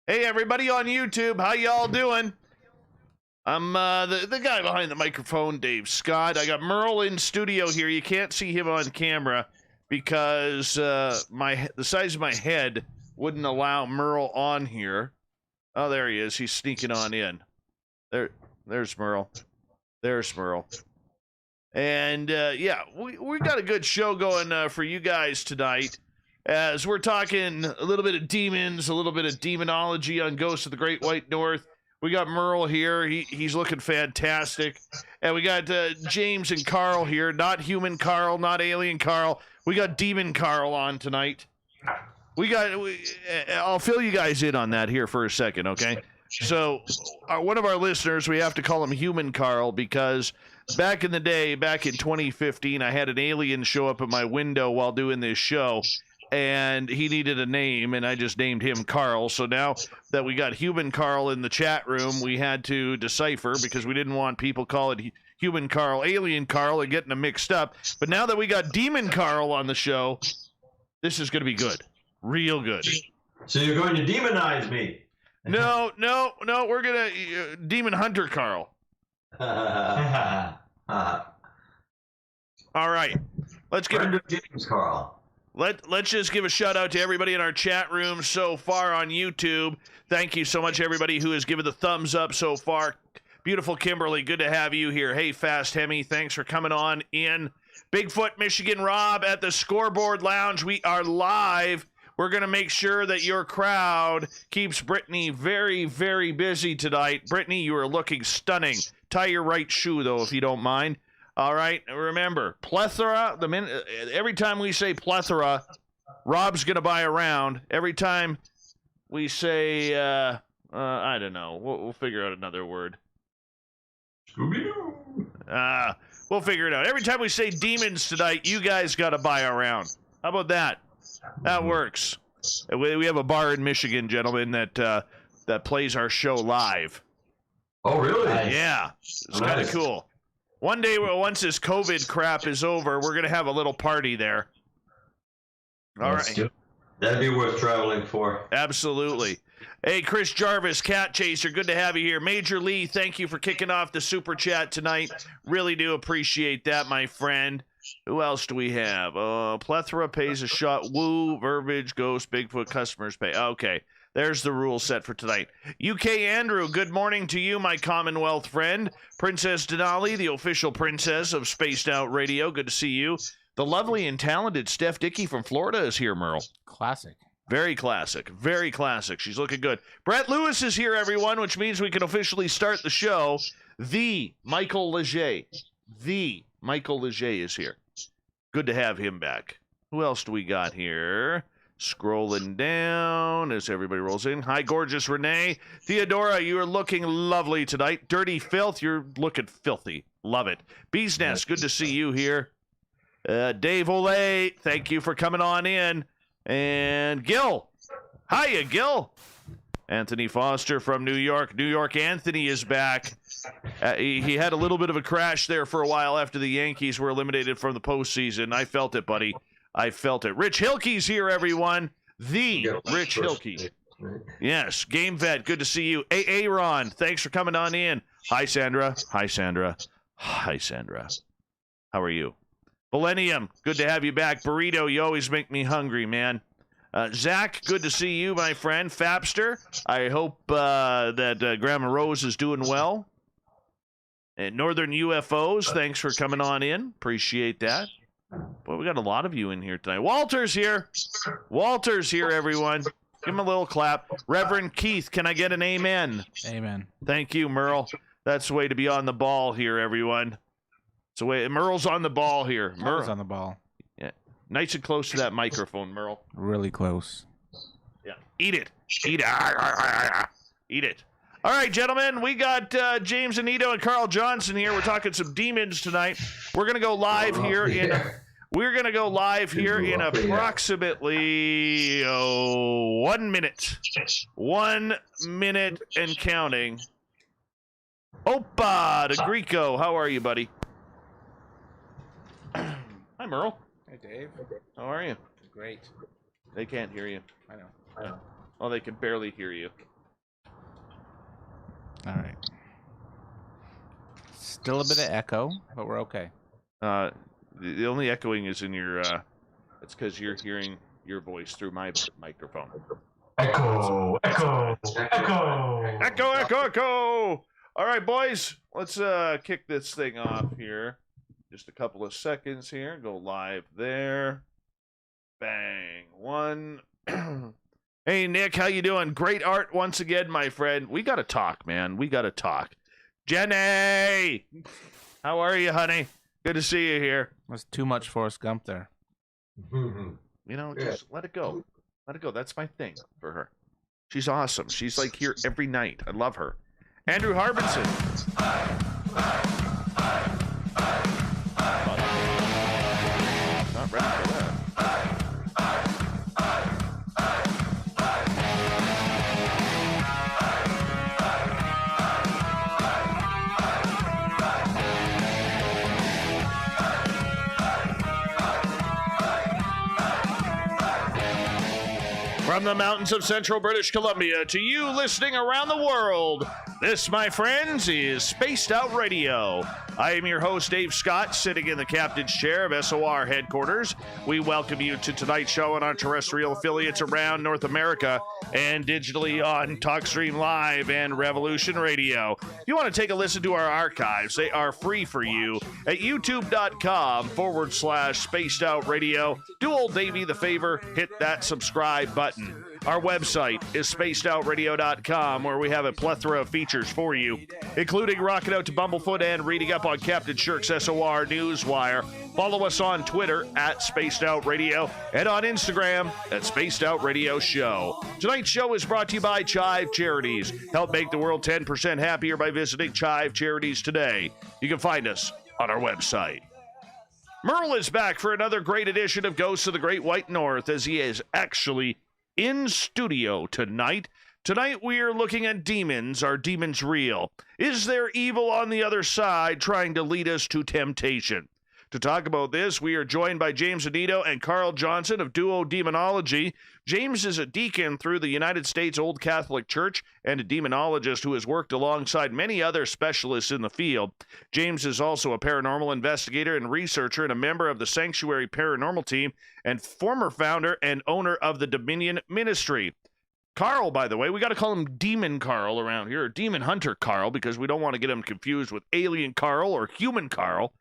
Hey, everybody on YouTube, how y'all doing? I'm the guy behind the microphone, Dave Scott. I got Merle in studio here. You can't see him on camera because the size of my head wouldn't allow Merle on here. Oh, there he is. He's sneaking on in. There's Merle. There's Merle. And yeah, we got a good show going for you guys tonight. As we're talking a little bit of demons, a little bit of demonology on Ghosts of the Great White North. We got Merle here. He's looking fantastic. And we got James and Carl here. Not human Carl, not alien Carl. We got demon Carl on tonight. I'll fill you guys in on that here for a second, okay? So one of our listeners, we have to call him human Carl because back in the day, back in 2015, I had an alien show up at my window while doing this show. And he needed a name, and I just named him Carl. So now that we got human Carl in the chat room, we had to decipher because we didn't want people calling human Carl alien Carl and getting them mixed up. But now that we got demon Carl on the show, this is going to be good. Real good. So you're going to demonize me? No, we're going to demon hunter Carl. All right. Let's get James Carl. Let's just give a shout out to everybody in our chat room so far on YouTube. Thank you so much, everybody who has given the thumbs up so far. Beautiful Kimberly, good to have you here. Hey, Fast Hemi, thanks for coming on in. Bigfoot, Michigan Rob at the Scoreboard Lounge. We are live. We're going to make sure that your crowd keeps Brittany very, very busy tonight. Brittany, you are looking stunning. Tie your right shoe, though, if you don't mind. All right, remember, plethora, every time we say plethora, Rob's going to buy a round. Every time we say, I don't know, we'll figure out another word. Scooby-Doo. We'll figure it out. Every time we say demons tonight, you guys got to buy a round. How about that? That works. We have a bar in Michigan, gentlemen, that plays our show live. Oh, really? Yeah, it's kind of cool. One day, once this COVID crap is over, we're going to have a little party there. All right. That'd be worth traveling for. Absolutely. Hey, Chris Jarvis, Cat Chaser, good to have you here. Major Lee, thank you for kicking off the Super Chat tonight. Really do appreciate that, my friend. Who else do we have? Plethora pays a shot. Woo, Verbiage, Ghost, Bigfoot, customers pay. Okay. There's the rule set for tonight. UK Andrew, good morning to you, my Commonwealth friend. Princess Denali, the official princess of Spaced Out Radio. Good to see you. The lovely and talented Steph Dickey from Florida is here, Merle. Classic. Very classic. Very classic. She's looking good. Brett Lewis is here, everyone, which means we can officially start the show. The Michael Leger. The Michael Leger is here. Good to have him back. Who else do we got here? Scrolling down as everybody rolls in. Hi, gorgeous Renee. Theodora, you are looking lovely tonight. Dirty Fylth, you're looking filthy. Love it. Bee's Nest, good to see you here. Dave Olay, thank you for coming on in. And Gil. Hiya, Gil. Anthony Foster from New York. New York Anthony is back. He had a little bit of a crash there for a while after the Yankees were eliminated from the postseason. I felt it, buddy. I felt it. Rich Hilke's here, everyone. The Rich Hilke. Yes, Game Vet, good to see you. Aaron, thanks for coming on in. Hi, Sandra. Hi, Sandra. Hi, Sandra. How are you? Millennium, good to have you back. Burrito, you always make me hungry, man. Zach, good to see you, my friend. Fapster, I hope that Grandma Rose is doing well. And Northern UFOs, thanks for coming on in. Appreciate that. Boy, we got a lot of you in here tonight. Walter's here. Walter's here, everyone. Give him a little clap. Reverend Keith, can I get an amen? Amen. Thank you, Merle. That's the way to be on the ball here, everyone. It's the way. Merle's on the ball here. Merle's on the ball. Yeah. Nice and close to that microphone, Merle. Really close. Yeah. Eat it. Eat it. Eat it. All right, gentlemen, we got James Anito and Carl Johnson here. We're talking some demons tonight. We're going to go live here in approximately 1 minute. 1 minute and counting. Opa de Greco, how are you, buddy? Hi, Merle. Hey, Dave. How are you? Great. They can't hear you. I know. Oh, they can barely hear you. All right. Still a bit of echo, but we're okay. The only echoing is in your. It's because you're hearing your voice through my microphone. Echo, echo, echo. Echo, echo, echo. All right, boys. Let's kick this thing off here. Just a couple of seconds here. Go live there. Bang. One. Hey, Nick, how you doing? Great art once again, my friend. We got to talk, man. We got to talk. Jenny! How are you, honey? Good to see you here. That's too much Forrest Gump there. You know, just let it go. Let it go. That's my thing for her. She's awesome. She's like here every night. I love her. Andrew Harbinson. Not ready for that. From the mountains of central British Columbia to you listening around the world, this, my friends, is Spaced Out Radio. I am your host, Dave Scott, sitting in the captain's chair of SOR headquarters. We welcome you to tonight's show on our terrestrial affiliates around North America and digitally on TalkStream Live and Revolution Radio. If you want to take a listen to our archives, they are free for you at youtube.com/Spaced Out Radio. Do old Davey the favor, hit that subscribe button. Our website is spacedoutradio.com, where we have a plethora of features for you, including rocking out to Bumblefoot and reading up on Captain Shirk's SOR Newswire. Follow us on Twitter at Spaced Out Radio and on Instagram at Spaced Out Radio Show. Tonight's show is brought to you by Chive Charities. Help make the world 10% happier by visiting Chive Charities today. You can find us on our website. Merle is back for another great edition of Ghosts of the Great White North, as he is actually in studio tonight. Tonight we are looking at demons. Are demons real? Is there evil on the other side trying to lead us to temptation? To talk about this, we are joined by James Anito and Carl Johnson of Duo Demonology. James is a deacon through the United States Old Catholic Church and a demonologist who has worked alongside many other specialists in the field. James is also a paranormal investigator and researcher and a member of the Sanctuary Paranormal Team and former founder and owner of the Dominion Ministry. Carl, by the way, we got to call him Demon Carl around here, or Demon Hunter Carl, because we don't want to get him confused with Alien Carl or Human Carl.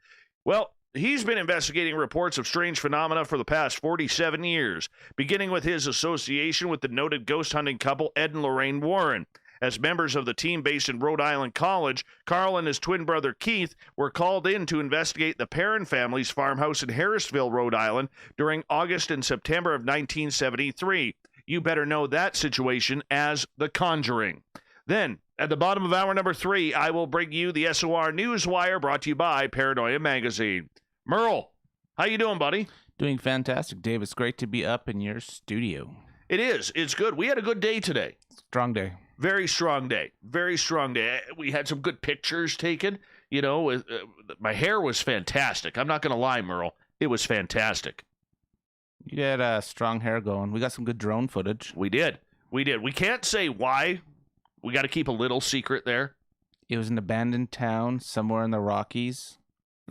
Well, he's been investigating reports of strange phenomena for the past 47 years, beginning with his association with the noted ghost hunting couple Ed and Lorraine Warren. As members of the team based in Rhode Island College, Carl and his twin brother Keith were called in to investigate the Perrin family's farmhouse in Harrisville, Rhode Island during August and September of 1973. You better know that situation as The Conjuring. Then, at the bottom of hour number 3, I will bring you the SOR Newswire, brought to you by Paranoia Magazine. Merle, how you doing, buddy? Doing fantastic, Dave. It's great to be up in your studio. It is. It's good. We had a good day today. Strong day. Very strong day. Very strong day. We had some good pictures taken. You know, my hair was fantastic. I'm not going to lie, Merle. It was fantastic. You had strong hair going. We got some good drone footage. We did. We did. We can't say why. We got to keep a little secret there. It was an abandoned town somewhere in the Rockies.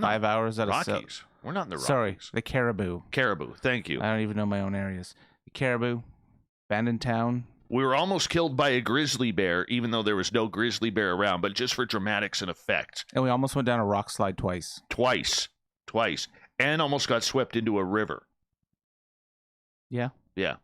5 hours out of Rockies. We're not in the Rockies. Sorry, the Caribou. Caribou. Thank you. I don't even know my own areas. The Caribou, abandoned town. We were almost killed by a grizzly bear, even though there was no grizzly bear around, but just for dramatics and effect. And we almost went down a rock slide twice. Twice. And almost got swept into a river. Yeah. Yeah.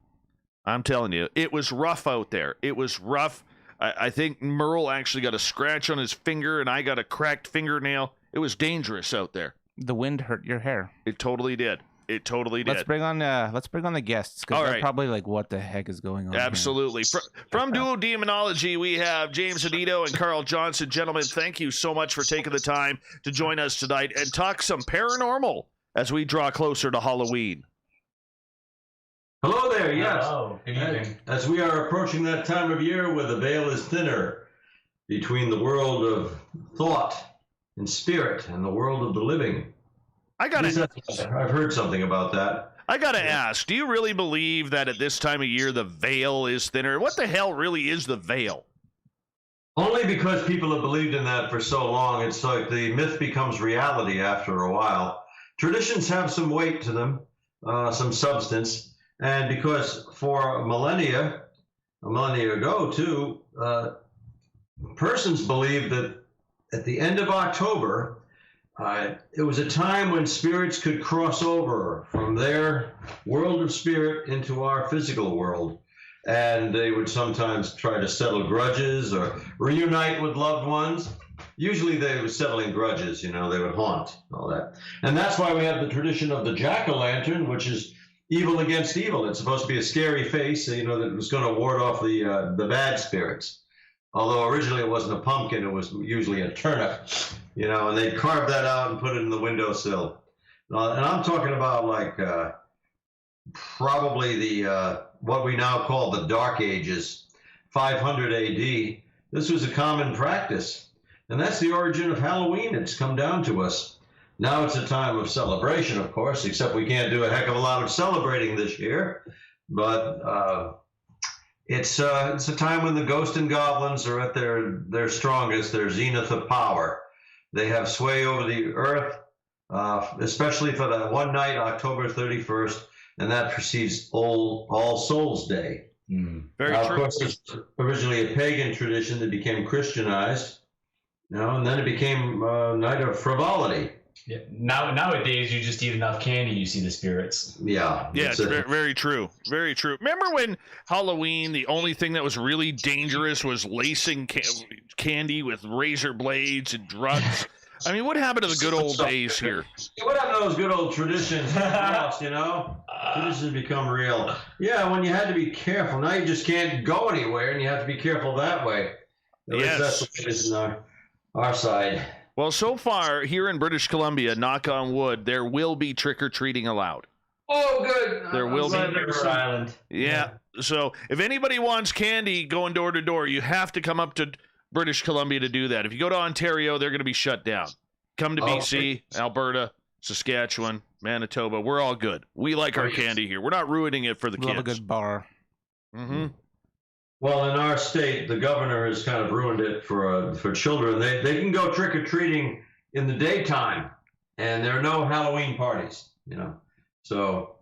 I'm telling you, it was rough out there. It was rough. I think Merle actually got a scratch on his finger, and I got a cracked fingernail. It was dangerous out there. The wind hurt your hair. It totally did. It totally did. Let's bring on the guests, because they're probably like, what the heck is going on? Absolutely. From Duo Demonology, we have James Anito and Carl Johnson. Gentlemen, thank you so much for taking the time to join us tonight and talk some paranormal as we draw closer to Halloween. Hello there, yes. Hello, good evening. As we are approaching that time of year where the veil is thinner between the world of thought and spirit and the world of the living. I've heard something about that. I gotta ask, do you really believe that at this time of year the veil is thinner? What the hell really is the veil? Only because people have believed in that for so long. It's like the myth becomes reality after a while. Traditions have some weight to them, some substance. And because for a millennia ago too, persons believed that at the end of October, it was a time when spirits could cross over from their world of spirit into our physical world. And they would sometimes try to settle grudges or reunite with loved ones. Usually they were settling grudges, they would haunt and all that. And that's why we have the tradition of the jack-o'-lantern, which is evil against evil. It's supposed to be a scary face, that was going to ward off the bad spirits. Although originally it wasn't a pumpkin, it was usually a turnip, and they'd carve that out and put it in the windowsill. And I'm talking about like probably the what we now call the Dark Ages, 500 AD. This was a common practice. And that's the origin of Halloween. It's come down to us. Now it's a time of celebration, of course, except we can't do a heck of a lot of celebrating this year. But it's a time when the ghosts and goblins are at their strongest, their zenith of power. They have sway over the earth, especially for that one night, October 31st, and that precedes All Souls Day. Very true. Of course, it's originally a pagan tradition that became Christianized, and then it became a night of frivolity. Yeah. Nowadays, you just eat enough candy, you see the spirits. Yeah. Yeah, it's very true. Very true. Remember when Halloween, the only thing that was really dangerous was lacing candy with razor blades and drugs? I mean, what happened to the good old days here? What happened to those good old traditions? Traditions become real. Yeah, when you had to be careful. Now you just can't go anywhere, and you have to be careful that way. At least that's what it is in our side. Well, so far, here in British Columbia, knock on wood, there will be trick-or-treating allowed. Oh, good. There will be. Island. Yeah. So if anybody wants candy going door to door, you have to come up to British Columbia to do that. If you go to Ontario, they're going to be shut down. Come to BC, Alberta, Saskatchewan, Manitoba. We're all good. We like our candy here. We're not ruining it for the kids. Love a good bar. Mm-hmm. Well, in our state, the governor has kind of ruined it for children. They can go trick-or-treating in the daytime, and there are no Halloween parties, So,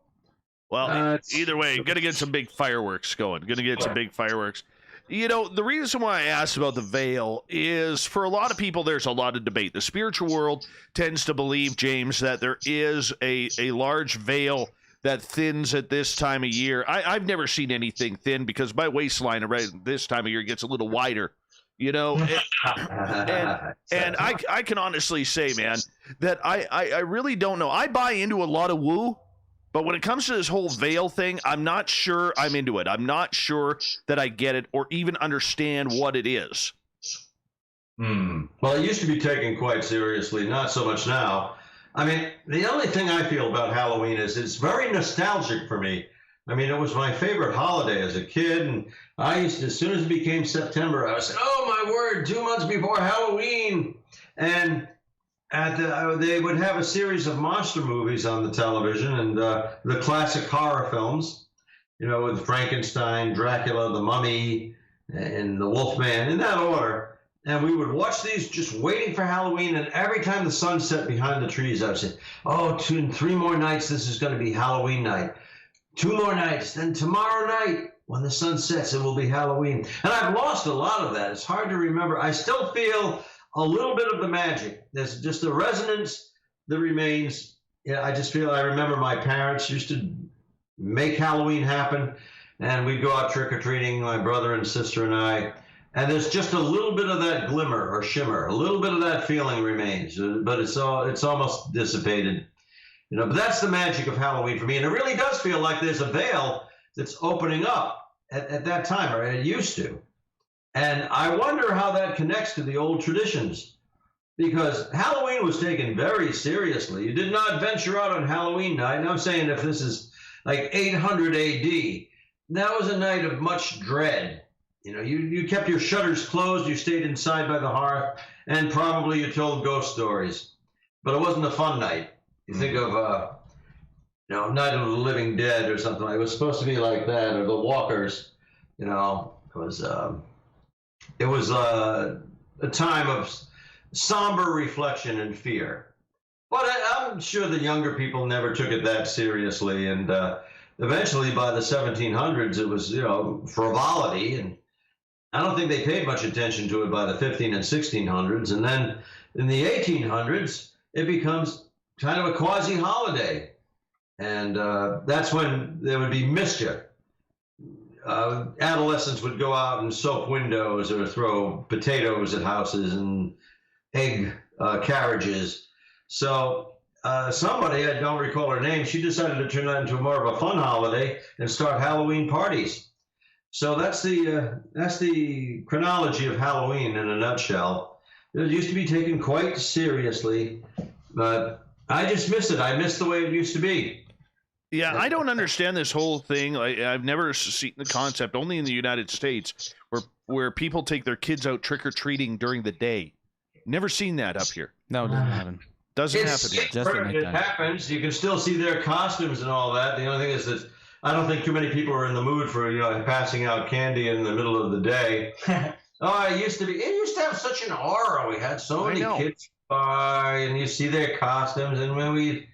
well, either way, going to get some big fireworks going. Going to get some big fireworks. The reason why I asked about the veil is for a lot of people, there's a lot of debate. The spiritual world tends to believe, James, that there is a large veil that thins at this time of year. I've never seen anything thin because my waistline right this time of year gets a little wider, and I can honestly say, man, that I really don't know. I buy into a lot of woo, but when it comes to this whole veil thing, I'm not sure I'm into it. I'm not sure that I get it or even understand what it is. Well, it used to be taken quite seriously, not so much now. I mean, the only thing I feel about Halloween is it's very nostalgic for me. I mean, it was my favorite holiday as a kid, and I used to, as soon as it became September, I said, oh, my word, 2 months before Halloween. And they would have a series of monster movies on the television and the classic horror films, with Frankenstein, Dracula, the Mummy, and the Wolfman, in that order. And we would watch these just waiting for Halloween. And every time the sun set behind the trees, I would say, oh, 2 and 3 more nights, this is going to be Halloween night. 2 more nights. Then tomorrow night, when the sun sets, it will be Halloween. And I've lost a lot of that. It's hard to remember. I still feel a little bit of the magic. There's just a resonance that remains. Yeah, I just feel I remember my parents used to make Halloween happen. And we'd go out trick-or-treating, my brother and sister and I. And there's just a little bit of that glimmer or shimmer, a little bit of that feeling remains, but it's almost dissipated. But that's the magic of Halloween for me. And it really does feel like there's a veil that's opening up at that time, or it used to. And I wonder how that connects to the old traditions, because Halloween was taken very seriously. You did not venture out on Halloween night. And I'm saying if this is like 800 AD, that was a night of much dread. You kept your shutters closed, you stayed inside by the hearth, and probably you told ghost stories. But it wasn't a fun night. You think of, Night of the Living Dead or something. It was supposed to be like that, or The Walkers. It was it was a time of somber reflection and fear. But I'm sure the younger people never took it that seriously, and eventually by the 1700s it was, frivolity, and I don't think they paid much attention to it by the 15 and 1600s, and then in the 1800s it becomes kind of a quasi-holiday, and that's when there would be mischief. Adolescents would go out and soap windows or throw potatoes at houses and egg carriages. So somebody, I don't recall her name, she decided to turn that into more of a fun holiday and start Halloween parties. So that's the chronology of Halloween in a nutshell. It used to be taken quite seriously, but I just miss it. I miss the way it used to be. Yeah, I don't understand this whole thing. I've never seen the concept, only in the United States, where people take their kids out trick-or-treating during the day. Never seen that up here. No, it doesn't happen. Doesn't happen here. Just at It nighttime. happens. You can still see their costumes and all that. The only thing is that I don't think too many people are in the mood for, passing out candy in the middle of the day. It used to have such an aura. We had so many kids by, and you see their costumes, and when we'd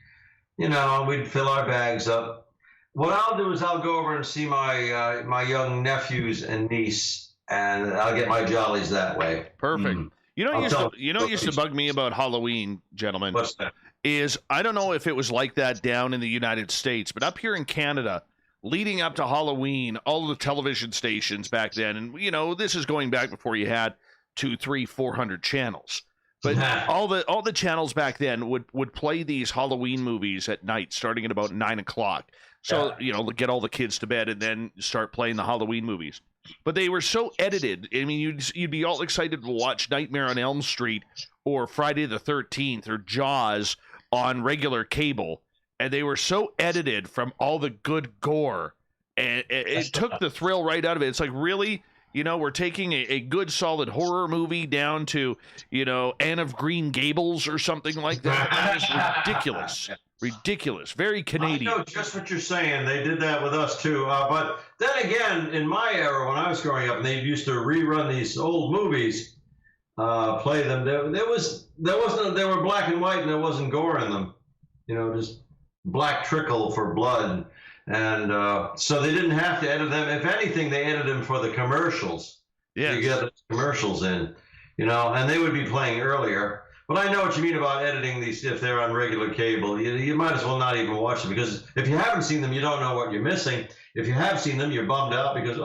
fill our bags up. What I'll do is I'll go over and see my young nephews and niece, and I'll get my jollies that way. Perfect. You know what used to bug me about Halloween, gentlemen? What's that? Is I don't know if it was like that down in the United States, but up here in Canada, leading up to Halloween, all the television stations back then, and this is going back before you had 200, 300, 400 channels. But all the channels back then would play these Halloween movies at night, starting at about 9 o'clock. So get all the kids to bed and then start playing the Halloween movies. But they were so edited. I mean, you'd be all excited to watch Nightmare on Elm Street or Friday the 13th or Jaws on regular cable, and they were so edited from all the good gore, and it took the thrill right out of it. It's like, really? We're taking a good solid horror movie down to, Anne of Green Gables or something like that. That is ridiculous. Ridiculous. Very Canadian. I know just what you're saying. They did that with us too. But then again, in my era when I was growing up, and they used to rerun these old movies, play them. They were black and white, and there wasn't gore in them. Just black trickle for blood. And so they didn't have to edit them. If anything, they edited them for the commercials. Yeah, you get the commercials in, and they would be playing earlier. But I know what you mean about editing these if they're on regular cable. You might as well not even watch them, because if you haven't seen them, you don't know what you're missing. If you have seen them, you're bummed out because,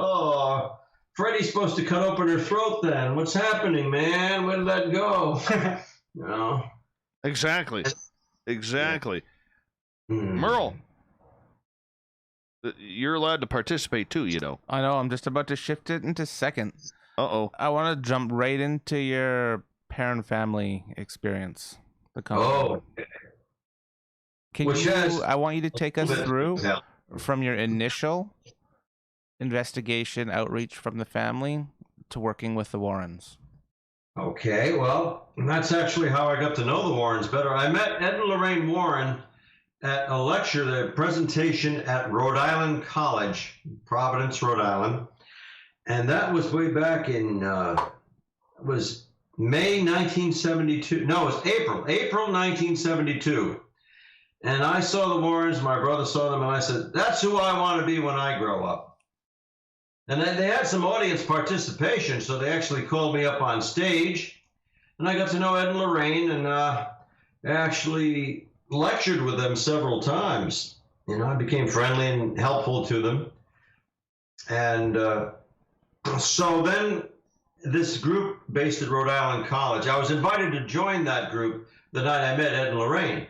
Freddy's supposed to cut open her throat then. What's happening, man? Where did that go? Exactly. Merle. You're allowed to participate too, I know. I'm just about to shift it into second. Uh-oh. I want to jump right into your parent family experience. Oh. I want you to take us through from your initial investigation outreach from the family to working with the Warrens. Okay, well, that's actually how I got to know the Warrens better. I met Ed and Lorraine Warren at a lecture, the presentation at Rhode Island College, Providence, Rhode Island. And that was way back in, was May 1972. No, it was April 1972. And I saw the Warrens, my brother saw them, and I said, that's who I want to be when I grow up. And then they had some audience participation, so they actually called me up on stage. And I got to know Ed and Lorraine, and actually lectured with them several times. I became friendly and helpful to them. And so then this group based at Rhode Island College, I was invited to join that group the night I met Ed and Lorraine.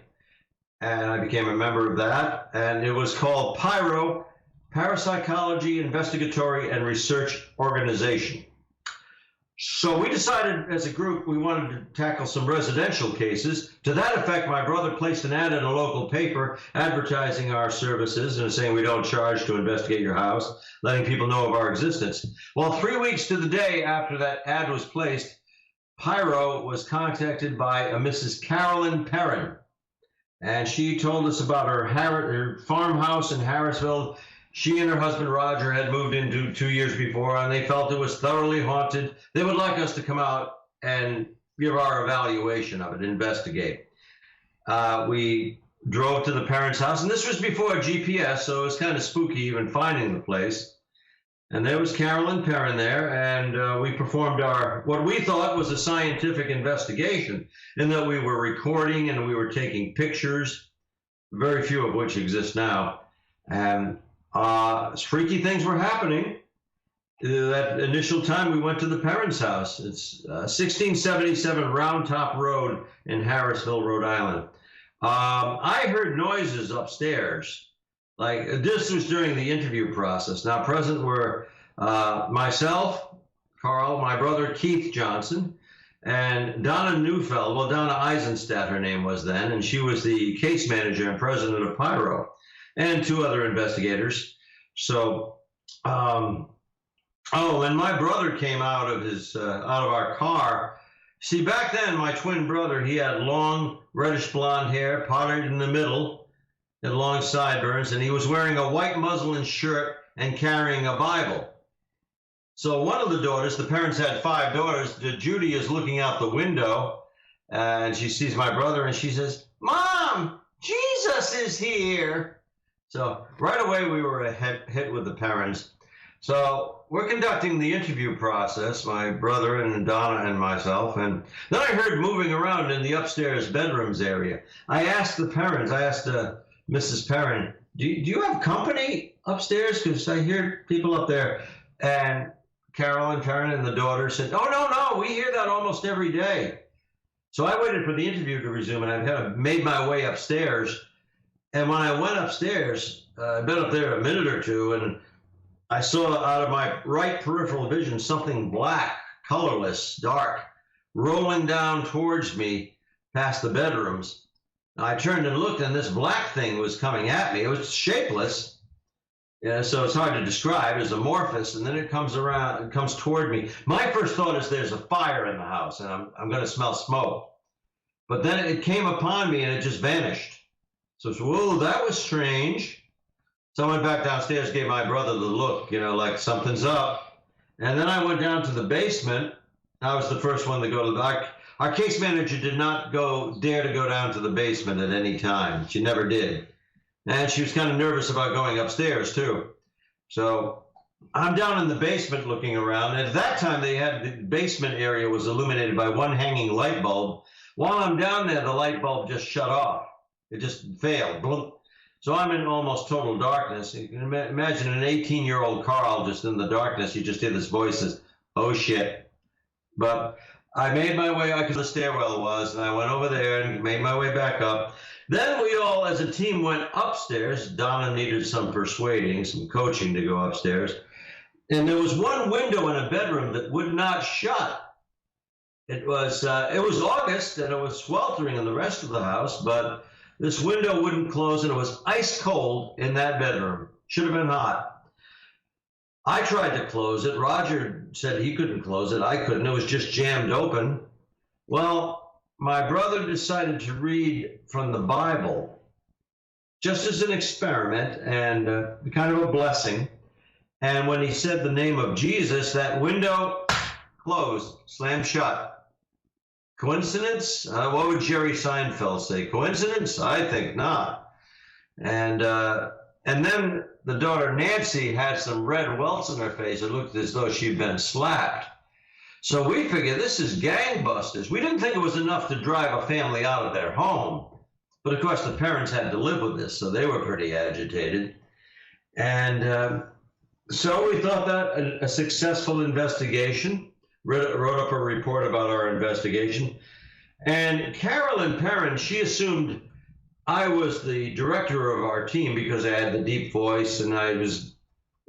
And I became a member of that. And it was called PIRO, Parapsychology Investigatory and Research Organization. So we decided as a group we wanted to tackle some residential cases. To that effect, my brother placed an ad in a local paper advertising our services and saying we don't charge to investigate your house, letting people know of our existence. Well, 3 weeks to the day after that ad was placed, PIRO was contacted by a Mrs. Carolyn Perrin. And she told us about her farmhouse in Harrisville She and her husband Roger had moved into 2 years before, and they felt it was thoroughly haunted. They would like us to come out and give our evaluation of it, investigate. We drove to the parents' house, and this was before GPS, so it was kind of spooky even finding the place. And there was Carolyn Perrin there, and we performed what we thought was a scientific investigation, in that we were recording and we were taking pictures, very few of which exist now. And freaky things were happening. That initial time we went to the Perrin's house. It's 1677 Round Top Road in Harrisville, Rhode Island. I heard noises upstairs. Like, this was during the interview process. Now, present were myself, Carl, my brother Keith Johnson, and Donna Neufeld. Well, Donna Eisenstadt, her name was then, and she was the case manager and president of Pyro, and 2 other investigators. So, and my brother came out of our car. See, back then, my twin brother, he had long reddish blonde hair, parted in the middle, and long sideburns, and he was wearing a white muslin shirt and carrying a Bible. So one of the daughters, the parents had 5 daughters, Judy is looking out the window, and she sees my brother, and she says, "Mom, Jesus is here." So right away, we were hit with the parents. So we're conducting the interview process, my brother and Donna and myself, and then I heard moving around in the upstairs bedrooms area. I asked the parents, Mrs. Perrin, do you have company upstairs? Because I hear people up there. And Carolyn Perrin and the daughter said, "Oh, no, we hear that almost every day." So I waited for the interview to resume, and I kind of made my way upstairs. And when I went upstairs, I'd been up there a minute or two, and I saw out of my right peripheral vision something black, colorless, dark, rolling down towards me past the bedrooms. I turned and looked, and this black thing was coming at me. It was shapeless, so it's hard to describe. It was amorphous, and then it comes around and comes toward me. My first thought is there's a fire in the house, and I'm going to smell smoke. But then it came upon me, and it just vanished. So, whoa, that was strange. So I went back downstairs, gave my brother the look, like something's up. And then I went down to the basement. I was the first one to go to the... Our case manager did not dare to go down to the basement at any time. She never did. And she was kind of nervous about going upstairs, too. So I'm down in the basement looking around. At that time, the basement area was illuminated by one hanging light bulb. While I'm down there, the light bulb just shut off. It just failed. Bloop. So I'm in almost total darkness. You can imagine an 18-year-old Carl just in the darkness. You just hear this voice says, "Oh, shit." But I made my way up to the stairwell was, and I went over there and made my way back up. Then we all, as a team, went upstairs. Donna needed some persuading, some coaching to go upstairs. And there was one window in a bedroom that would not shut. It was August, and it was sweltering in the rest of the house, but this window wouldn't close, and it was ice cold in that bedroom. Should have been hot. I tried to close it. Roger said he couldn't close it. I couldn't. It was just jammed open. Well, my brother decided to read from the Bible just as an experiment and kind of a blessing. And when he said the name of Jesus, that window closed, slammed shut. Coincidence? What would Jerry Seinfeld say? Coincidence? I think not. And then the daughter Nancy had some red welts in her face. It looked as though she'd been slapped. So we figured this is gangbusters. We didn't think it was enough to drive a family out of their home. But of course, the parents had to live with this, so they were pretty agitated. And so we thought that a successful investigation. Wrote up a report about our investigation. And Carolyn Perrin, she assumed I was the director of our team because I had the deep voice and I was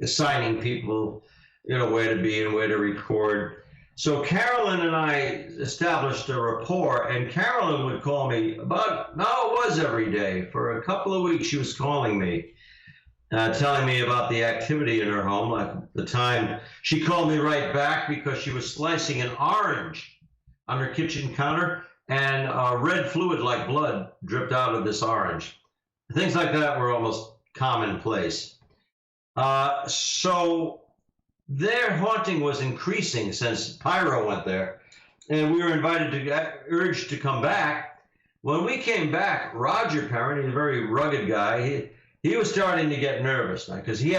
assigning people, where to be and where to record. So Carolyn and I established a rapport, and Carolyn would call me it was every day. For a couple of weeks, she was calling me. Telling me about the activity in her home. Like the time she called me right back because she was slicing an orange on her kitchen counter, and red fluid like blood dripped out of this orange. Things like that were almost commonplace. So their haunting was increasing since Pyro went there, and we were urged to come back. When we came back, Roger Perrin, he's a very rugged guy, he was starting to get nervous because he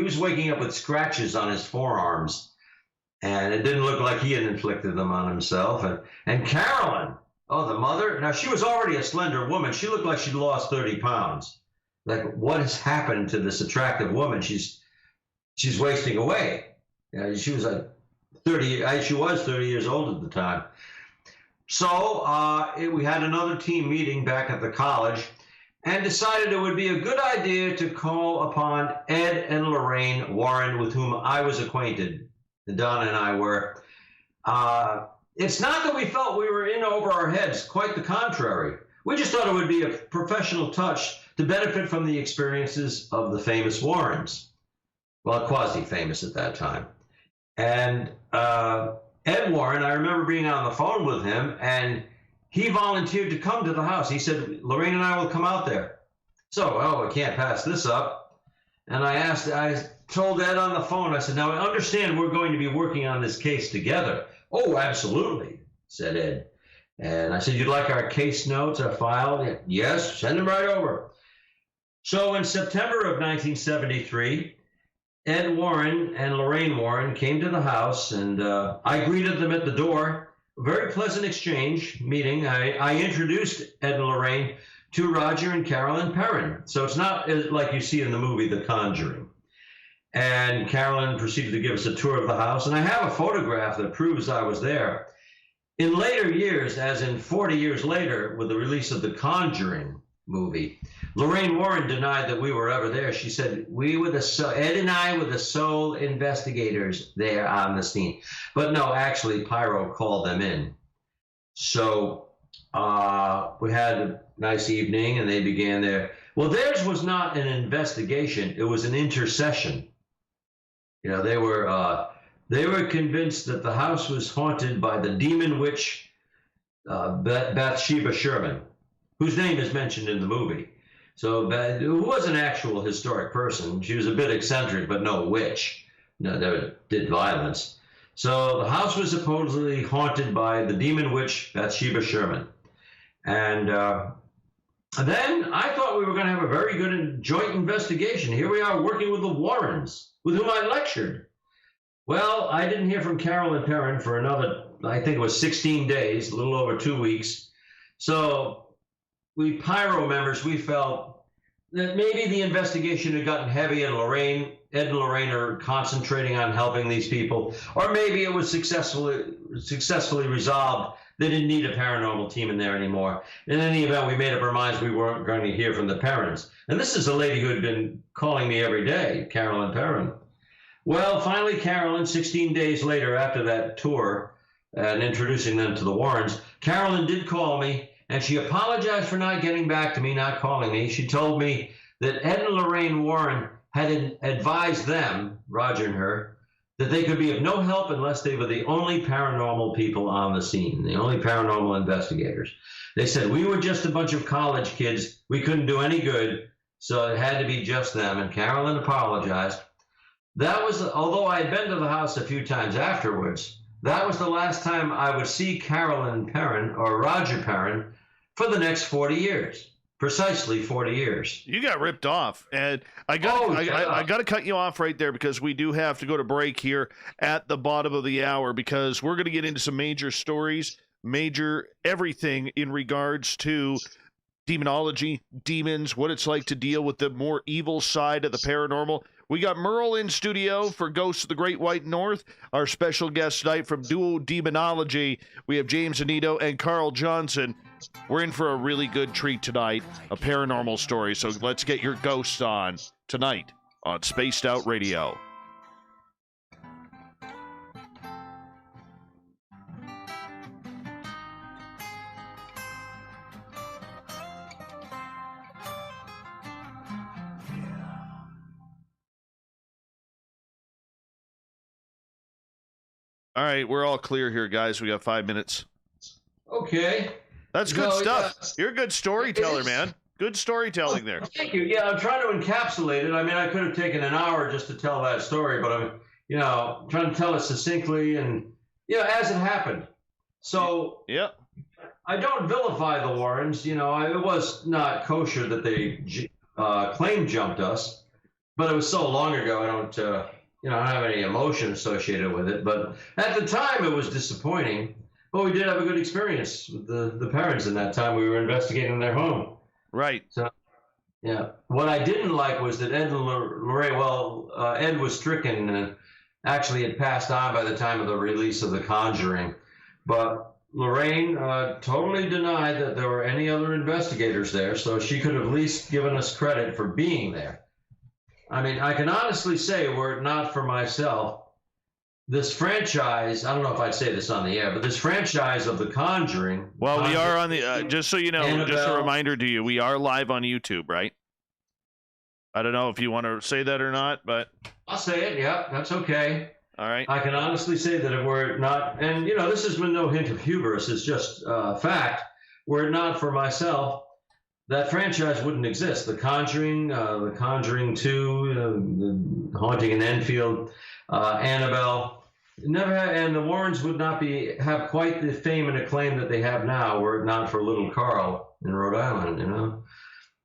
was waking up with scratches on his forearms, and it didn't look like he had inflicted them on himself. And Carolyn, oh, the mother, now she was already a slender woman. She looked like she'd lost 30 pounds. Like, what has happened to this attractive woman? She's wasting away. She was like 30. She was 30 years old at the time. So we had another team meeting back at the college, and decided it would be a good idea to call upon Ed and Lorraine Warren, with whom I was acquainted. Donna and I were. It's not that we felt we were in over our heads. Quite the contrary. We just thought it would be a professional touch to benefit from the experiences of the famous Warrens. Well, quasi-famous at that time. And Ed Warren, I remember being on the phone with him, and he volunteered to come to the house. He said, Lorraine and I will come out there. So, I can't pass this up. And I told Ed on the phone, I said, now I understand we're going to be working on this case together. Oh, absolutely, said Ed. And I said, you'd like our case notes, our file? Yes, send them right over. So in September of 1973, Ed Warren and Lorraine Warren came to the house, and I greeted them at the door. A very pleasant exchange meeting. I introduced Ed and Lorraine to Roger and Carolyn Perrin. So it's not like you see in the movie The Conjuring. And Carolyn proceeded to give us a tour of the house, and I have a photograph that proves I was there. In later years, as in 40 years later, with the release of The Conjuring movie, Lorraine Warren denied that we were ever there. She said, Ed and I were the sole investigators there on the scene. But no, actually, Pyro called them in. So we had a nice evening, and they began their, well, theirs was not an investigation. It was an intercession. You know, they were convinced that the house was haunted by the demon witch, Bathsheba Sherman, whose name is mentioned in the movie. So, who was an actual historic person. She was a bit eccentric, but no witch. No, that did violence. So the house was supposedly haunted by the demon witch, Bathsheba Sherman. And then I thought we were going to have a very good joint investigation. Here we are working with the Warrens, with whom I lectured. Well, I didn't hear from Carolyn Perrin for another, I think it was 16 days, a little over 2 weeks. So we Pyro members, we felt that maybe the investigation had gotten heavy, and Ed and Lorraine are concentrating on helping these people, or maybe it was successfully resolved. They didn't need a paranormal team in there anymore. In any event, we made up our minds we weren't going to hear from the Perrins. And this is a lady who had been calling me every day, Carolyn Perrin. Well, finally, Carolyn, 16 days later after that tour and introducing them to the Warrens, Carolyn did call me, and she apologized for not getting back to me, not calling me. She told me that Ed and Lorraine Warren had advised them, Roger and her, that they could be of no help unless they were the only paranormal people on the scene, the only paranormal investigators. They said, we were just a bunch of college kids. We couldn't do any good, so it had to be just them. And Carolyn apologized. That was, although I had been to the house a few times afterwards, that was the last time I would see Carolyn Perrin or Roger Perrin for the next 40 years. Precisely 40 years. You got ripped off, and I got to cut you off right there, because we do have to go to break here at the bottom of the hour, because we're going to get into some major stories, major everything in regards to demonology, demons, what it's like to deal with the more evil side of the paranormal. We got Merle in studio for Ghosts of the Great White North. Our special guest tonight from Duo Demonology, we have James Anito and Carl Johnson. We're in for a really good treat tonight, a paranormal story. So let's get your ghosts on tonight on Spaced Out Radio. All right, we're all clear here, guys. We got 5 minutes. Okay. That's good stuff. You're a good storyteller, man. Good storytelling there. Thank you. Yeah, I'm trying to encapsulate it. I mean, I could have taken an hour just to tell that story, but I'm, trying to tell it succinctly and, as it happened. So Yep. I don't vilify the Warrens. It was not kosher that they claim jumped us, but it was so long ago. I don't, I don't have any emotion associated with it. But at the time, it was disappointing. But we did have a good experience with the parents in that time. We were investigating their home. Right. So, yeah. What I didn't like was that Ed and Lorraine, Ed was stricken and actually had passed on by the time of the release of The Conjuring. But Lorraine totally denied that there were any other investigators there, so she could have at least given us credit for being there. I mean, I can honestly say, were it not for myself, this franchise, I don't know if I'd say this on the air, but this franchise of The Conjuring. Well, we are on the, just so you know, Annabelle, just a reminder to you, we are live on YouTube, right? I don't know if you want to say that or not, but. I'll say it, yeah, that's okay. All right. I can honestly say that if we're not, and this has been no hint of hubris, it's just fact, were it not for myself, that franchise wouldn't exist. The Conjuring, The Conjuring 2, The Haunting in Enfield, Annabelle, never had, and the Warrens would not have quite the fame and acclaim that they have now were it not for little Carl in Rhode Island,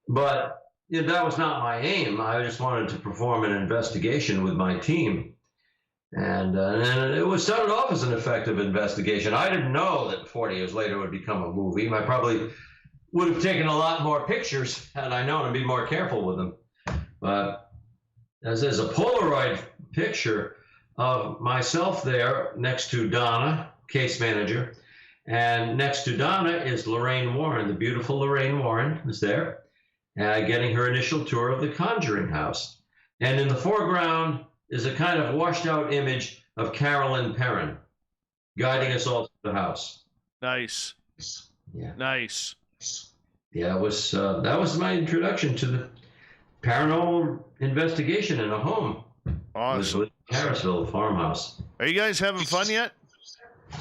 But that was not my aim. I just wanted to perform an investigation with my team. And it was started off as an effective investigation. I didn't know that 40 years later it would become a movie. I probably would have taken a lot more pictures had I known and be more careful with them. But as there's a Polaroid picture of myself there next to Donna, case manager, and next to Donna is Lorraine Warren, the beautiful Lorraine Warren is there, getting her initial tour of the Conjuring house. And in the foreground is a kind of washed out image of Carolyn Perrin guiding us all to the house. Nice. Yeah. Nice. Yeah, that was my introduction to the paranormal investigation in a home. Awesome. It was Harrisville, the farmhouse. Are you guys having fun yet?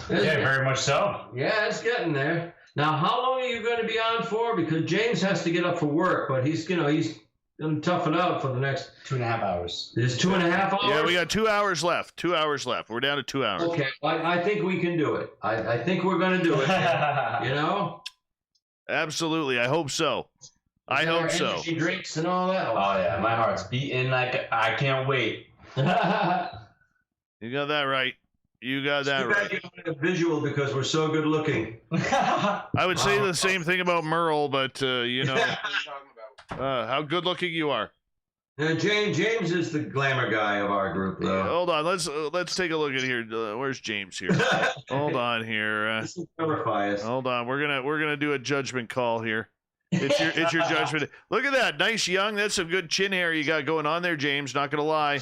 Yeah, very much so. Yeah, it's getting there. Now, how long are you going to be on for? Because James has to get up for work, but he's going to tough it out for the next 2.5 hours. It's 2.5 hours? Yeah, we got 2 hours left. 2 hours left. We're down to 2 hours. Okay, I think we can do it. I think we're going to do it. Absolutely. I hope so. I hope so. Energy drinks and all that. Oh, yeah. My heart's beating like I can't wait. You got that right. You got that right. You don't have a visual because we're so good looking. I would say the same thing about Merle, but, how good looking you are. James is the glamour guy of our group, though. Yeah, hold on, let's take a look at here. Where's James here? Hold on here. This will clarify us. Hold on, we're gonna do a judgment call here. It's your judgment. Look at that, nice young. That's some good chin hair you got going on there, James. Not gonna lie,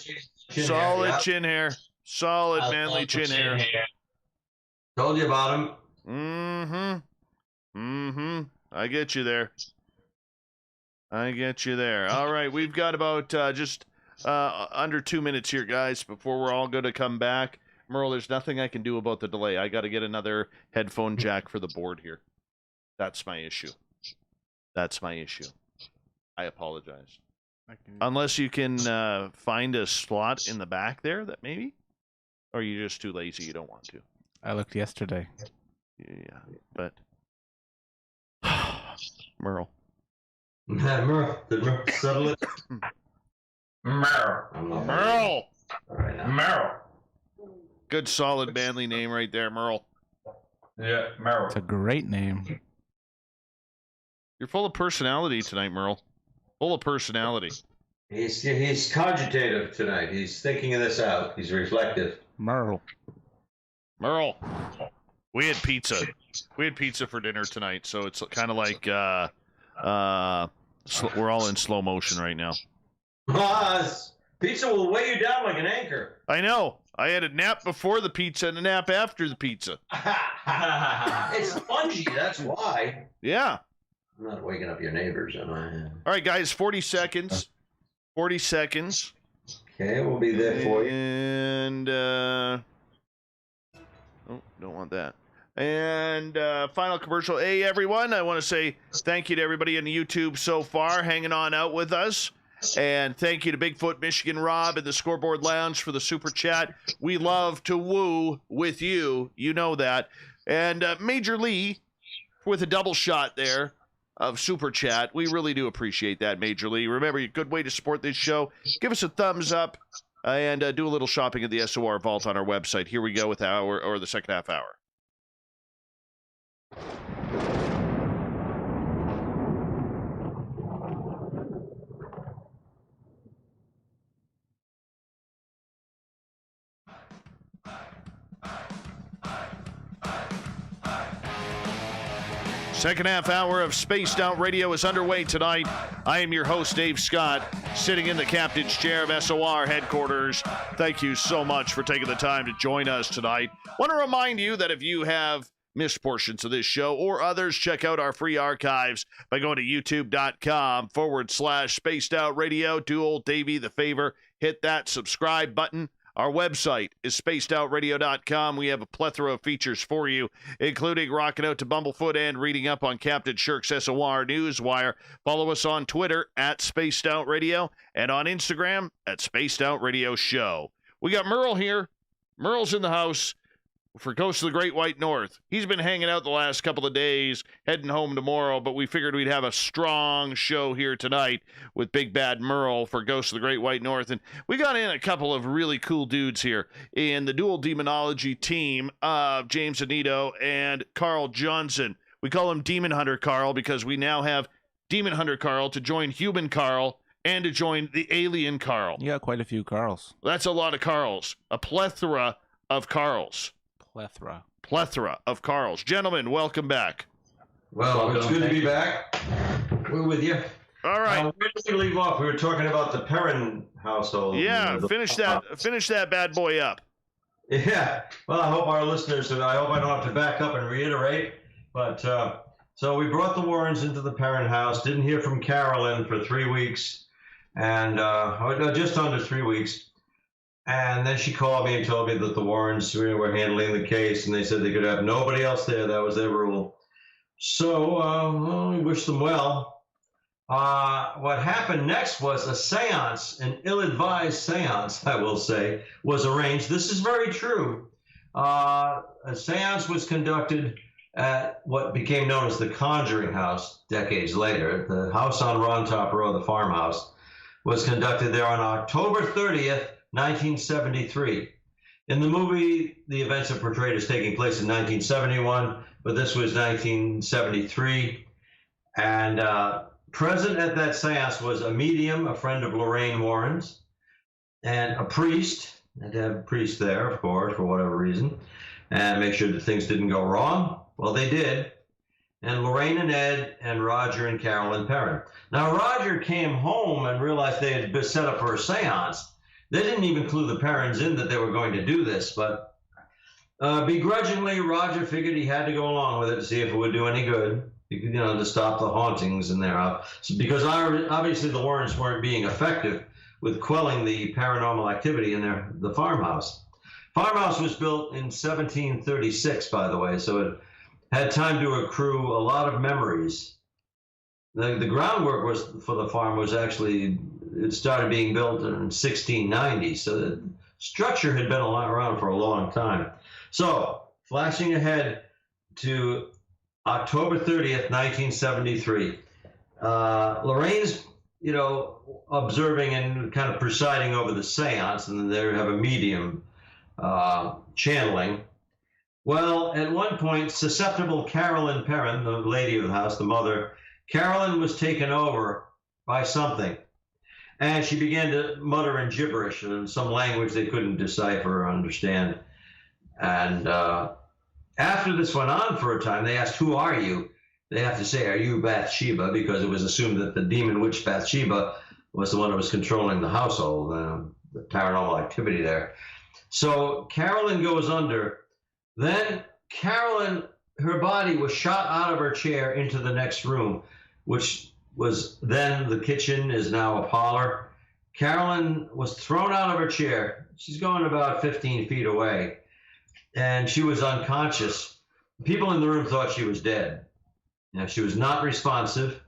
solid chin hair, solid manly chin hair. Told you about him. I get you there. All right, we've got about just under 2 minutes here, guys, before we're all going to come back. Merle, there's nothing I can do about the delay. I got to get another headphone jack for the board here. That's my issue. I apologize. Unless you can find a slot in the back there that maybe? Or are you just too lazy, you don't want to? I looked yesterday. Yeah, but... Merle. Merle, did Merle settle it? Merle! Merle. Good, solid, manly name right there, Merle. Yeah, Merle. It's a great name. You're full of personality tonight, Merle. Full of personality. He's cogitative tonight. He's thinking of this out. He's reflective. Merle. We had pizza. We had pizza for dinner tonight, so it's kind of like we're all in slow motion right now. Pizza will weigh you down like an anchor. I know. I had a nap before the pizza and a nap after the pizza. It's spongy, that's why. Yeah. I'm not waking up your neighbors, am I? All right, guys, 40 seconds. 40 seconds. Okay, we'll be there for you. And, oh, don't want that. And final commercial. Hey, everyone, I want to say thank you to everybody on YouTube so far hanging on out with us. And thank you to Bigfoot Michigan Rob and the Scoreboard Lounge for the super chat. We love to woo with you. You know that. And Major Lee with a double shot there of super chat. We really do appreciate that, Major Lee. Remember, a good way to support this show. Give us a thumbs up and do a little shopping at the SOR Vault on our website. Here we go with the second half hour. Second half hour of Spaced Out Radio is underway tonight. I am your host, Dave Scott, sitting in the captain's chair of SOR headquarters. Thank you so much for taking the time to join us tonight. Want to remind you that if you have missed portions of this show or others, check out our free archives by going to youtube.com/Spaced Out Radio. Do old Davey the favor, hit that subscribe button. Our website is spacedoutradio.com. We have a plethora of features for you, including rocking out to Bumblefoot and reading up on Captain Shirk's SOR Newswire. Follow us on Twitter at Spaced Out Radio and on Instagram at Spaced Out Radio Show. We got Merle here. Merle's in the house for Ghost of the Great White North. He's been hanging out the last couple of days, heading home tomorrow, but we figured we'd have a strong show here tonight with Big Bad Merle for Ghost of the Great White North. And we got in a couple of really cool dudes here in the dual demonology team of James Anito and Carl Johnson. We call him Demon Hunter Carl because we now have Demon Hunter Carl to join Human Carl and to join the Alien Carl. You got quite a few Carls. That's a lot of Carls. A plethora of Carls. Plethora of Carls. Gentlemen, welcome back. Well, it's good to be back. We're with you. All right. Where did we leave off? We were talking about the Perrin household. Yeah, finish that bad boy up. Yeah. Well, I hope our listeners, I hope I don't have to back up and reiterate. But so we brought the Warrens into the Perrin house. Didn't hear from Carolyn for 3 weeks, and just under 3 weeks. And then she called me and told me that the Warrens were handling the case, and they said they could have nobody else there. That was their rule. So we wish them well. What happened next was a seance, an ill-advised seance, I will say, was arranged. This is very true. A seance was conducted at what became known as the Conjuring House decades later. The house on Rontop Road, the farmhouse, was conducted there on October 30th, 1973. In the movie, the events are portrayed as taking place in 1971, but this was 1973. And present at that seance was a medium, a friend of Lorraine Warren's, and a priest. Had to have a priest there, of course, for whatever reason, and make sure that things didn't go wrong. Well, they did. And Lorraine and Ed and Roger and Carolyn Perrin. Now, Roger came home and realized they had been set up for a seance. They didn't even clue the Perrins in that they were going to do this, but begrudgingly, Roger figured he had to go along with it to see if it would do any good, to stop the hauntings in their house. Because obviously the Warrens weren't being effective with quelling the paranormal activity in the farmhouse. Farmhouse was built in 1736, by the way, so it had time to accrue a lot of memories. The groundwork for the farm was actually, it started being built in 1690, so the structure had been around for a long time. So, flashing ahead to October 30th, 1973, Lorraine's, observing and kind of presiding over the seance, and then they have a medium channeling. Well, at one point, susceptible Carolyn Perrin, the lady of the house, the mother, Carolyn was taken over by something, and she began to mutter in gibberish in some language they couldn't decipher or understand. And after this went on for a time, they asked, "Who are you?" They have to say, "Are you Bathsheba?" because it was assumed that the demon witch Bathsheba was the one that was controlling the household, the paranormal activity there. So Carolyn goes under. Then Carolyn, her body was shot out of her chair into the next room, which was then the kitchen, is now a parlor. Carolyn was thrown out of her chair. She's going about 15 feet away, and she was unconscious. people in the room thought she was dead. Now, she was not responsive.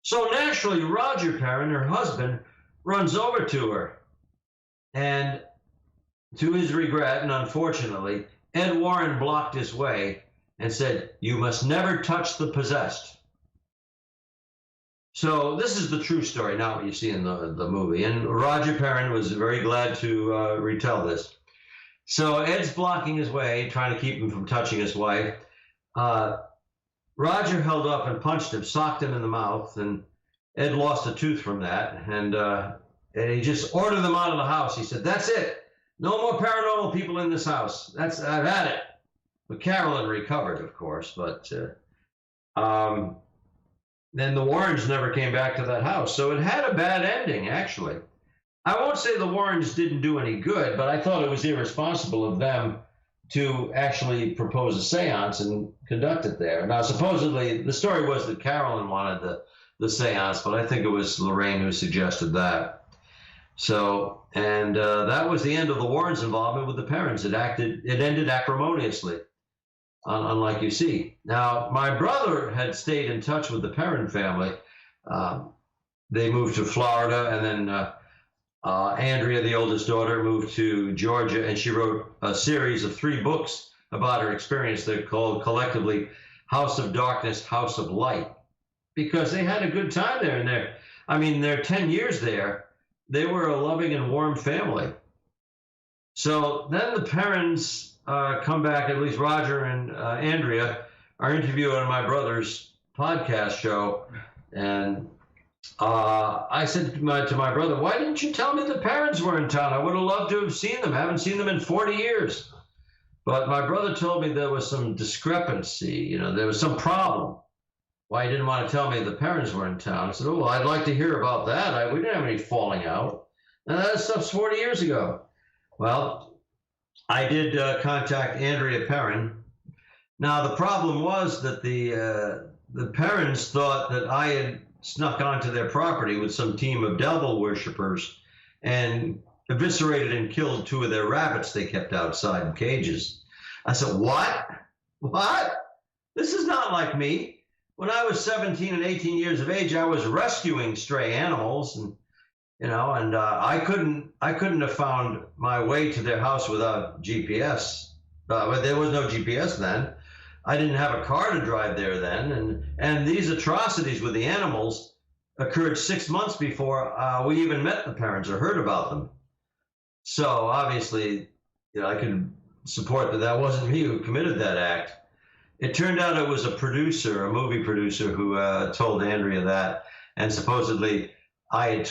So naturally, Roger Perrin, her husband, runs over to her. And to his regret, and unfortunately, Ed Warren blocked his way and said, "You must never touch the possessed." So this is the true story, not what you see in the movie. And Roger Perrin was very glad to retell this. So Ed's blocking his way, trying to keep him from touching his wife. Roger held up and punched him, socked him in the mouth, and Ed lost a tooth from that. And he just ordered them out of the house. He said, "That's it. No more paranormal people in this house. I've had it." But Carolyn recovered, of course. But then the Warrens never came back to that house. So it had a bad ending, actually. I won't say the Warrens didn't do any good, but I thought it was irresponsible of them to actually propose a seance and conduct it there. Now, supposedly, the story was that Carolyn wanted the seance, but I think it was Lorraine who suggested that. So, and that was the end of the Warrens' involvement with the Perrins. It ended acrimoniously, unlike you see. Now, my brother had stayed in touch with the Perrin family. They moved to Florida, and then Andrea, the oldest daughter, moved to Georgia, and she wrote a series of 3 books about her experience. They're called collectively House of Darkness, House of Light, because they had a good time there. And their 10 years there, they were a loving and warm family. So then the Perrins come back, at least Roger and Andrea are interviewed on my brother's podcast show. And I said to my brother, "Why didn't you tell me the Perrins were in town? I would have loved to have seen them. I haven't seen them in 40 years. But my brother told me there was some discrepancy. There was some problem. Why he didn't want to tell me the Perrins were in town. I said, "Oh, well, I'd like to hear about that. We didn't have any falling out. And that stuff's 40 years ago." Well, I did contact Andrea Perrin. Now, the problem was that the Perrins thought that I had snuck onto their property with some team of devil worshippers and eviscerated and killed 2 of their rabbits they kept outside in cages. I said, "What? What? This is not like me. When I was 17 and 18 years of age, I was rescuing stray animals, and I couldn't have found my way to their house without GPS. But there was no GPS then. I didn't have a car to drive there then, and these atrocities with the animals occurred 6 months before we even met the Perrins or heard about them. So obviously, I could support that wasn't me who committed that act. It turned out it was a movie producer, who told Andrea that, and supposedly I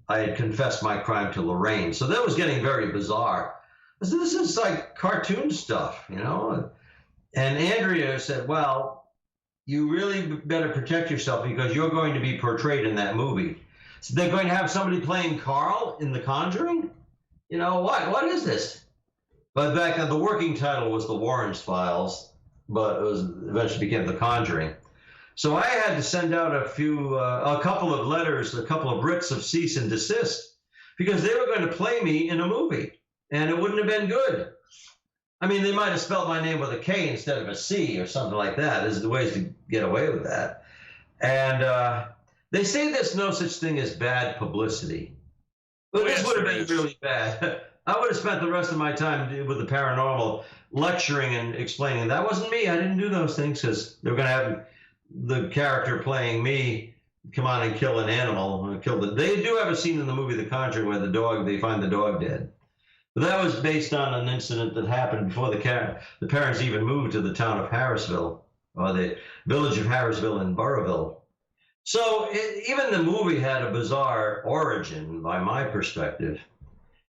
had confessed my crime to Lorraine. So that was getting very bizarre. I said, "This is like cartoon stuff, And Andrea said, "Well, you really better protect yourself because you're going to be portrayed in that movie." So they're going to have somebody playing Carl in The Conjuring? What is this? But back then, the working title was The Warrens Files, but it eventually became The Conjuring. So I had to send out a couple of letters, a couple of writs of cease and desist, because they were going to play me in a movie, and it wouldn't have been good. They might have spelled my name with a K instead of a C or something like that. There's the ways to get away with that. And they say there's no such thing as bad publicity. But this would have been really bad. I would have spent the rest of my time with the paranormal lecturing and explaining. That wasn't me. I didn't do those things, because they were going to have the character playing me come on and kill an animal. They do have a scene in the movie The Conjuring where they find the dog dead. But that was based on an incident that happened before the Perrins even moved to the town of Harrisville, or the village of Harrisville in Burrillville. So even the movie had a bizarre origin, by my perspective.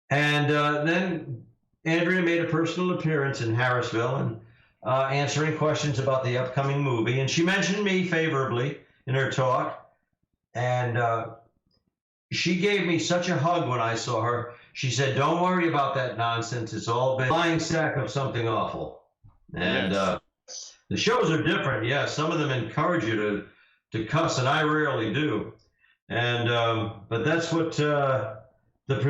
And then Andrea made a personal appearance in Harrisville and answering questions about the upcoming movie. And she mentioned me favorably in her talk. And she gave me such a hug when I saw her. She said, "Don't worry about that nonsense. It's all been a lying sack of something awful." And the shows are different. Yeah, some of them encourage you to cuss, and I rarely do. And but that's what that's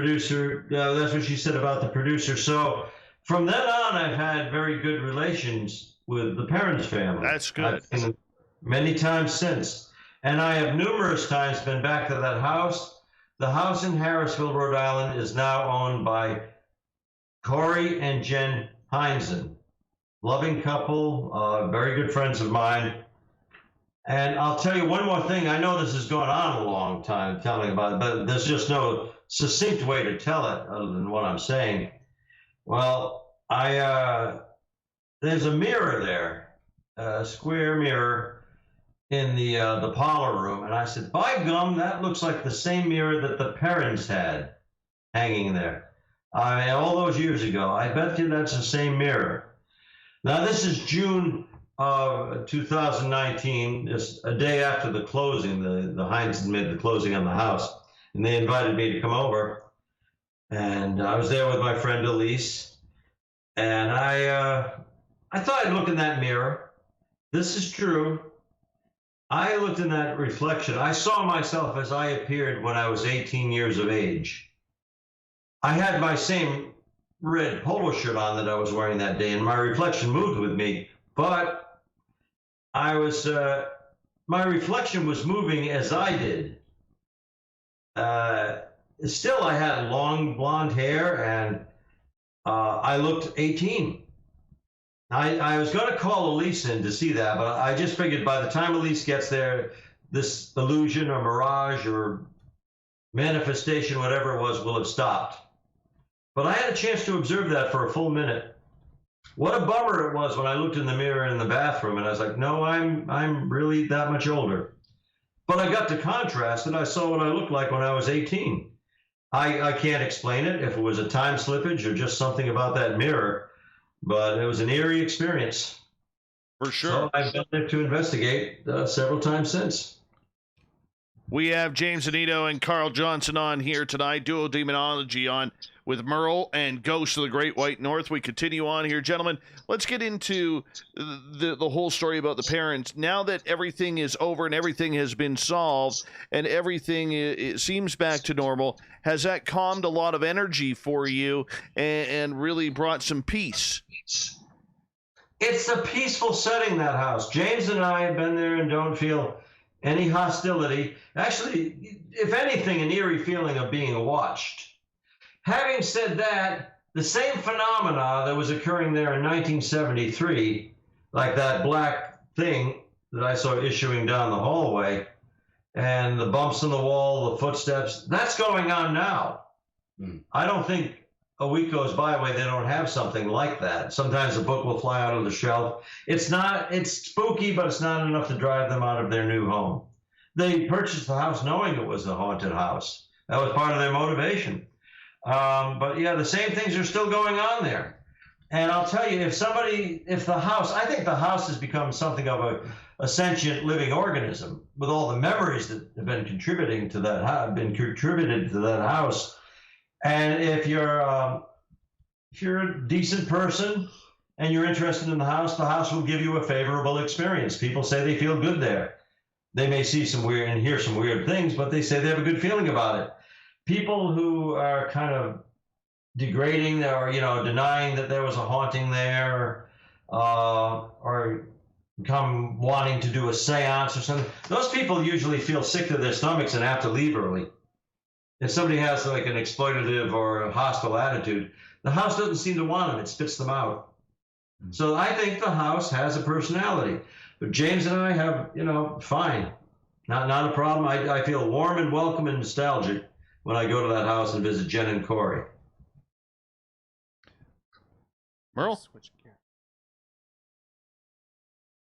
what she said about the producer. So from then on, I've had very good relations with the parents' family. That's good. I've been many times since. And I have numerous times been back to that house. The house in Harrisville, Rhode Island is now owned by Corey and Jen Heinzen. Loving couple, very good friends of mine. And I'll tell you one more thing. I know this has gone on a long time telling about it, but there's just no succinct way to tell it other than what I'm saying. Well, there's a mirror there, a square mirror in the parlor room. And I said, by gum, that looks like the same mirror that the parents had hanging there. All those years ago. I bet you that's the same mirror. Now, this is June of 2019, just a day after the closing. The Heinz made the closing on the house, and they invited me to come over. And I was there with my friend Elise, and I thought I'd look in that mirror. This is true. I looked in that reflection. I saw myself as I appeared when I was 18 years of age. I had my same red polo shirt on that I was wearing that day, and my reflection moved with me, but my reflection was moving as I did. Still, I had long blonde hair, and I looked 18. I was going to call Elise in to see that, but I just figured by the time Elise gets there, this illusion or mirage or manifestation, whatever it was, will have stopped. But I had a chance to observe that for a full minute. What a bummer it was when I looked in the mirror in the bathroom, and I was like, no, I'm really that much older. But I got to contrast it. I saw what I looked like when I was 18. I can't explain it, if it was a time slippage or just something about that mirror, but it was an eerie experience. For sure. So I've been there to investigate several times since. We have James Anito and Carl Johnson on here tonight, Duo Demonology on with Merle and Ghost of the Great White North. We continue on here. Gentlemen, let's get into the whole story about the parents. Now that everything is over and everything has been solved and everything it seems back to normal, has that calmed a lot of energy for you and really brought some peace? It's a peaceful setting, that house. James and I have been there and don't feel any hostility. Actually, if anything, an eerie feeling of being watched. Having said that, the same phenomena that was occurring there in 1973, like that black thing that I saw issuing down the hallway, and the bumps in the wall, the footsteps, that's going on now. I don't think a week goes by where they don't have something like that. Sometimes a book will fly out of the shelf. It's spooky, but it's not enough to drive them out of their new home. They purchased the house knowing it was a haunted house. That was part of their motivation. But yeah, the same things are still going on there. And I'll tell you, if the house, I think the house has become something of a sentient living organism with all the memories that have been contributed to that house. And if you're a decent person and you're interested in the house will give you a favorable experience. People say they feel good there. They may see some weird and hear some weird things, but they say they have a good feeling about it. People who are kind of degrading or denying that there was a haunting there, or come wanting to do a seance or something, those people usually feel sick to their stomachs and have to leave early. If somebody has like an exploitative or a hostile attitude, the house doesn't seem to want them. It spits them out. So I think the house has a personality. But James and I have, fine. Not a problem. I feel warm and welcome and nostalgic when I go to that house and visit Jen and Corey. Merle?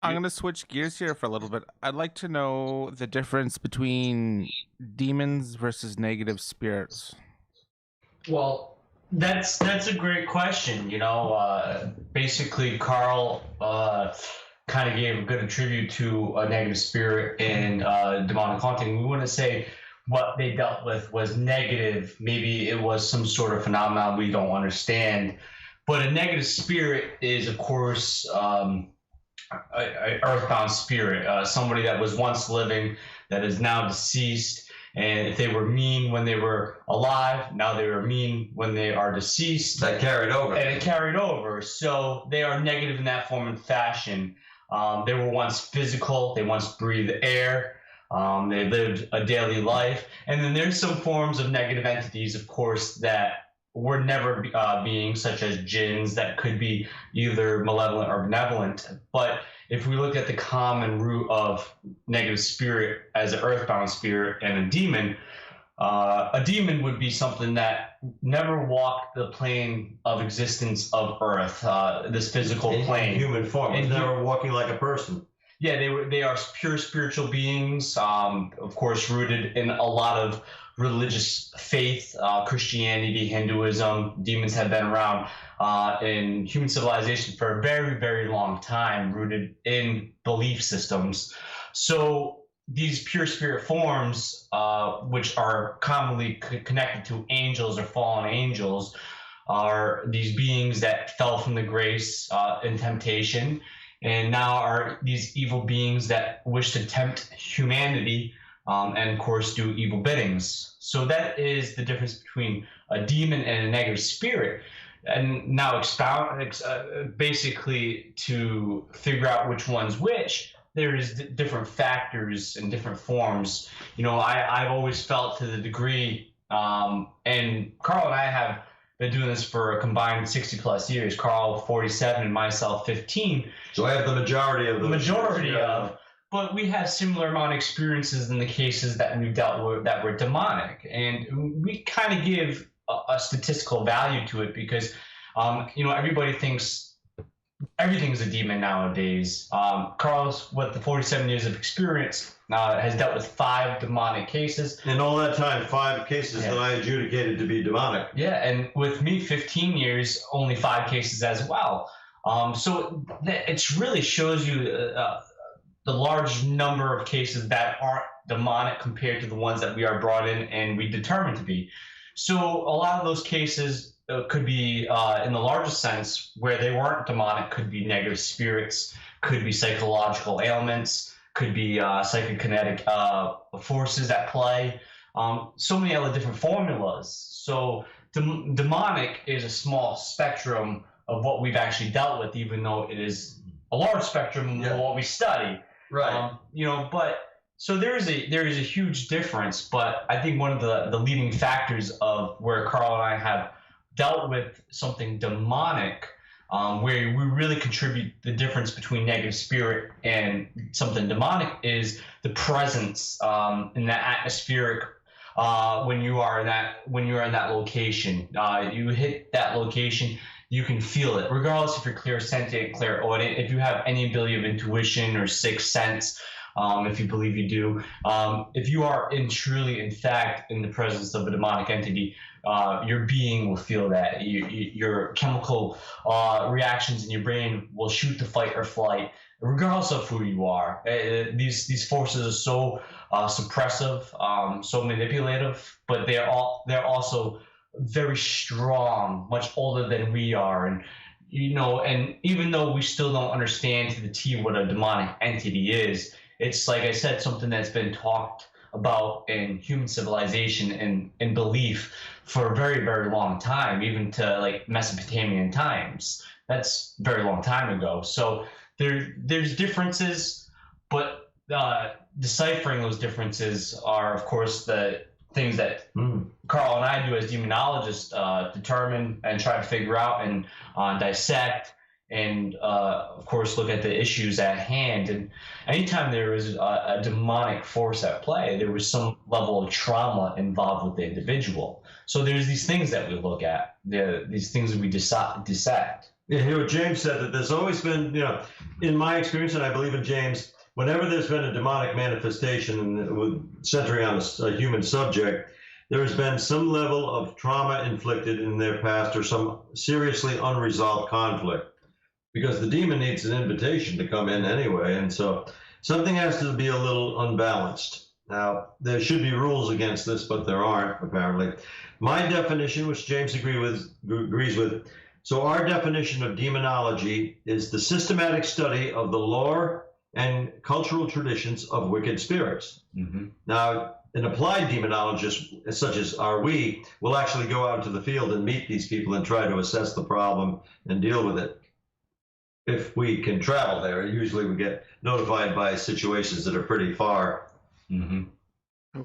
I'm going to switch gears here for a little bit. I'd like to know the difference between demons versus negative spirits. Well, that's a great question. Basically, Carl kind of gave a good tribute to a negative spirit and demonic haunting. We wouldn't say what they dealt with was negative. Maybe it was some sort of phenomenon we don't understand. But a negative spirit is, of course, an earthbound spirit, somebody that was once living that is now deceased. And if they were mean when they were alive, now they are mean when they are deceased. That carried over. And it carried over. So they are negative in that form and fashion. They were once physical. They once breathed air. They lived a daily life. And then there's some forms of negative entities, of course, that were never beings, such as jinns, that could be either malevolent or benevolent. But if we look at the common root of negative spirit as an earthbound spirit and a demon would be something that never walked the plane of existence of Earth, this physical plane. In human form. It's never walking like a person. Yeah, they are pure spiritual beings, of course, rooted in a lot of religious faith, Christianity, Hinduism. Demons have been around in human civilization for a very, very long time, rooted in belief systems. So these pure spirit forms, which are commonly connected to angels or fallen angels, are these beings that fell from the grace in temptation, and now are these evil beings that wish to tempt humanity and, of course, do evil biddings. So that is the difference between a demon and a negative spirit. And now basically to figure out which one's which, there's different factors and different forms. You know, I've always felt to the degree, and Carl and I have been doing this for a combined 60 plus years. Carl 47 and myself 15. So I have the majority of them. But we have similar amount of experiences in the cases that we've dealt with that were demonic, and we kind of give a statistical value to it because, you know, everybody thinks everything's a demon nowadays. Carlos, with the 47 years of experience, has dealt with 5 demonic cases. In all that time, 5 cases that I adjudicated to be demonic. Yeah, and with me, 15 years, only 5 cases as well. So it really shows you the large number of cases that aren't demonic compared to the ones that we are brought in and we determined to be. So a lot of those cases could be, in the largest sense, where they weren't demonic, could be negative spirits, could be psychological ailments, could be psychokinetic forces at play, so many other different formulas. So demonic is a small spectrum of what we've actually dealt with, even though it is a large spectrum of what we study. Right. You know, but so there is a huge difference. But I think one of the leading factors of where Carl and I have dealt with something demonic, where we really contribute the difference between negative spirit and something demonic, is the presence in that atmospheric. When you are in that location, you hit that location, you can feel it, regardless if you're clairsentient, clairaudient, if you have any ability of intuition or sixth sense, if you believe you do. If you are truly, in fact, in the presence of a demonic entity, your being will feel that. Your chemical reactions in your brain will shoot to fight or flight, regardless of who you are. These forces are so suppressive, so manipulative, but they're also very strong, much older than we are, and you know, and even though we still don't understand to the T what a demonic entity is, it's, like I said, something that's been talked about in human civilization and in belief for a very, very long time, even to like Mesopotamian times. That's a very long time ago. So there's differences, but deciphering those differences are, of course, the things that Carl and I do as demonologists, determine and try to figure out and dissect and, of course, look at the issues at hand. And anytime there is a demonic force at play, there was some level of trauma involved with the individual. So there's these things that we look at, these things that we dissect. Yeah, you know, James said that there's always been, you know, in my experience, and I believe in James, whenever there's been a demonic manifestation centering on a human subject, there has been some level of trauma inflicted in their past or some seriously unresolved conflict, because the demon needs an invitation to come in anyway. And so something has to be a little unbalanced. Now, there should be rules against this, but there aren't, apparently. My definition, which James agrees with, so our definition of demonology is the systematic study of the lore and cultural traditions of wicked spirits. Mm-hmm. Now, an applied demonologist, such as are we, will actually go out into the field and meet these people and try to assess the problem and deal with it. If we can travel there, usually we get notified by situations that are pretty far. Mm-hmm.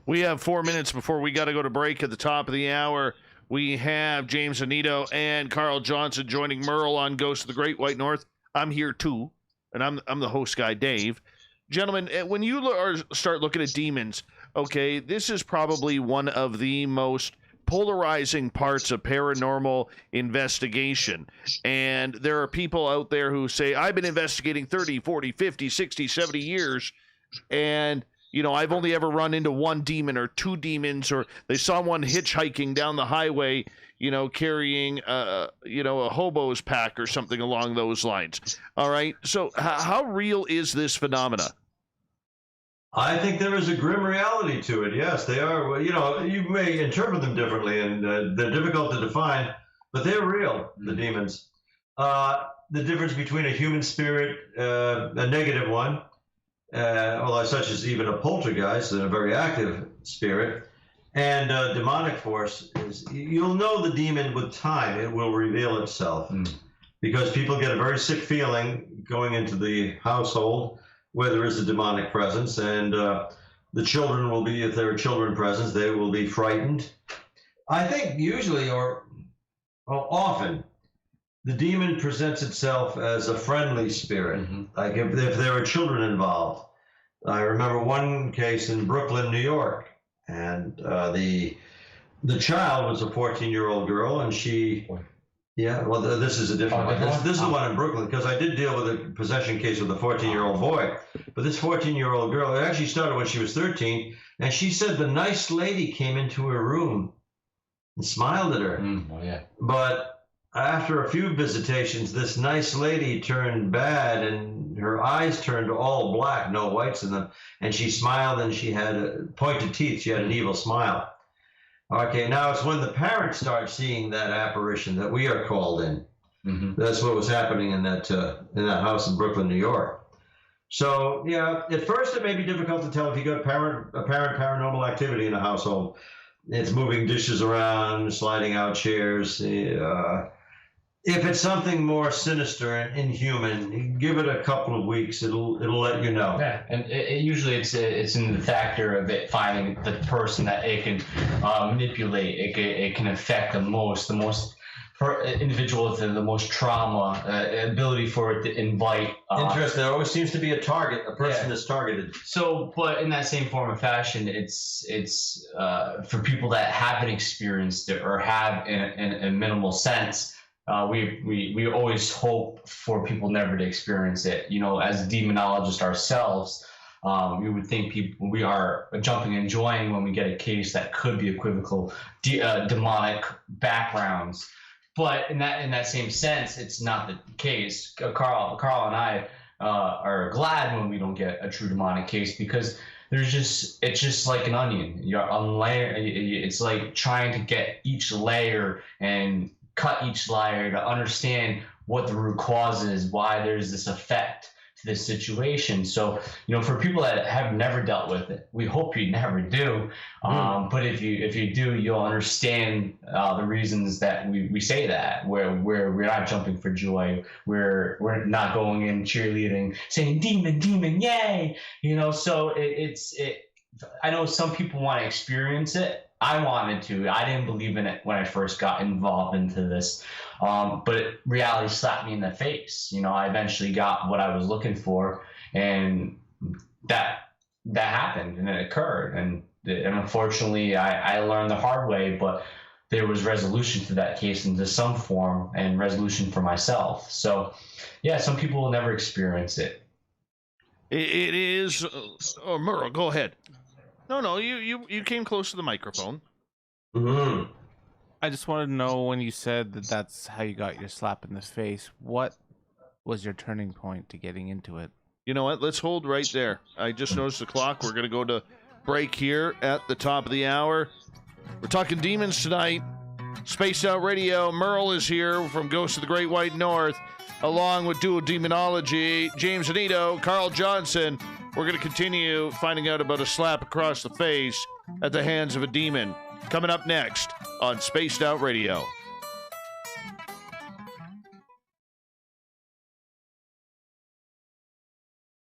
We have 4 minutes before we got to go to break at the top of the hour. We have James Anito and Carl Johnson joining Merle on Ghost of the Great White North. I'm here too, and I'm the host guy, Dave. Gentlemen, when you start looking at demons, okay, this is probably one of the most polarizing parts of paranormal investigation. And there are people out there who say, I've been investigating 30, 40, 50, 60, 70 years, and I've only ever run into one demon or two demons, or they saw one hitchhiking down the highway, carrying, a hobo's pack or something along those lines. All right. So how real is this phenomena? I think there is a grim reality to it. Yes, they are. You may interpret them differently, and they're difficult to define, but they're real, the demons. The difference between a human spirit, a negative one, such as even a poltergeist and a very active spirit, and a demonic force, is you'll know the demon with time. It will reveal itself because people get a very sick feeling going into the household where there is a demonic presence, and the children will be, if there are children present, they will be frightened. I think usually, often, the demon presents itself as a friendly spirit, like if there are children involved. I remember one case in Brooklyn, New York, and the child was a 14-year-old girl, and she... Yeah, well, this is a different one. This is the one in Brooklyn, because I did deal with a possession case with a 14-year-old boy. But this 14-year-old girl, it actually started when she was 13, and she said the nice lady came into her room and smiled at her. But after a few visitations, this nice lady turned bad, and her eyes turned all black, no whites in them, and she smiled, and she had pointed teeth. She had an evil smile. Okay, now it's when the parents start seeing that apparition that we are called in. That's what was happening in that house in Brooklyn, New York. So, yeah, at first it may be difficult to tell if you got apparent paranormal activity in a household. It's moving dishes around, sliding out chairs. If it's something more sinister and inhuman, give it a couple of weeks. It'll let you know. Yeah, and usually it's in the factor of it finding the person that it can manipulate. It can affect the most for individual with the most trauma, ability for it to invite. Interest. There always seems to be a target, a person that's targeted. So, but in that same form of fashion, it's for people that haven't experienced it or have in a minimal sense. We always hope for people never to experience it. As demonologists ourselves, we would think we are jumping and joining when we get a case that could be equivocal demonic backgrounds. But in that same sense, it's not the case. Carl and I are glad when we don't get a true demonic case, because it's just like an onion. It's like trying to get each layer and cut each layer to understand what the root cause is, why there's this effect to this situation. So, for people that have never dealt with it, we hope you never do. But if you do, you'll understand the reasons that we say that, where we're not jumping for joy, we're not going in cheerleading, saying demon, demon, yay. So I know some people want to experience it. I wanted to. I didn't believe in it when I first got involved into this, but reality slapped me in the face. I eventually got what I was looking for, and that happened, and it occurred, and unfortunately, I learned the hard way. But there was resolution to that case into some form, and resolution for myself. So, yeah, some people will never experience it. It is. Merle, go ahead. No, you came close to the microphone. I just wanted to know, when you said that that's how you got your slap in the face, what was your turning point to getting into it? You know what? Let's hold right there. I just noticed the clock. We're going to go to break here at the top of the hour. We're talking demons tonight. Spaced Out Radio. Merle is here from Ghosts of the Great White North, along with Dual Demonology, James Anito, Carl Johnson. We're going to continue finding out about a slap across the face at the hands of a demon. Coming up next on Spaced Out Radio.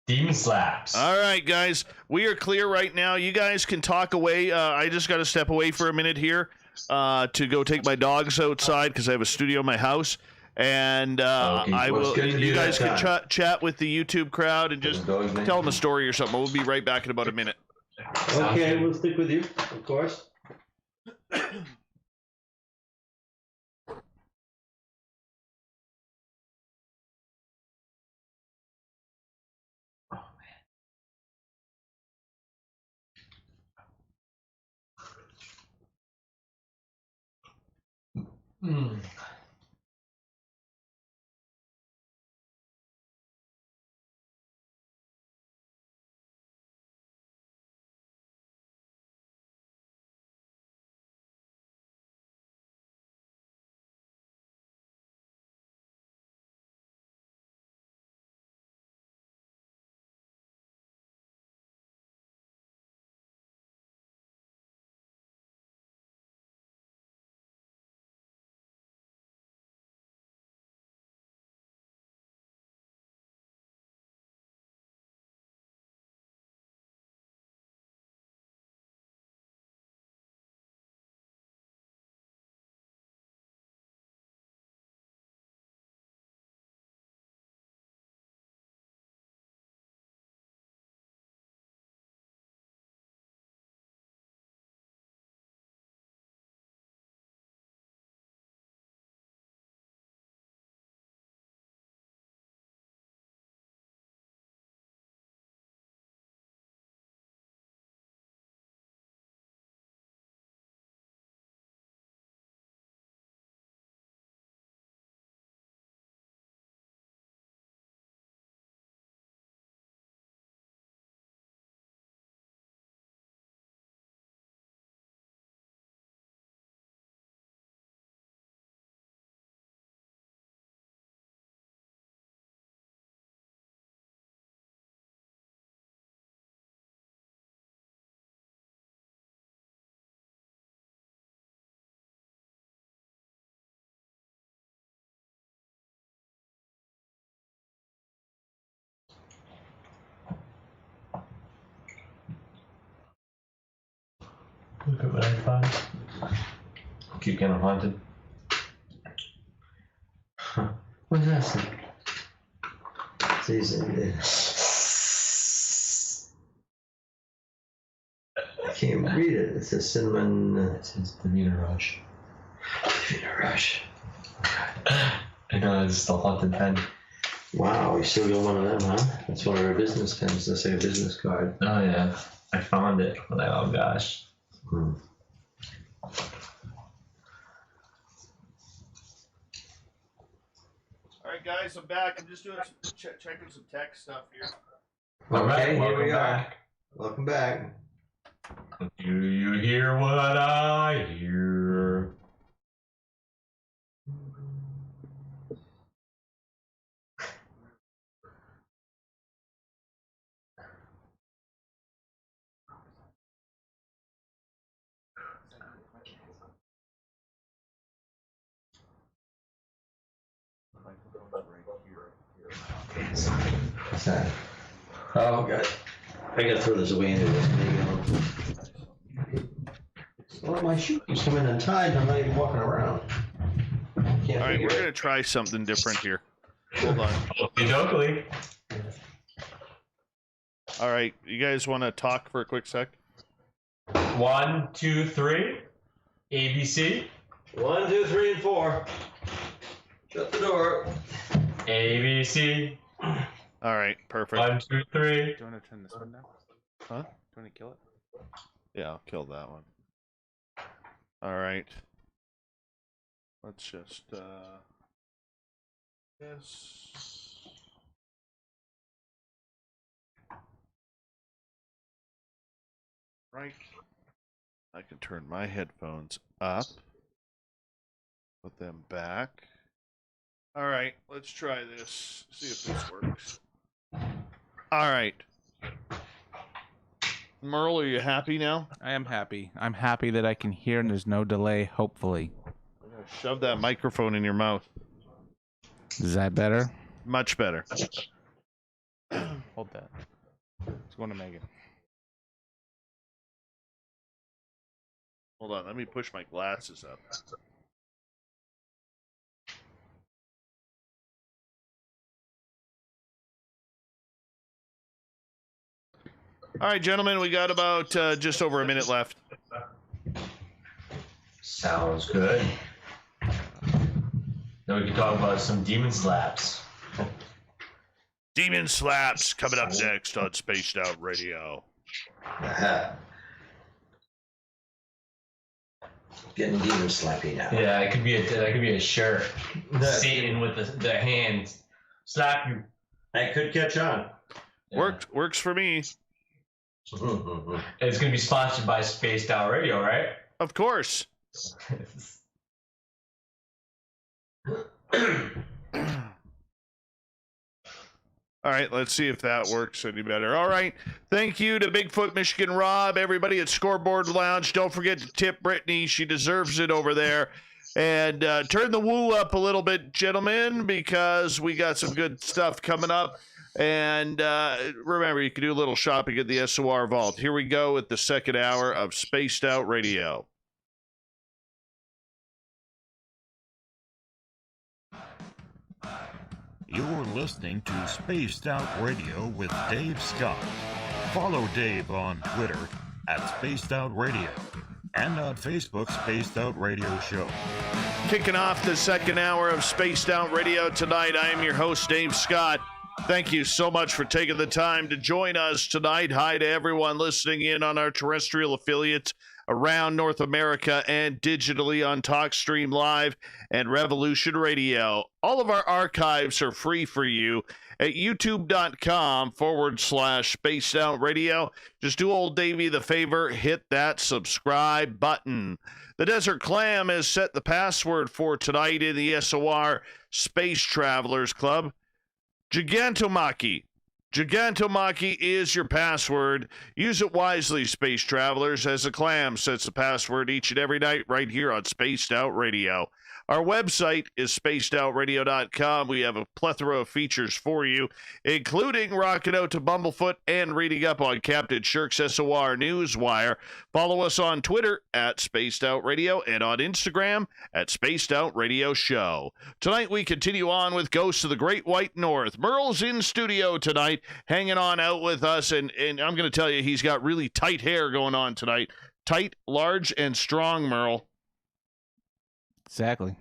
Demon slaps. All right, guys. We are clear right now. You guys can talk away. I just got to step away for a minute here to go take my dogs outside because I have a studio in my house. And I will. You guys can chat with the YouTube crowd and just tell them a story or something. We'll be right back in about a minute. Okay, we'll stick with you, of course. Mm. Look at what I find. Keep getting haunted. Huh. What's that? I can't read it. It's a cinnamon. It's the Vita Rush. Vita Rush. I know, it's the haunted pen. Wow, you still got one of them, huh? That's one of our business pens. That's like a business card. Oh, yeah. I found it. I'm like, oh, gosh. Hmm. All right, guys, I'm back. I'm just doing checking some tech stuff here. All right, here we back. are. Welcome back. Do you hear what I hear? What's that? Oh, God. I gotta throw this away into this thing. Well, my shoes come in untied and I'm not even walking around. All right, we're going to try something different here. Hold on. Okey-dokey. All right, you guys want to talk for a quick sec? 1, 2, 3. ABC. 1, 2, 3, and 4. Shut the door. ABC. All right, perfect. 1, 2, 3. Do you want to turn this one down? Huh? Do you want to kill it? Yeah, I'll kill that one. All right. Let's just, yes. Right. I can turn my headphones up. Put them back. All right, let's try this. See if this works. All right. Merle, are you happy now? I am happy. I'm happy that I can hear and there's no delay, hopefully. Shove that microphone in your mouth. Is that better? Much better. Hold that. It's going to Megan. Hold on, let me push my glasses up. All right, gentlemen, we got about just over a minute left. Sounds good. Then we can talk about some demon slaps. Demon Slaps coming up next on Spaced Out Radio. Getting demon slappy now. Yeah, it could be a shirt. Satan with the hands slap you. I could catch on. Yeah. Works for me. It's gonna be sponsored by Spaced Out Radio, right? Of course. All right, let's see if that works any better. All right, thank you to Bigfoot Michigan Rob, everybody at Scoreboard Lounge. Don't forget to tip Brittany. She deserves it over there. And turn the woo up a little bit, gentlemen, because we got some good stuff coming up. And remember, you can do a little shopping at the SOR Vault. Here we go with the second hour of Spaced Out Radio. You're listening to Spaced Out Radio with Dave Scott. Follow Dave on Twitter at Spaced Out Radio and on Facebook, Spaced Out Radio Show. Kicking off the second hour of Spaced Out Radio tonight, I am your host, Dave Scott. Thank you so much for taking the time to join us tonight. Hi to everyone listening in on our terrestrial affiliates around North America and digitally on TalkStream Live and Revolution Radio. All of our archives are free for you at youtube.com/Spaced Out Radio. Just do old Davey the favor, hit that subscribe button. The Desert Clam has set the password for tonight in the SOR Space Travelers Club. Gigantomachy. Gigantomachy is your password. Use it wisely, Space Travelers, as the Clam sets the password each and every night right here on Spaced Out Radio. Our website is spacedoutradio.com. We have a plethora of features for you, including rocking out to Bumblefoot and reading up on Captain Shirk's SOR Newswire. Follow us on Twitter at Spaced Out Radio and on Instagram at Spaced Out Radio Show. Tonight we continue on with Ghosts of the Great White North. Merle's in studio tonight, hanging on out with us, and I'm going to tell you, he's got really tight hair going on tonight. Tight, large, and strong, Merle. Exactly.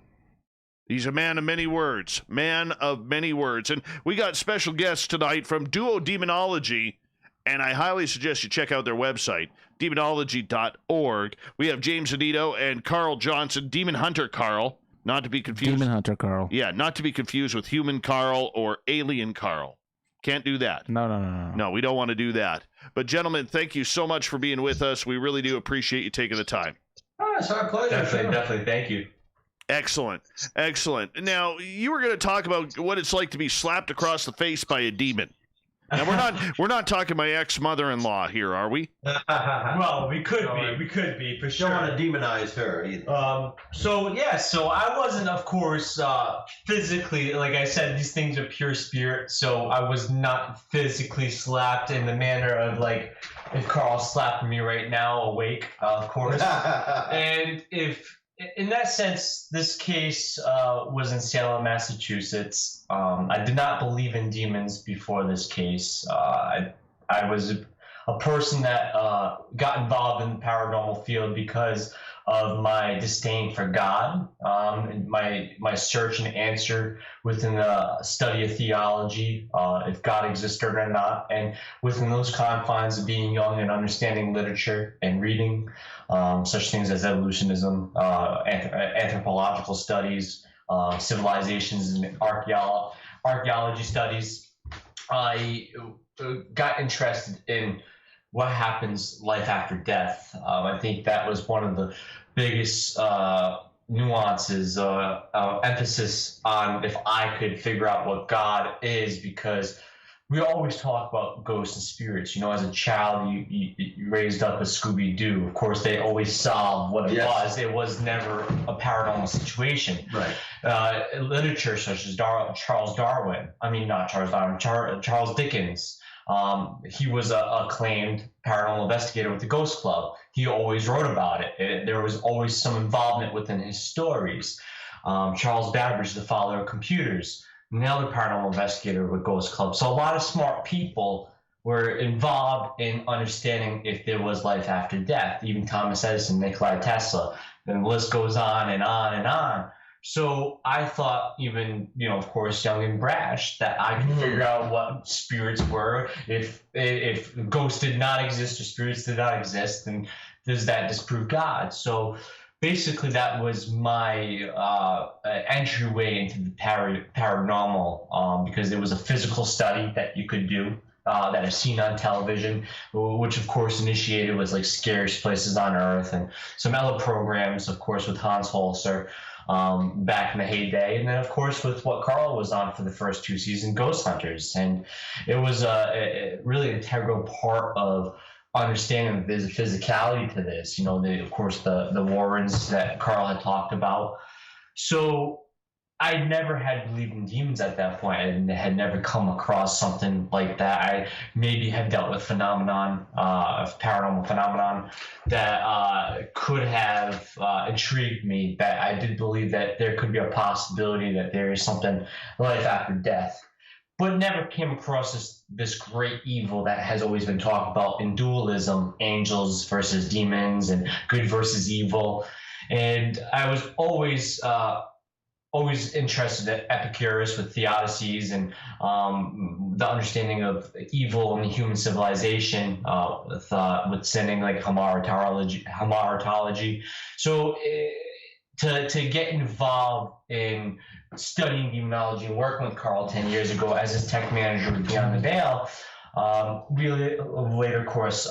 He's a man of many words. Man of many words. And we got special guests tonight from Duo Demonology, and I highly suggest you check out their website, demonology.org. We have James Anito and Carl Johnson, Demon Hunter Carl, not to be confused. Demon Hunter Carl. Yeah, not to be confused with Human Carl or Alien Carl. Can't do that. No. No, we don't want to do that. But gentlemen, thank you so much for being with us. We really do appreciate you taking the time. Oh, it's our pleasure. Definitely. Thank you. Excellent. Now, you were going to talk about what it's like to be slapped across the face by a demon. Now, we're not talking my ex-mother-in-law here, are we? Well, we could be for sure. Don't want to demonize her either. So I wasn't, of course, physically, like I said, these things are pure spirit, so I was not physically slapped in the manner of, like, if Carl slapped me right now, awake, of course. And if, in that sense, this case was in Salem, Massachusetts. I did not believe in demons before this case. I was a person that got involved in the paranormal field because of my disdain for God, and my search and answer within the study of theology, if God existed or not, and within those confines of being young and understanding literature and reading such things as evolutionism, anthropological studies, civilizations, and archaeology studies. I got interested in what happens life after death. I think that was one of the biggest nuances, emphasis on if I could figure out what God is, because we always talk about ghosts and spirits. You know, as a child, you raised up as Scooby-Doo. Of course, they always solved what it was. It was never a paranormal situation. Right. Literature such as Charles Dickens. He was an acclaimed paranormal investigator with the Ghost Club. He always wrote about it. There was always some involvement within his stories. Charles Babbage, the father of computers, another paranormal investigator with Ghost Club. So a lot of smart people were involved in understanding if there was life after death. Even Thomas Edison, Nikola Tesla, and the list goes on and on and on. So I thought, even, you know, of course, young and brash, that I could figure out what spirits were. If ghosts did not exist or spirits did not exist, then does that disprove God? So basically, that was my entryway into the paranormal, because it was a physical study that you could do, that I've seen on television, which of course initiated was like Scariest Places on Earth and some other programs, of course, with Hans Holzer. Back in the heyday, and then of course with what Carl was on for the first 2 seasons, Ghost Hunters, and it was a really integral part of understanding that there's a physicality to this. You know, of course the Warrens that Carl had talked about. So I never had believed in demons at that point, and had never come across something like that. I maybe had dealt with paranormal phenomenon that could have intrigued me. That I did believe that there could be a possibility that there is something life after death, but never came across this great evil that has always been talked about in dualism: angels versus demons and good versus evil. And I was always interested in Epicurus with theodicies and the understanding of evil and the human civilization, with sending like hamartology. So to get involved in studying demonology and working with Carl 10 years ago as his tech manager with Beyond the Veil, really later, of course,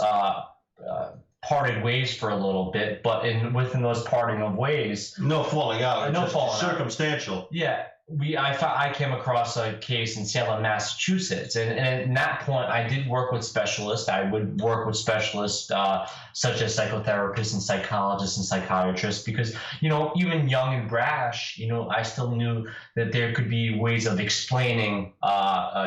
parted ways for a little bit, but within those parting of ways, no falling out, no falling circumstantial. Out. Yeah, I came across a case in Salem, Massachusetts, and at that point, I did work with specialists. I would work with specialists such as psychotherapists and psychologists and psychiatrists, because, you know, even young and brash, you know, I still knew that there could be ways of explaining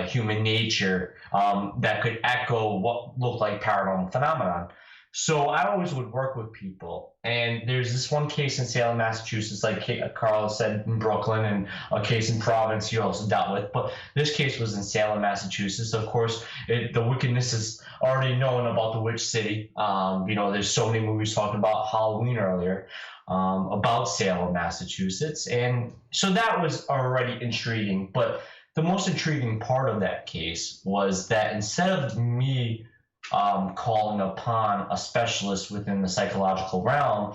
human nature that could echo what looked like paranormal phenomenon. So I always would work with people. And there's this one case in Salem, Massachusetts, like Carl said, in Brooklyn, and a case in Providence you also dealt with. But this case was in Salem, Massachusetts. Of course, the wickedness is already known about the Witch City. You know, there's so many movies talking about Halloween earlier, about Salem, Massachusetts. And so that was already intriguing. But the most intriguing part of that case was that instead of me calling upon a specialist within the psychological realm,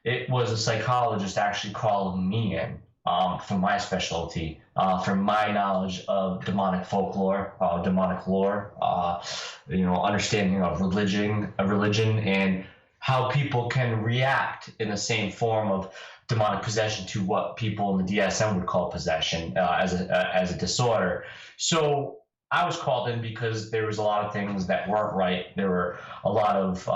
it was a psychologist actually calling me in for my specialty, for my knowledge of demonic folklore, demonic lore, you know, understanding of religion, and how people can react in the same form of demonic possession to what people in the DSM would call possession, as a disorder. So I was called in because there was a lot of things that weren't right. There were a lot of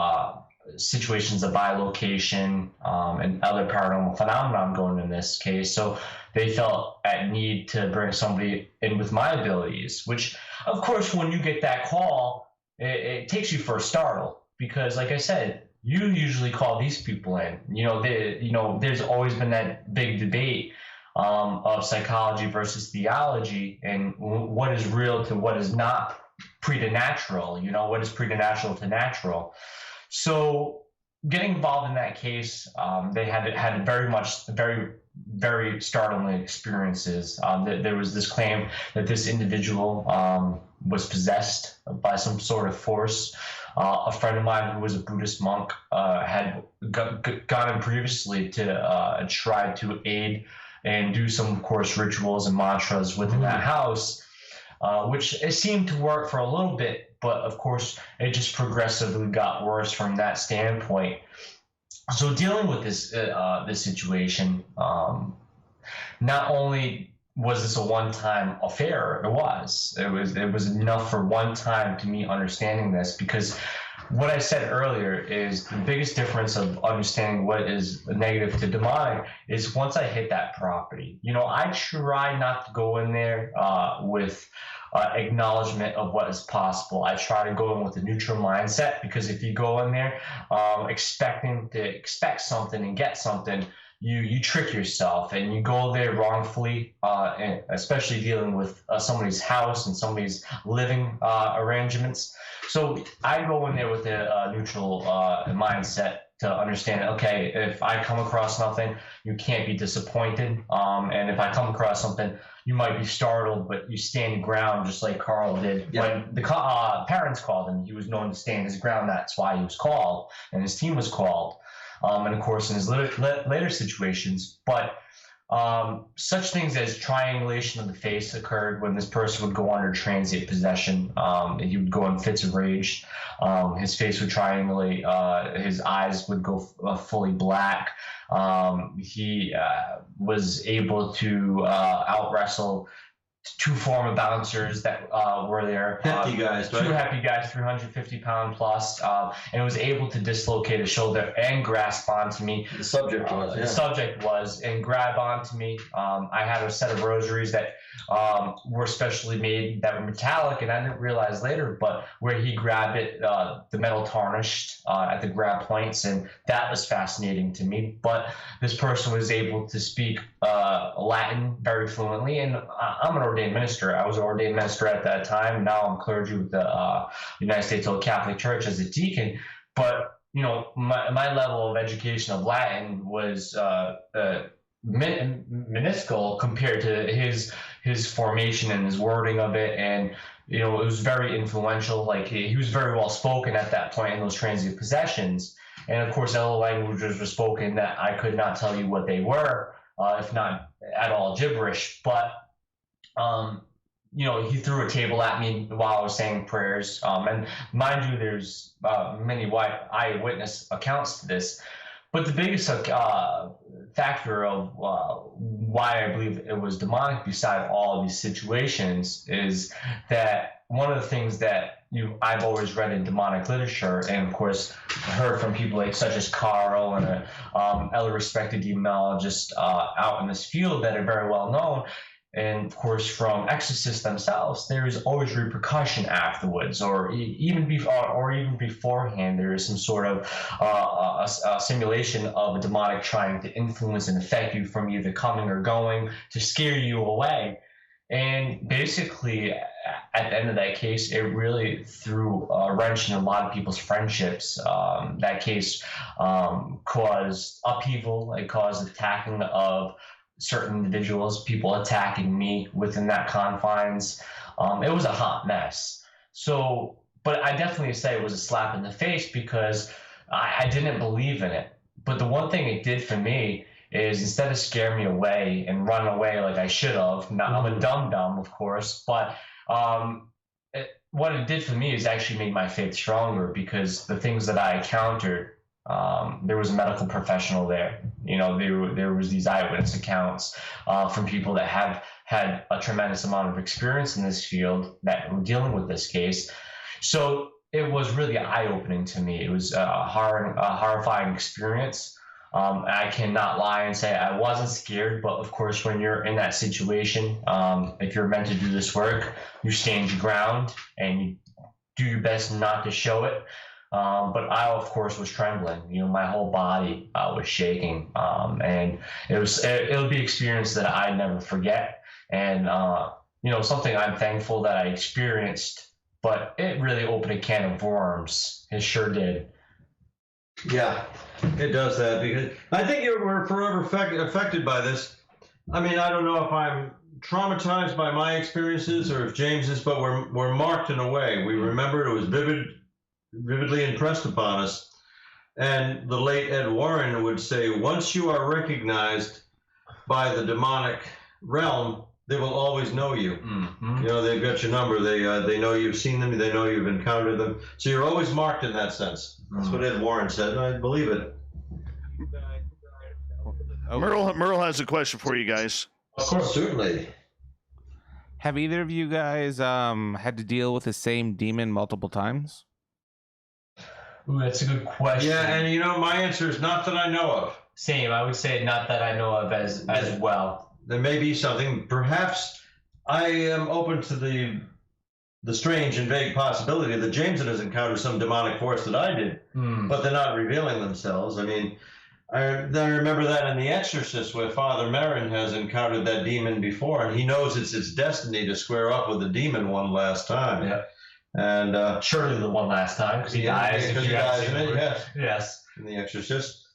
situations of bilocation and other paranormal phenomenon going in this case. So they felt at need to bring somebody in with my abilities, which, of course, when you get that call, it takes you for a startle, because, like I said, you usually call these people in. You know, there's always been that big debate of psychology versus theology, and what is real to what is not preternatural. You know, what is preternatural to natural. So getting involved in that case, they had very startling experiences. There was this claim that this individual was possessed by some sort of force. A friend of mine who was a Buddhist monk had gone in previously to try to aid and do some, of course, rituals and mantras within that house, which it seemed to work for a little bit, but of course it just progressively got worse from that standpoint. So dealing with this situation, not only was this a one-time affair, it was enough for one time to me understanding this, because what I said earlier is the biggest difference of understanding what is negative to demonic is once I hit that property. I try not to go in there with acknowledgement of what is possible. I try to go in with a neutral mindset, because if you go in there expecting to expect something and get something, you trick yourself and you go there wrongfully, and especially dealing with somebody's house and somebody's living arrangements. So I go in there with a neutral mindset to understand, okay, if I come across nothing, you can't be disappointed. And if I come across something, you might be startled, but you stand your ground just like Carl did. Yeah. When the parents called him, he was known to stand his ground. That's why he was called and his team was called. And of course, in his later situations. But such things as triangulation of the face occurred when this person would go under transient possession. He would go in fits of rage. His face would triangulate. His eyes would go fully black. He was able to out-wrestle two former bouncers that were there. Hefty guys, right? Two hefty guys, 350-pound plus, and was able to dislocate a shoulder and grasp onto me. The subject was, yeah. The subject was, and grab onto me. I had a set of rosaries that were specially made that were metallic, and I didn't realize later, but where he grabbed it, the metal tarnished at the grab points, and that was fascinating to me. But this person was able to speak Latin very fluently, and I'm an ordained minister. I was an ordained minister at that time. Now I'm clergy with the United States Catholic Church as a deacon. But my level of education of Latin was minuscule compared to his formation and his wording of it, and it was very influential. Like he was very well spoken at that point in those transient possessions, and of course other languages were spoken that I could not tell you what they were, if not at all gibberish. But he threw a table at me while I was saying prayers. And mind you, there's many eyewitness accounts to this. But the biggest factor of why I believe it was demonic, beside all of these situations, is that one of the things that I've always read in demonic literature, and of course heard from people such as Carl and other respected demonologists out in this field that are very well known, and of course from exorcists themselves, there is always repercussion afterwards, or even beforehand. There is some sort of a simulation of a demonic trying to influence and affect you from either coming or going to scare you away. And basically, at the end of that case, it really threw a wrench in a lot of people's friendships. That case caused upheaval. It caused attacking of certain individuals, people attacking me within that confines. It was a hot mess. So, but I definitely say it was a slap in the face, because I didn't believe in it. But the one thing it did for me is, instead of scare me away and run away like I should have, I'm a dum-dum, of course, but what it did for me is actually made my faith stronger, because the things that I encountered, there was a medical professional there. There was these eyewitness accounts from people that have had a tremendous amount of experience in this field that were dealing with this case. So it was really eye-opening to me. It was a horrifying experience. I cannot lie and say I wasn't scared, but of course, when you're in that situation, if you're meant to do this work, you stand your ground and you do your best not to show it. But I, of course, was trembling. My whole body was shaking, and it'll be an experience that I never forget. And something I'm thankful that I experienced, but it really opened a can of worms. It sure did. Yeah, it does that, because I think you were forever affected by this. I mean, I don't know if I'm traumatized by my experiences or if James is, but we're marked in a way. We remember it was vividly impressed upon us. And the late Ed Warren would say, once you are recognized by the demonic realm, they will always know you. Mm-hmm. They've got your number. They know you've seen them. They know you've encountered them. So you're always marked in that sense. That's what Ed Warren said, and I believe it. Merle has a question for you guys. Of course, certainly. Have either of you guys had to deal with the same demon multiple times? Ooh, that's a good question. Yeah, and my answer is not that I know of. Same. I would say not that I know of as well. There may be something. Perhaps I am open to the strange and vague possibility that Jameson has encountered some demonic force that I did, but they're not revealing themselves. I mean, I remember that in The Exorcist, where Father Merrin has encountered that demon before, and he knows it's his destiny to square up with the demon one last time. Yeah. And surely the one last time, because he dies. Because he dies in it, yes. Yes. In The Exorcist.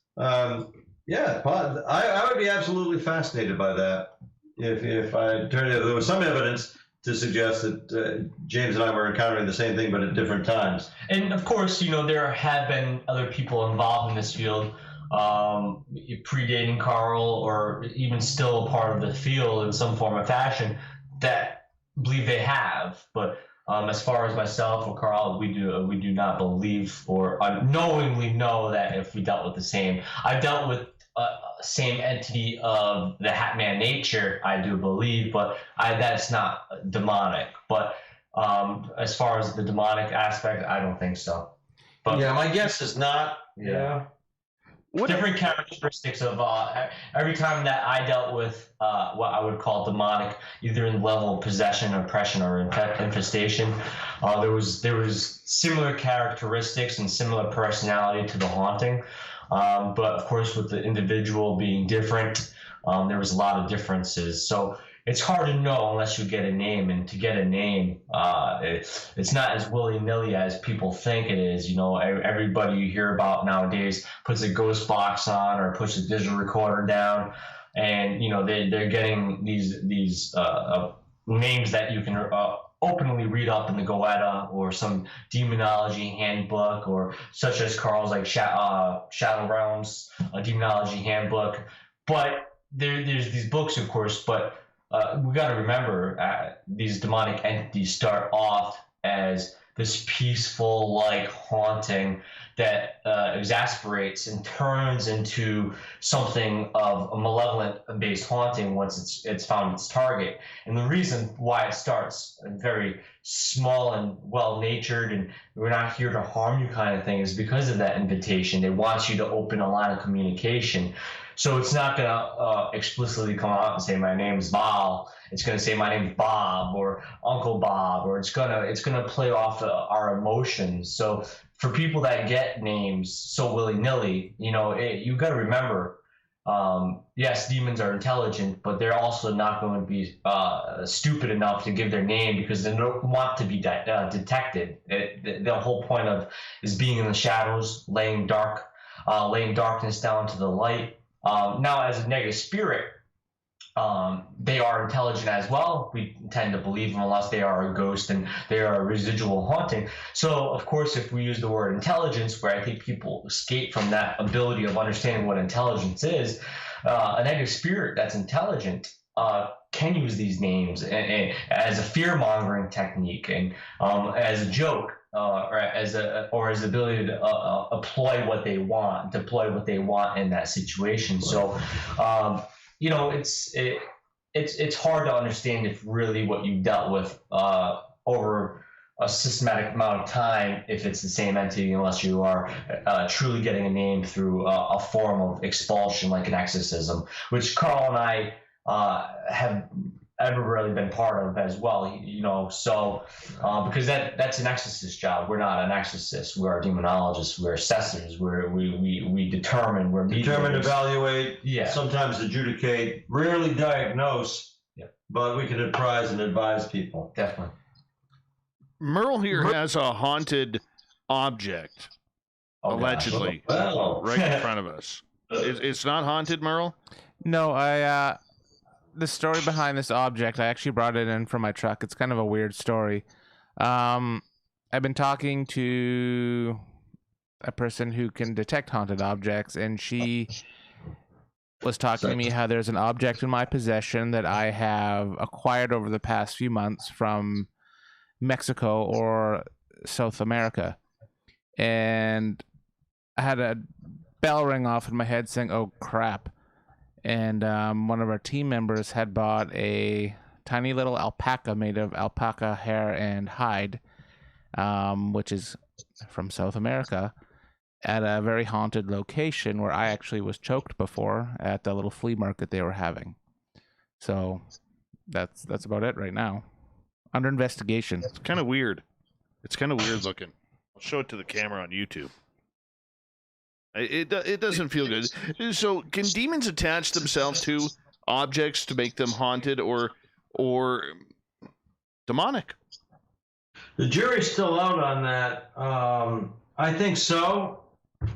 Yeah, I would be absolutely fascinated by that. If there was some evidence to suggest that James and I were encountering the same thing, but at different times. And of course, there have been other people involved in this field, predating Carl, or even still a part of the field in some form or fashion, that believe they have. But as far as myself or Carl, we do not believe or unknowingly know that if we dealt with the same. I've dealt with same entity of the Hatman nature, I do believe, but that's not demonic. But as far as the demonic aspect, I don't think so. But yeah, my guess is not. Yeah. Different characteristics of every time that I dealt with what I would call demonic, either in the level of possession, oppression, or infestation, there was similar characteristics and similar personality to the haunting. But of course, with the individual being different, there was a lot of differences. So it's hard to know unless you get a name, and to get a name, it's not as willy-nilly as people think it is. Everybody you hear about nowadays puts a ghost box on or puts a digital recorder down, and they're getting these names that you can openly read up in the Goetta or some demonology handbook, or such as Carl's like Shadow Realms, a demonology handbook. But there's these books, of course, but we got to remember these demonic entities start off as this peaceful, like, haunting that exasperates and turns into something of a malevolent-based haunting once it's found its target. And the reason why it starts very small and well-natured and we're not here to harm you kind of thing is because of that invitation. They want you to open a line of communication. So it's not going to explicitly come out and say, my name's Val. It's going to say, my name's Bob or Uncle Bob, or it's going to play off our emotions. So for people that get names so willy-nilly, you got to remember, yes, demons are intelligent, but they're also not going to be stupid enough to give their name because they don't want to be detected. The whole point is being in the shadows, laying darkness down to the light. Now, as a negative spirit, they are intelligent as well. We tend to believe them unless they are a ghost and they are a residual haunting. So, of course, if we use the word intelligence, where I think people escape from that ability of understanding what intelligence is, a negative spirit that's intelligent can use these names and as a fear-mongering technique and as a joke. Or as ability to deploy what they want in that situation. So, it's hard to understand if really what you dealt with over a systematic amount of time, if it's the same entity, unless you are truly getting a name through a form of expulsion, like an exorcism, which Carl and I have ever really been part of as well, so because that's an exorcist job. We're not an exorcist, we're demonologists, we're assessors, we determine, we're evaluate, sometimes adjudicate, rarely diagnose, but we can apprise and advise people. Definitely. Merle here has a haunted object, allegedly, right in front of us. It's not haunted, Merle? No, the story behind this object, I actually brought it in from my truck. It's kind of a weird story. I've been talking to a person who can detect haunted objects, and she was talking to me how there's an object in my possession that I have acquired over the past few months from Mexico or South America. And I had a bell ring off in my head saying, oh, crap. and one of our team members had bought a tiny little alpaca made of alpaca hair and hide, which is from South America, at a very haunted location where I actually was choked before at the little flea market they were having. So that's about it right now. Under investigation. It's kind of weird. It's kind of weird looking. I'll show it to the camera on YouTube. It doesn't feel good. So can demons attach themselves to objects to make them haunted or demonic? The jury's still out on that. I think so.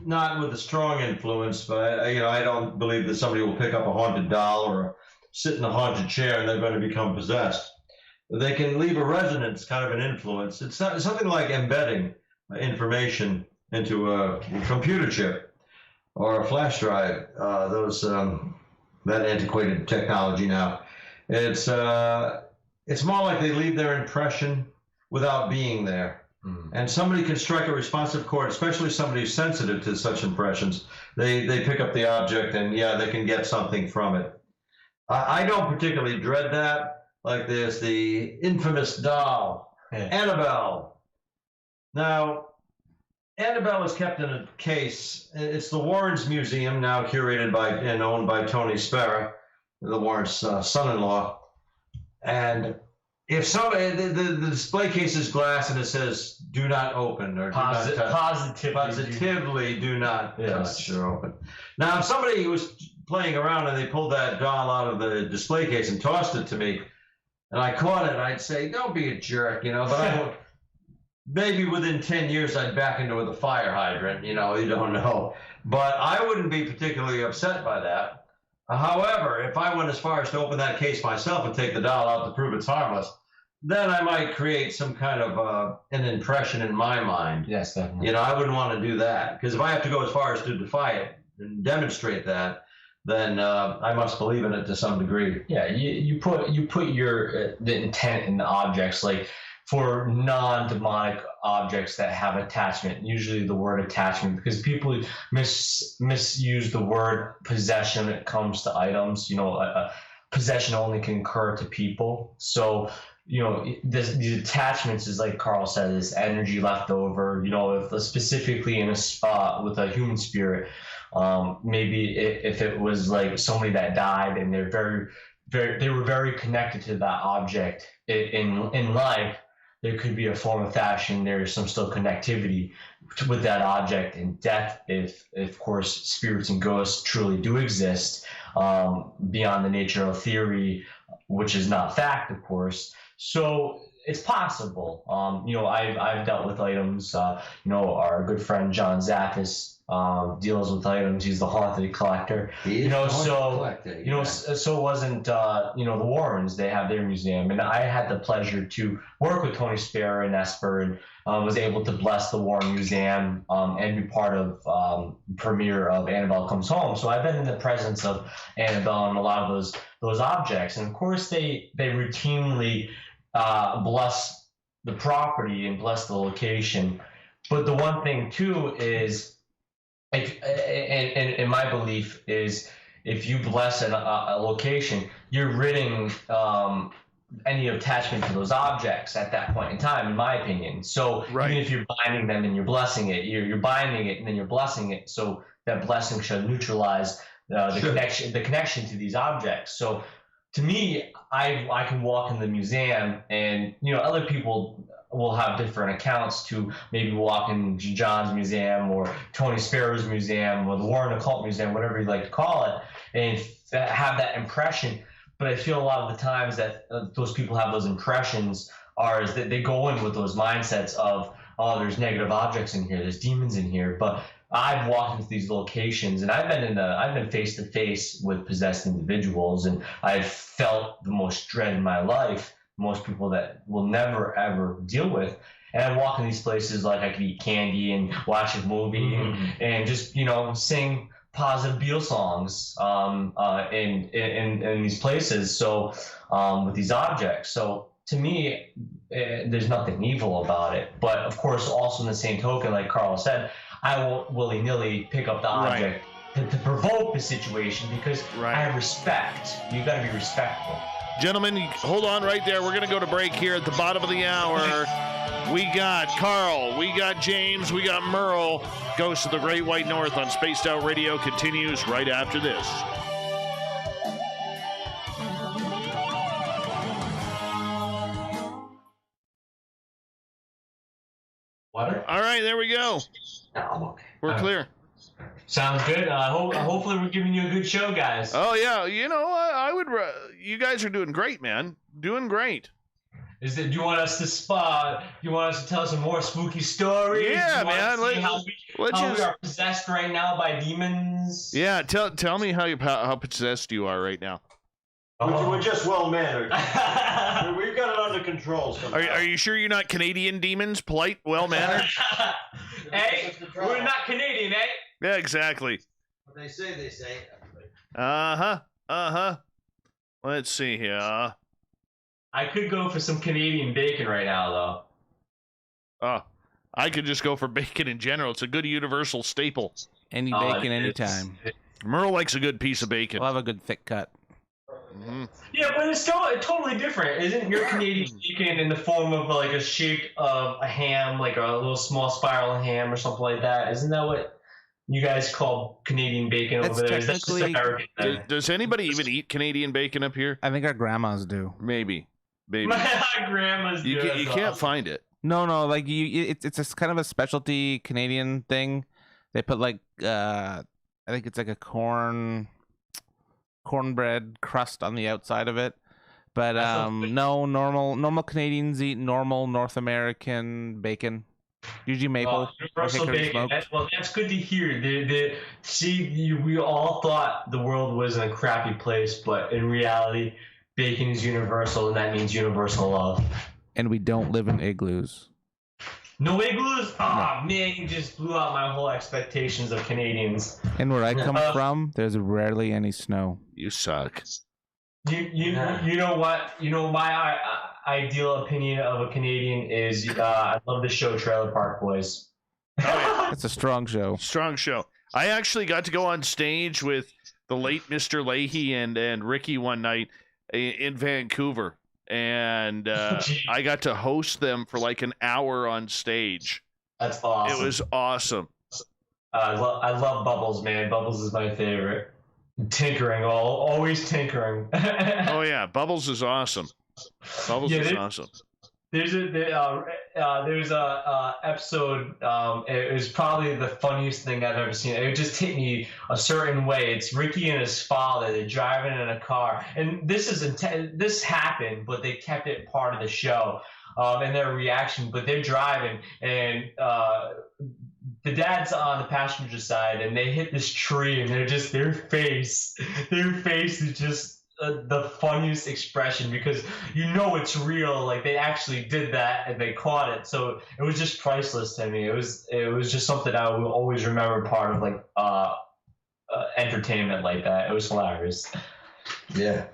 Not with a strong influence, but I don't believe that somebody will pick up a haunted doll or sit in a haunted chair and they're going to become possessed. They can leave a resonance, kind of an influence. It's something like embedding information into a computer chip or a flash drive. That antiquated technology now. It's more like they leave their impression without being there. And somebody can strike a responsive chord, especially somebody who's sensitive to such impressions. They pick up the object and, they can get something from it. I don't particularly dread that. Like there's the infamous doll, Annabelle. Now, Annabelle is kept in a case. It's the Warrens Museum, now curated by and owned by Tony Spera, the Warrens' son-in-law. And if somebody, the display case is glass and it says "Do not open" or positively do not touch or open. Now, if somebody was playing around and they pulled that doll out of the display case and tossed it to me, and I caught it, I'd say, "Don't be a jerk," But maybe within 10 years, I'd back into it with a fire hydrant. You don't know. But I wouldn't be particularly upset by that. However, if I went as far as to open that case myself and take the doll out to prove it's harmless, then I might create some kind of an impression in my mind. Yes, definitely. I wouldn't want to do that, because if I have to go as far as to defy it and demonstrate that, then I must believe in it to some degree. Yeah, you put your the intent in the objects, like for non-demonic objects that have attachment. Usually the word attachment, because people misuse the word possession when it comes to items. Possession only can occur to people. So these attachments is, like Carl said, this energy left over. If specifically in a spot with a human spirit. Maybe if it was like somebody that died and they're they were very connected to that object in life, there could be a form of fashion. There's some still connectivity with that object in death. If of course spirits and ghosts truly do exist, beyond the nature of theory, which is not fact, of course. So it's possible. I've dealt with items. Our good friend John Zappis deals with items. He's the haunted collector. So it wasn't the Warrens. They have their museum, and I had the pleasure to work with Tony Spera and Esper, and was able to bless the Warren Museum and be part of premiere of Annabelle Comes Home. So I've been in the presence of Annabelle and a lot of those objects, and of course they routinely bless the property and bless the location. But the one thing too is, and my belief is, if you bless a location, you're ridding any attachment to those objects at that point in time, in my opinion. So even if you're binding them and you're blessing it, you're binding it and then you're blessing it. So that blessing should neutralize the connection to these objects. So to me, I can walk in the museum, and other people will have different accounts to maybe walk in John's museum or Tony Spera's museum or the Warren Occult Museum, whatever you like to call it, and have that impression. But I feel a lot of the times that those people have those impressions is that they go in with those mindsets of, oh, there's negative objects in here, there's demons in here. But I've walked into these locations, and I've been face to face with possessed individuals, and I've felt the most dread in my life. Most people that will never ever deal with. And I walk in these places like I could eat candy and watch a movie and just sing positive Beale songs in these places. So with these objects. So to me, there's nothing evil about it. But of course, also in the same token, like Carl said, I won't willy-nilly pick up the object to provoke the situation because Right. I have respect. You got to be respectful. Gentlemen, hold on right there. We're going to go to break here at the bottom of the hour. We got Carl, we got James, we got Merle. Ghosts of the Great White North on Spaced Out Radio continues right after this. Water? All right, there we go. No, I'm okay. We're clear. Sounds good. Hopefully we're giving you a good show, guys. Oh, yeah. You know, I would. You guys are doing great, man. Doing great. Do you want us to spot? You want us to tell some more spooky stories? Yeah, you want man. To see how we are possessed right now by demons. Yeah, tell me how possessed you are right now. We're just well-mannered. We've got it under control. Are you sure you're not Canadian demons? Polite, well-mannered? Hey, we're not Canadian, eh? Yeah, exactly. What they say. Uh-huh. Let's see here. I could go for some Canadian bacon right now, though. I could just go for bacon in general. It's a good universal staple. Any bacon, anytime. Merle likes a good piece of bacon. We'll have a good thick cut. Mm-hmm. Yeah, but it's totally different. Isn't your Canadian bacon in the form of like a shape of a ham, like a little small spiral ham or something like that? Isn't that what you guys call Canadian bacon over there? Is that just American? Does anybody even eat Canadian bacon up here? I think our grandmas do. Maybe. My grandma's You can't find it. No, like it's a kind of a specialty Canadian thing. They put like I think it's like a cornbread crust on the outside of it. But no, normal Canadians eat normal North American bacon. Usually maple. Universal bacon. That's good to hear. We all thought the world was in a crappy place, but in reality, bacon is universal, and that means universal love. And we don't live in igloos. No igloos? Man, you just blew out my whole expectations of Canadians. And where I come from, there's rarely any snow. You suck. You know what? You know my ideal opinion of a Canadian is I love the show Trailer Park Boys. Oh, yeah. It's a strong show. Strong show. I actually got to go on stage with the late Mr. Leahy and Ricky one night in Vancouver. And I got to host them for like an hour on stage. That's awesome. It was awesome. I love Bubbles, man. Bubbles is my favorite. Tinkering, always tinkering. Oh yeah, Bubbles is awesome. Bubbles is awesome. There's a episode. It was probably the funniest thing I've ever seen. It just hit me a certain way. It's Ricky and his father. They're driving in a car, and this happened, but they kept it part of the show, and their reaction. But they're driving, and the dad's on the passenger side, and they hit this tree, and their face is just the funniest expression because it's real, like they actually did that and they caught it, so it was just priceless to me. It was just something I will always remember, part of like entertainment like that. It was hilarious. Yeah,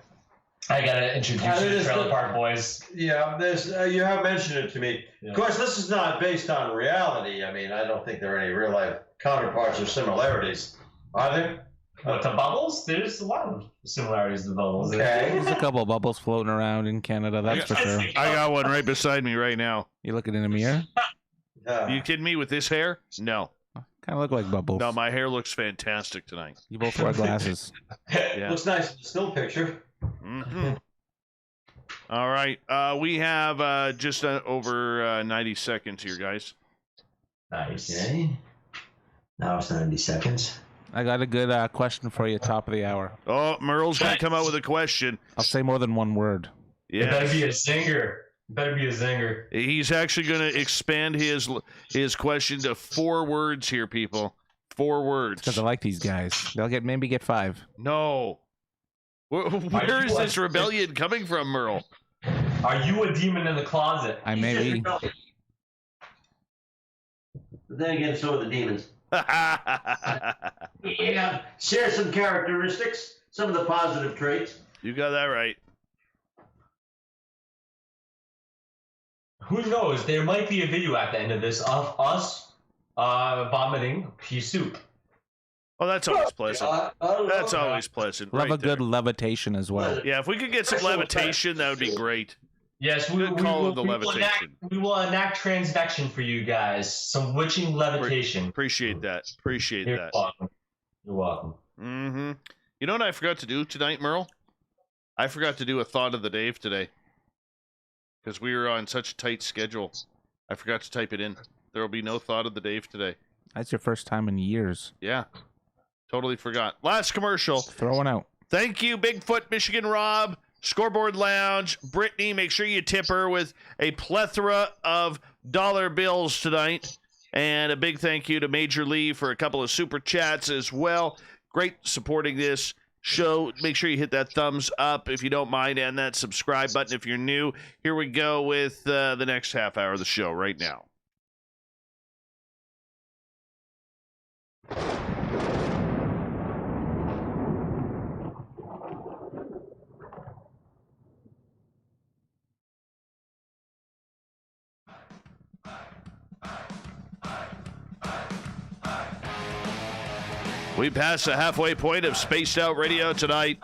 I gotta introduce you to Trailer Park Boys. Yeah, you have mentioned it to me. Yeah. Of course, this is not based on reality. I mean, I don't think there are any real life counterparts or similarities, are there? To Bubbles? There's a lot of similarities to Bubbles. Okay. There's a couple of Bubbles floating around in Canada, that's for sure. I got one right beside me right now. You looking in a mirror? You kidding me with this hair? No. Kind of look like Bubbles. No, my hair looks fantastic tonight. You both wear glasses. Yeah. Looks nice in the still picture. Mm-hmm. All right. We have just over 90 seconds here, guys. Nice. Okay. Now it's 90 seconds. I got a good question for you, top of the hour. Oh, Merle's going to come out with a question. I'll say more than one word. Yeah. It better be a zinger. He's actually going to expand his question to 4 words here, people. 4 words. Because I like these guys. They'll maybe get 5. No. Where is this rebellion coming from, Merle? Are you a demon in the closet? I may be. But then again, so are the demons. Yeah, share some characteristics, some of the positive traits. You got that right. Who knows? There might be a video at the end of this of us vomiting pea soup. Oh, that's always pleasant. That's always pleasant. Love right a good there. levitation as well. Yeah, if we could get some levitation, that would be great. Yes, Good call of the levitation. We will enact transvection for you guys. Some witching levitation. Appreciate that. Appreciate You're that. welcome. You're welcome. Mm-hmm. You know what I forgot to do tonight, Merle? I forgot to do a thought of the Dave today. Because we were on such a tight schedule. I forgot to type it in. There will be no thought of the Dave today. That's your first time in years. Yeah. Totally forgot. Last commercial. Throw one out. Thank you, Bigfoot, Michigan Rob, Scoreboard Lounge, Brittany. Make sure you tip her with a plethora of dollar bills tonight. And a big thank you to Major Lee for a couple of super chats as well. Great supporting this show. Make sure you hit that thumbs up if you don't mind, and that subscribe button if you're new. Here we go with the next half hour of the show right now. We passed the halfway point of Spaced Out Radio tonight.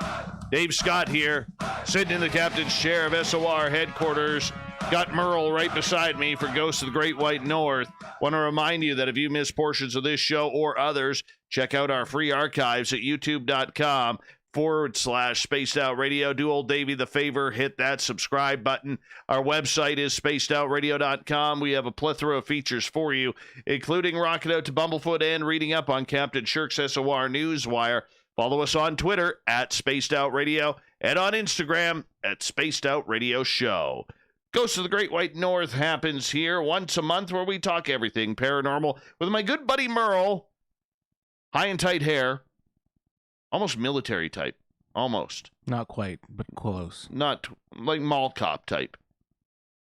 Dave Scott here, sitting in the captain's chair of SOR headquarters. Got Merle right beside me for Ghosts of the Great White North. Want to remind you that if you miss portions of this show or others, check out our free archives at youtube.com/Spaced Out Radio. Do old Davey the favor, hit that subscribe button. Our website is spacedoutradio.com. We have a plethora of features for you, including rocking out to Bumblefoot and reading up on Captain Shirk's SOR Newswire. Follow us on Twitter at Spaced Out Radio and on Instagram at Spaced Out Radio Show. Ghosts of the Great White North happens here once a month where we talk everything paranormal with my good buddy Merle. High and tight hair. Almost military type. Almost. Not quite, but close. Not like mall cop type.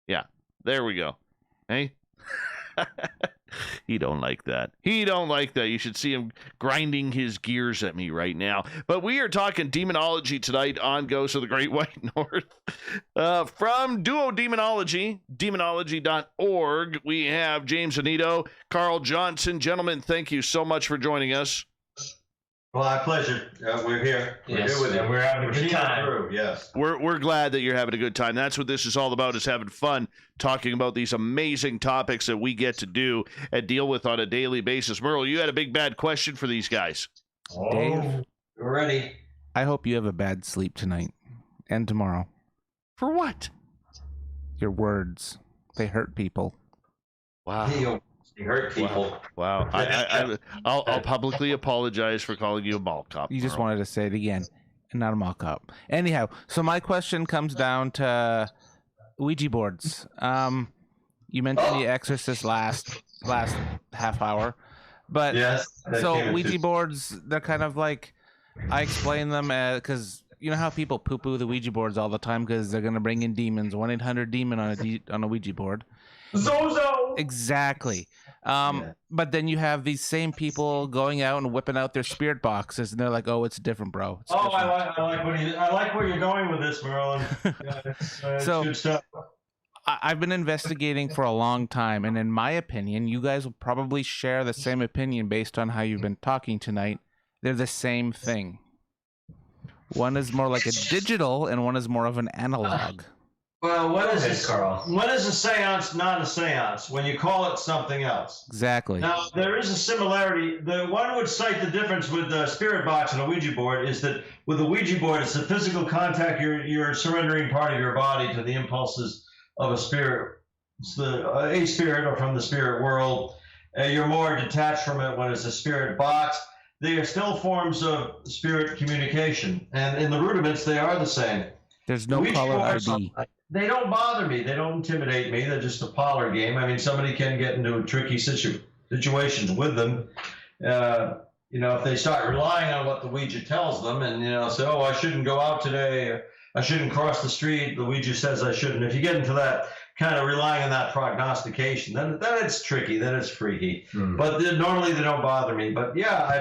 Yeah, there we go. Hey? He don't like that. He don't like that. You should see him grinding his gears at me right now. But we are talking demonology tonight on Ghosts of the Great White North. From Duo Demonology, demonology.org, we have James Anito, Carl Johnson. Gentlemen, thank you so much for joining us. Well, our pleasure. We're here. We're Yes, here with you. and we're having a good time. Through. Yes. We're glad that you're having a good time. That's what this is all about, is having fun talking about these amazing topics that we get to do and deal with on a daily basis. Merle, you had a big bad question for these guys. Dave? We're ready. I hope you have a bad sleep tonight and tomorrow. For what? Your words, they hurt people. Wow. You hurt people. Wow. I'll publicly apologize for calling you a mall cop. You just Merle. wanted to say it again, and not a mock up. Anyhow, so my question comes down to Ouija boards. You mentioned The Exorcist last half hour, but Yes. so Ouija boards, they're kind of like, I explain them because you know how people poo-poo the Ouija boards all the time because they're gonna bring in demons. 1-800-DEMON on a Ouija board. Zozo! Exactly. But then you have these same people going out and whipping out their spirit boxes, and they're like, "Oh, it's different, bro." It's different. I like where you're going with this, Merlin. Yeah, it's So- good stuff. I've been investigating for a long time, and in my opinion, you guys will probably share the same opinion based on how you've been talking tonight. They're the same thing. One is more like a digital, and one is more of an analog. Well, when is Hey, Carl. when is a seance not a seance? When you call it something else. Exactly. Now, there is a similarity. The one would cite the difference with the spirit box and a Ouija board is that with a Ouija board, it's the physical contact. You're surrendering part of your body to the impulses of a spirit. It's a spirit or from the spirit world. You're more detached from it when it's a spirit box. They are still forms of spirit communication. And in the rudiments, they are the same. There's no Ouija caller boards, ID. They don't bother me. They don't intimidate me. They're just a parlor game. I mean, somebody can get into tricky situations with them. If they start relying on what the Ouija tells them and, say, oh, I shouldn't go out today. I shouldn't cross the street. The Ouija says I shouldn't. If you get into that kind of relying on that prognostication, then it's tricky. Then it's freaky. But normally they don't bother me. But, yeah,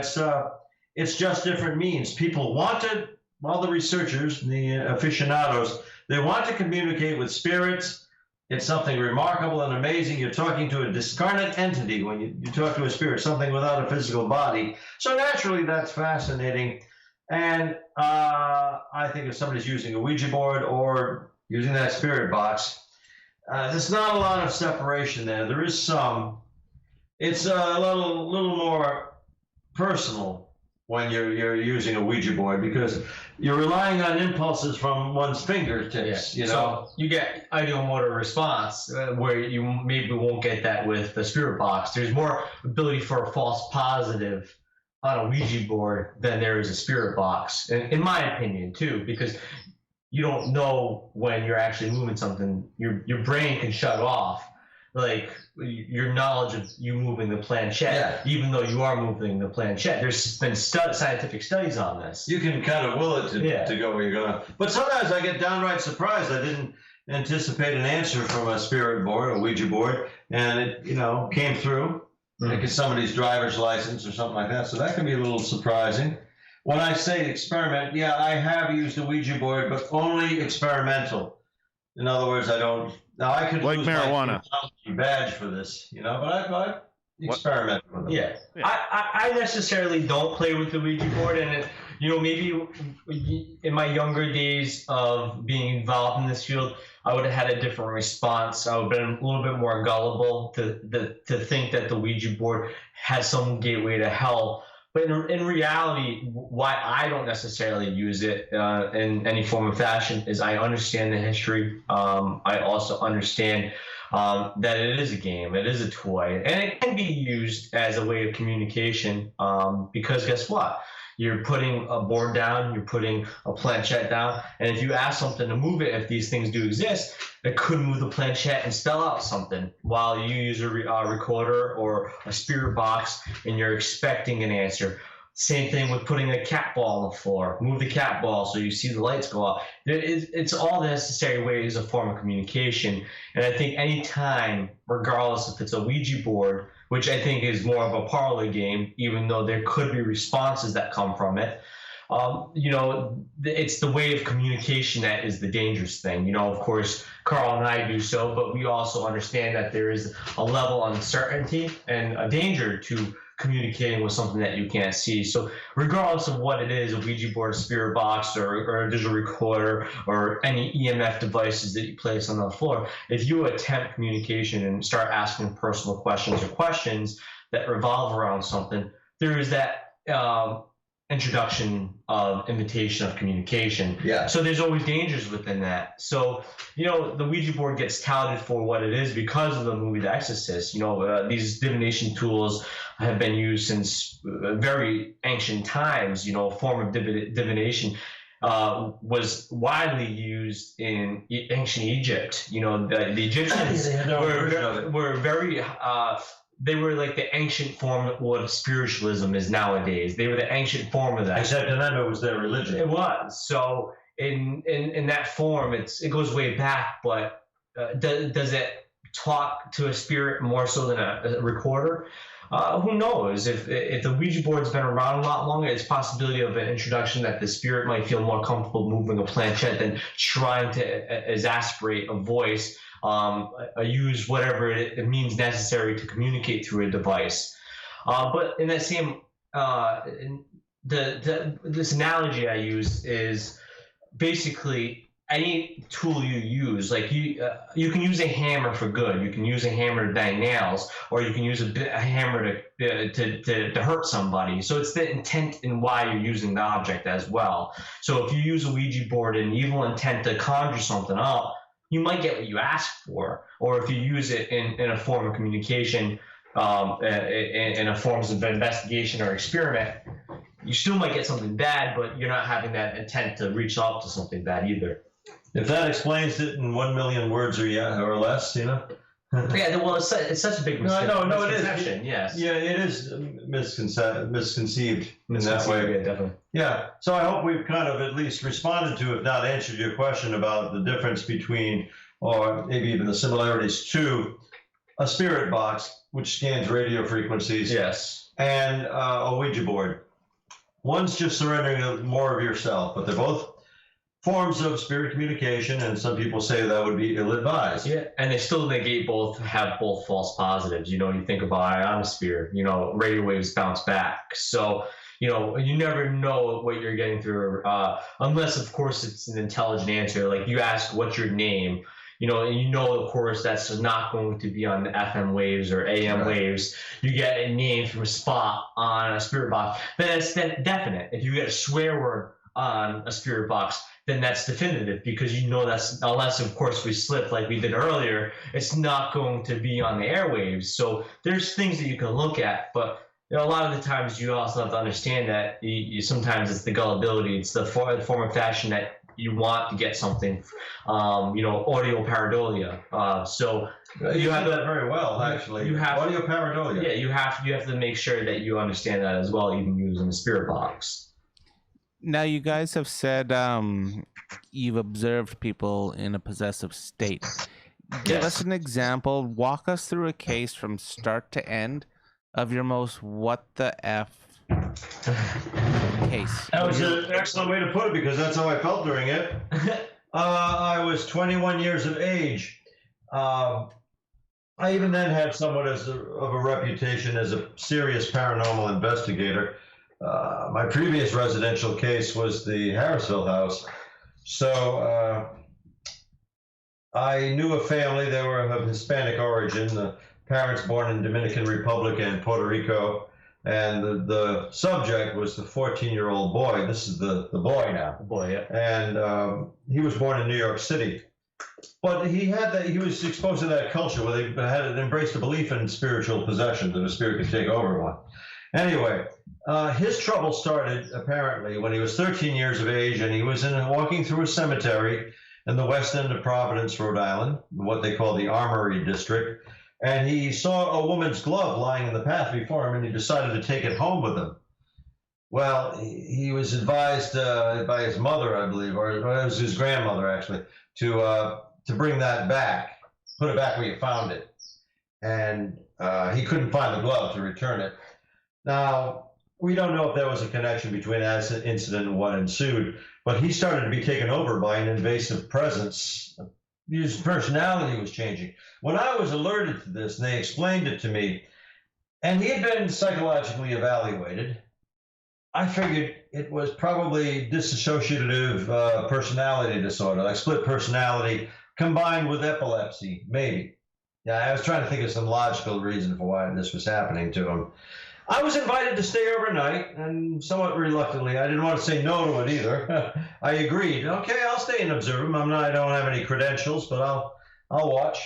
it's just different means. People want to, the researchers, the aficionados, they want to communicate with spirits, It's something remarkable and amazing. You're talking to a discarnate entity when you talk to a spirit, something without a physical body. So naturally, that's fascinating. And I think if somebody's using a Ouija board or using that spirit box, there's not a lot of separation there. There is some. It's a little more personal when you're using a Ouija board because you're relying on impulses from one's fingertips. Yeah. You know, so you get ideomotor response where you maybe won't get that with the spirit box. There's more ability for a false positive on a Ouija board than there is a spirit box, in my opinion, too, because you don't know when you're actually moving something. Your brain can shut off. Like your knowledge of you moving the planchette, even though you are moving the planchette. There's been scientific studies on this. you can kind of will it to go where you're going. But sometimes I get downright surprised. I didn't anticipate an answer from a spirit board, a Ouija board, and it came through. Like it's somebody's driver's license or something like that. So that can be a little surprising. When I say experiment, I have used a Ouija board, but only experimental. In other words, I don't. Now I could like lose marijuana my badge for this, but I experiment with them. Yeah. I necessarily don't play with the Ouija board, and maybe in my younger days of being involved in this field, I would have had a different response. I would have been a little bit more gullible to think that the Ouija board has some gateway to hell. But in reality, why I don't necessarily use it in any form of fashion is I understand the history. I also understand that it is a game, it is a toy, and it can be used as a way of communication because guess what? You're putting a board down, you're putting a planchette down, and if you ask something to move it, if these things do exist, it could move the planchette and spell out something while you use a recorder or a spirit box and you're expecting an answer. Same thing with putting a cat ball on the floor. Move the cat ball so you see the lights go off. It's all necessary ways of form of communication. And I think any time, regardless if it's a Ouija board, which I think is more of a parlor game, even though there could be responses that come from it, it's the way of communication that is the dangerous thing. Of course, Carl and I do so, but we also understand that there is a level of uncertainty and a danger to communicating with something that you can't see. So regardless of what it is, a Ouija board, a spirit box, or a digital recorder, or any EMF devices that you place on the floor, if you attempt communication and start asking personal questions or questions that revolve around something, there is that introduction of invitation of communication. Yeah. So there's always dangers within that. So, the Ouija board gets touted for what it is because of the movie The Exorcist. These divination tools have been used since very ancient times. A form of divination was widely used in ancient Egypt. The Egyptians were very they were like the ancient form of what spiritualism is nowadays. They were the ancient form of that. Except in that it was their religion. It was. So in that form, it goes way back. But does it talk to a spirit more so than a recorder? Who knows? If the Ouija board's been around a lot longer, it's a possibility of an introduction that the spirit might feel more comfortable moving a planchette than trying to exasperate a voice. Use whatever it means necessary to communicate through a device. But in that same, this analogy I use is basically any tool you use. Like you can use a hammer for good. You can use a hammer to bang nails, or you can use a hammer to hurt somebody. So it's the intent and why you're using the object as well. So if you use a Ouija board in evil intent to conjure something up, you might get what you ask for. Or if you use it in a form of communication, in a form of investigation or experiment, you still might get something bad, but you're not having that intent to reach out to something bad either. If that explains it in 1 million words or less, Yeah, well, it's such a big misconception. Yes. Yeah, it is misconceived in that way. Yeah, definitely. Yeah, so I hope we've kind of at least responded to, if not answered your question about the difference between, or maybe even the similarities to, a spirit box, which scans radio frequencies, yes, and a Ouija board. One's just surrendering more of yourself, but they're both forms of spirit communication, and some people say that would be ill-advised. Yeah, and they still have both false positives. You think about ionosphere, radio waves bounce back. So, you never know what you're getting through, unless, of course, it's an intelligent answer. Like you ask, what's your name? And of course, that's not going to be on the FM waves or AM waves. You get a name from a spot on a spirit box. That's definite. If you get a swear word on a spirit box, then that's definitive, because that's, unless of course we slip like we did earlier, it's not going to be on the airwaves. So there's things that you can look at, but a lot of the times you also have to understand that sometimes it's the gullibility, it's the form of fashion that you want to get something, audio pareidolia. So you have that very well, actually. You have audio pareidolia. Yeah, you have to make sure that you understand that as well, even using the spirit box. Now, you guys have said you've observed people in a possessive state. Give us an example. Walk us through a case from start to end of your most what the F case. That was an excellent way to put it, because that's how I felt during it. I was 21 years of age. I even then had somewhat of a reputation as a serious paranormal investigator. My previous residential case was the Harrisville house. So I knew a family. They were of Hispanic origin. The parents born in Dominican Republic and Puerto Rico. And the subject was the 14-year-old boy. This is the boy now. The boy, yeah. And he was born in New York City. But he was exposed to that culture where they had embraced a belief in spiritual possession, that a spirit could take over one. Anyway, his trouble started apparently when he was 13 years of age, and he was walking through a cemetery in the west end of Providence, Rhode Island, what they call the Armory District, and he saw a woman's glove lying in the path before him, and he decided to take it home with him. Well, he was advised by his mother, I believe, or it was his grandmother actually, to bring that back, put it back where you found it, and he couldn't find the glove to return it. Now, we don't know if there was a connection between that incident and what ensued, but he started to be taken over by an invasive presence. His personality was changing. When I was alerted to this, and they explained it to me, and he had been psychologically evaluated, I figured it was probably dissociative personality disorder, like split personality combined with epilepsy, maybe. Yeah, I was trying to think of some logical reason for why this was happening to him. I was invited to stay overnight, and somewhat reluctantly, I didn't want to say no to it either. I agreed. Okay, I'll stay and observe him. I don't have any credentials, but I'll watch.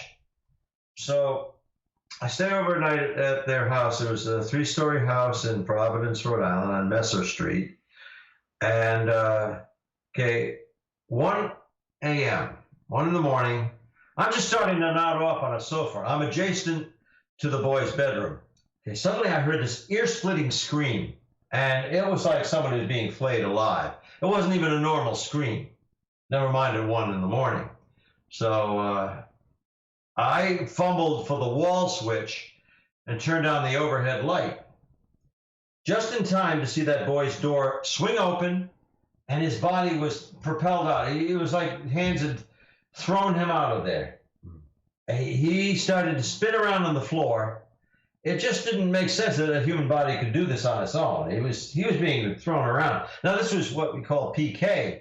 So I stay overnight at their house. It was a 3-story house in Providence, Rhode Island, on Messer Street. And 1 a.m., 1 in the morning, I'm just starting to nod off on a sofa. I'm adjacent to the boy's bedroom. Okay, suddenly I heard this ear-splitting scream, and it was like someone was being flayed alive. It wasn't even a normal scream, never mind at 1 in the morning. So I fumbled for the wall switch and turned on the overhead light, just in time to see that boy's door swing open, and his body was propelled out. It was like hands had thrown him out of there. He started to spin around on the floor. It just didn't make sense that a human body could do this on its own. He was being thrown around. Now, this was what we call PK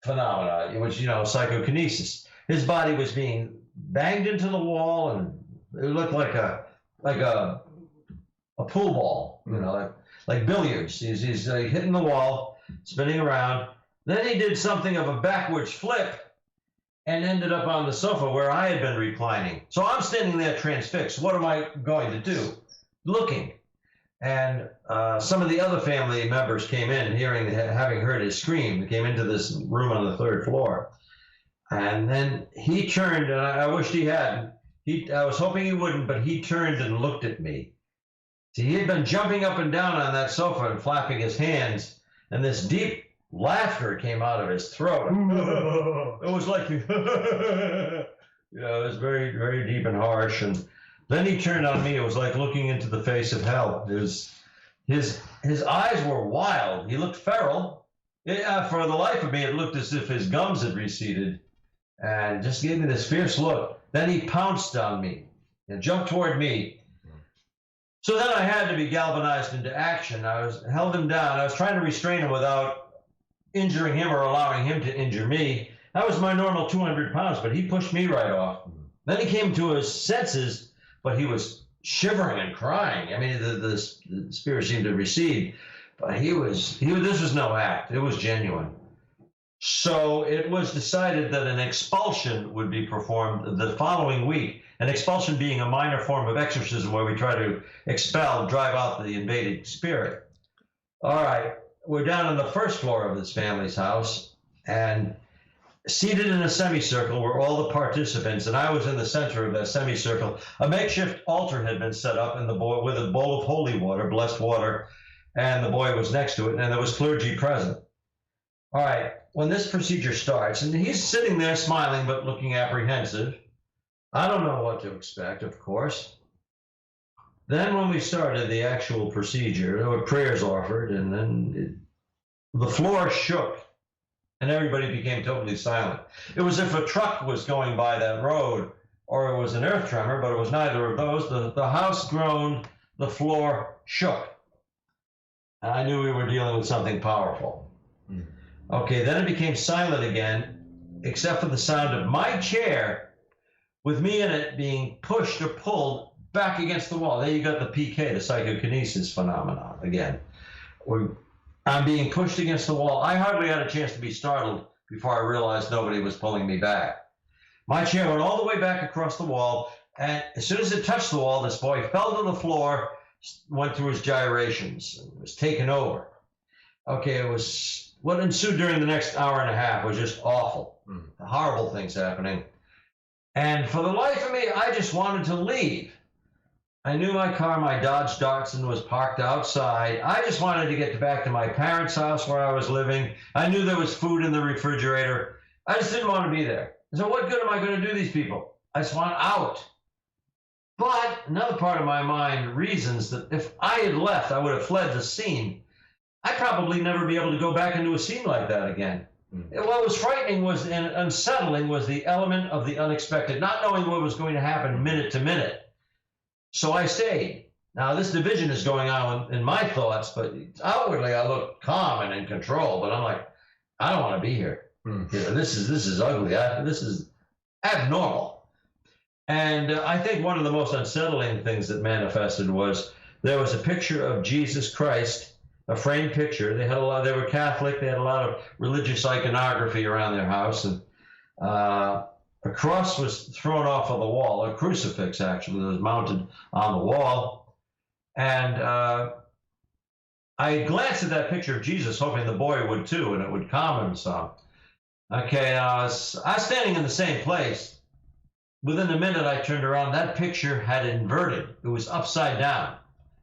phenomena, which, psychokinesis. His body was being banged into the wall, and it looked like a pool ball, like billiards. He's hitting the wall, spinning around. Then he did something of a backwards flip and ended up on the sofa where I had been reclining. So I'm standing there transfixed. What am I going to do? Looking. And some of the other family members came in, having heard his scream. They came into this room on the 3rd floor. And then he turned, and I wished he hadn't. I was hoping he wouldn't, but he turned and looked at me. See, he had been jumping up and down on that sofa and flapping his hands, and this deep laughter came out of his throat. It was like, it was very, very deep and harsh. And then he turned on me. It was like looking into the face of hell. His eyes were wild. He looked feral. For the life of me, it looked as if his gums had receded and just gave me this fierce look. Then he pounced on me and jumped toward me. So then I had to be galvanized into action. I held him down. I was trying to restrain him without injuring him or allowing him to injure me. That was my normal 200 pounds, but he pushed me right off. Then he came to his senses, but he was shivering and crying. I mean, the spirit seemed to recede, but this was no act. It was genuine. So it was decided that an expulsion would be performed the following week. An expulsion being a minor form of exorcism where we try to drive out the invaded spirit. All right, we're down on the first floor of this family's house, and seated in a semicircle were all the participants, and I was in the center of that semicircle. A makeshift altar had been set up, and with a bowl of holy water, blessed water, and the boy was next to it, and there was clergy present. All right, when this procedure starts, and he's sitting there smiling but looking apprehensive, I don't know what to expect, of course. Then when we started the actual procedure, there were prayers offered, and then the floor shook, and everybody became totally silent. It was as if a truck was going by that road, or it was an earth tremor, but it was neither of those. The house groaned, the floor shook. And I knew we were dealing with something powerful. Okay, then it became silent again, except for the sound of my chair with me in it being pushed or pulled back against the wall. There you got the PK, the psychokinesis phenomenon again. I'm being pushed against the wall. I hardly had a chance to be startled before I realized nobody was pulling me back. My chair went all the way back across the wall, and as soon as it touched the wall, this boy fell to the floor, went through his gyrations, and was taken over. Okay, what ensued during the next hour and a half was just awful. Horrible things happening. And for the life of me, I just wanted to leave. I knew my car, my Dodge Datsun, was parked outside. I just wanted to get back to my parents' house where I was living. I knew there was food in the refrigerator. I just didn't want to be there. So what good am I going to do these people? I just want out. But another part of my mind reasons that if I had left, I would have fled the scene. I'd probably never be able to go back into a scene like that again. What was frightening and unsettling was the element of the unexpected, not knowing what was going to happen minute to minute. So I stayed. Now, this division is going on in my thoughts, but outwardly I look calm and in control, but I'm like, I don't want to be here. This is ugly. This is abnormal. And I think one of the most unsettling things that manifested was there was a picture of Jesus Christ, a framed picture. They were Catholic. They had a lot of religious iconography around their house, and a cross was thrown off of the wall, a crucifix actually was mounted on the wall. And I glanced at that picture of Jesus, hoping the boy would too, and it would calm him some. Okay, I was standing in the same place. Within a minute, I turned around. That picture had inverted. It was upside down,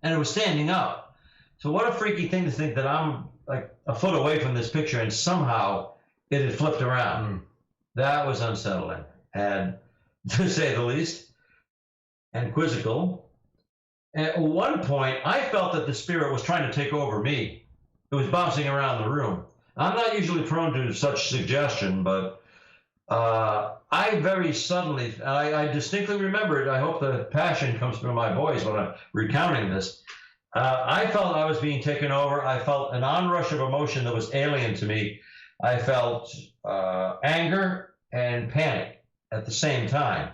and it was standing up. So what a freaky thing to think that I'm like a foot away from this picture, and somehow it had flipped around. That was unsettling, and to say the least, and quizzical. At one point, I felt that the spirit was trying to take over me. It was bouncing around the room. I'm not usually prone to such suggestion, but I very suddenly, I distinctly remember it. I hope the passion comes through my voice when I'm recounting this. I felt I was being taken over. I felt an onrush of emotion that was alien to me. I felt anger and panic at the same time.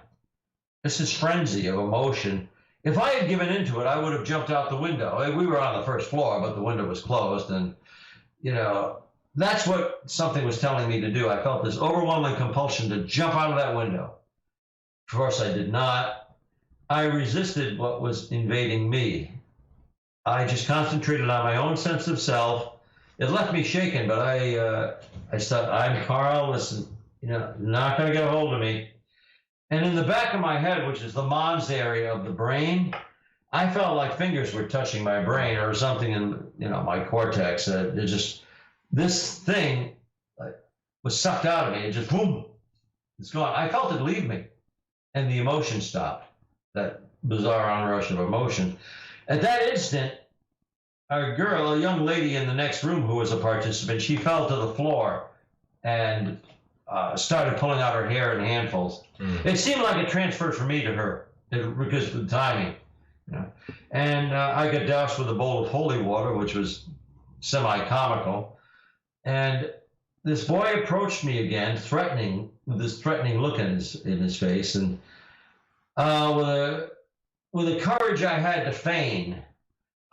This is frenzy of emotion. If I had given into it, I would have jumped out the window. We were on the first floor, but the window was closed. And, you know, that's what something was telling me to do. I felt this overwhelming compulsion to jump out of that window. Of course, I did not. I resisted what was invading me. I just concentrated on my own sense of self. It left me shaken, but I said, I'm Carl, listen, you're not going to get a hold of me. And in the back of my head, which is the Mons area of the brain, I felt like fingers were touching my brain or something in, my cortex. This thing was sucked out of me. It just, boom, it's gone. I felt it leave me, and the emotion stopped, that bizarre onrush of emotion. At that instant, a young lady in the next room who was a participant, she fell to the floor and started pulling out her hair in handfuls. It seemed like it transferred from me to her because of the timing. You know? And I got doused with a bowl of holy water, which was semi-comical. And this boy approached me again, with this threatening look in his face. And with the courage I had to feign,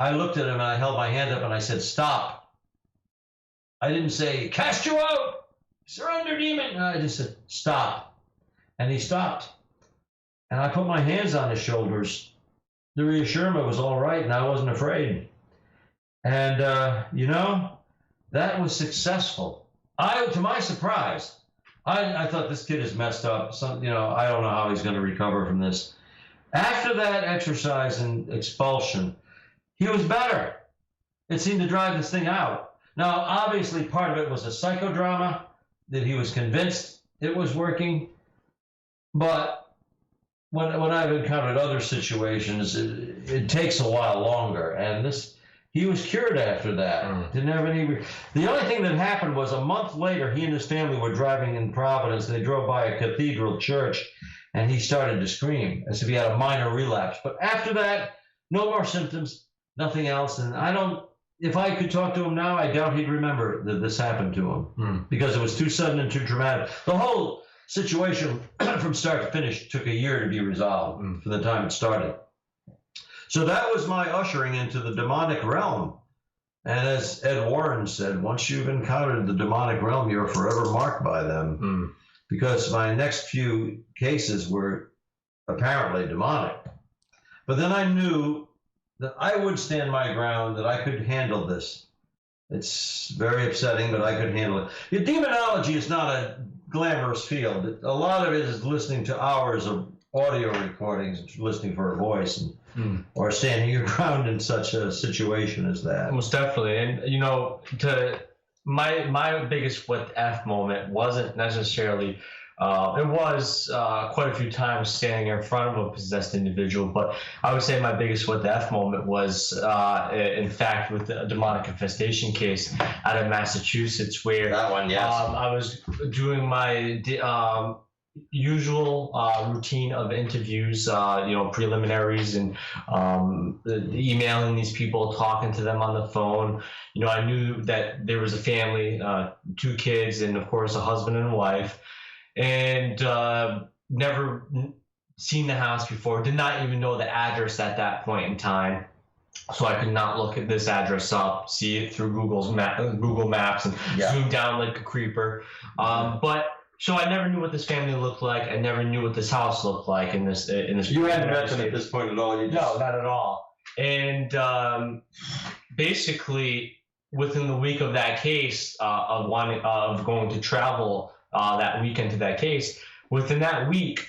I looked at him and I held my hand up and I said, "Stop." I didn't say, "Cast you out, surrender, demon." No, I just said, "Stop." And he stopped. And I put my hands on his shoulders to reassure him it was all right and I wasn't afraid. And, that was successful. To my surprise, I thought this kid is messed up. I don't know how he's going to recover from this. After that exercise and expulsion, he was better. It seemed to drive this thing out. Now, obviously, part of it was a psychodrama that he was convinced it was working. But when I've encountered other situations, it takes a while longer. And he was cured after that. Didn't have any. The only thing that happened was a month later, he and his family were driving in Providence. They drove by a cathedral church, and he started to scream as if he had a minor relapse. But after that, no more symptoms, nothing else. And if I could talk to him now, I doubt he'd remember that this happened to him because it was too sudden and too dramatic. The whole situation from start to finish took a year to be resolved from the time it started. So that was my ushering into the demonic realm. And as Ed Warren said, once you've encountered the demonic realm, you're forever marked by them. Because my next few cases were apparently demonic. But then I knew that I would stand my ground, that I could handle this. It's very upsetting, but I could handle it. Demonology is not a glamorous field. A lot of it is listening to hours of audio recordings, listening for a voice, or standing your ground in such a situation as that. Most definitely. And, my biggest what the F moment wasn't necessarily, it was quite a few times standing in front of a possessed individual, but I would say my biggest what the F moment was, in fact, with the demonic infestation case out of Massachusetts, where that one, yes. I was doing my usual routine of interviews, preliminaries, and emailing these people, talking to them on the phone. I knew that there was a family, 2 kids, and of course a husband and wife, and never seen the house before, did not even know the address at that point in time. So I could not look at this address up, see it through Google Maps, and zoom down like a creeper. So I never knew what this family looked like. I never knew what this house looked like in this. You hadn't met them at this point at all. No, not at all. And basically, within the week of that case, of going to travel that weekend to that case, within that week,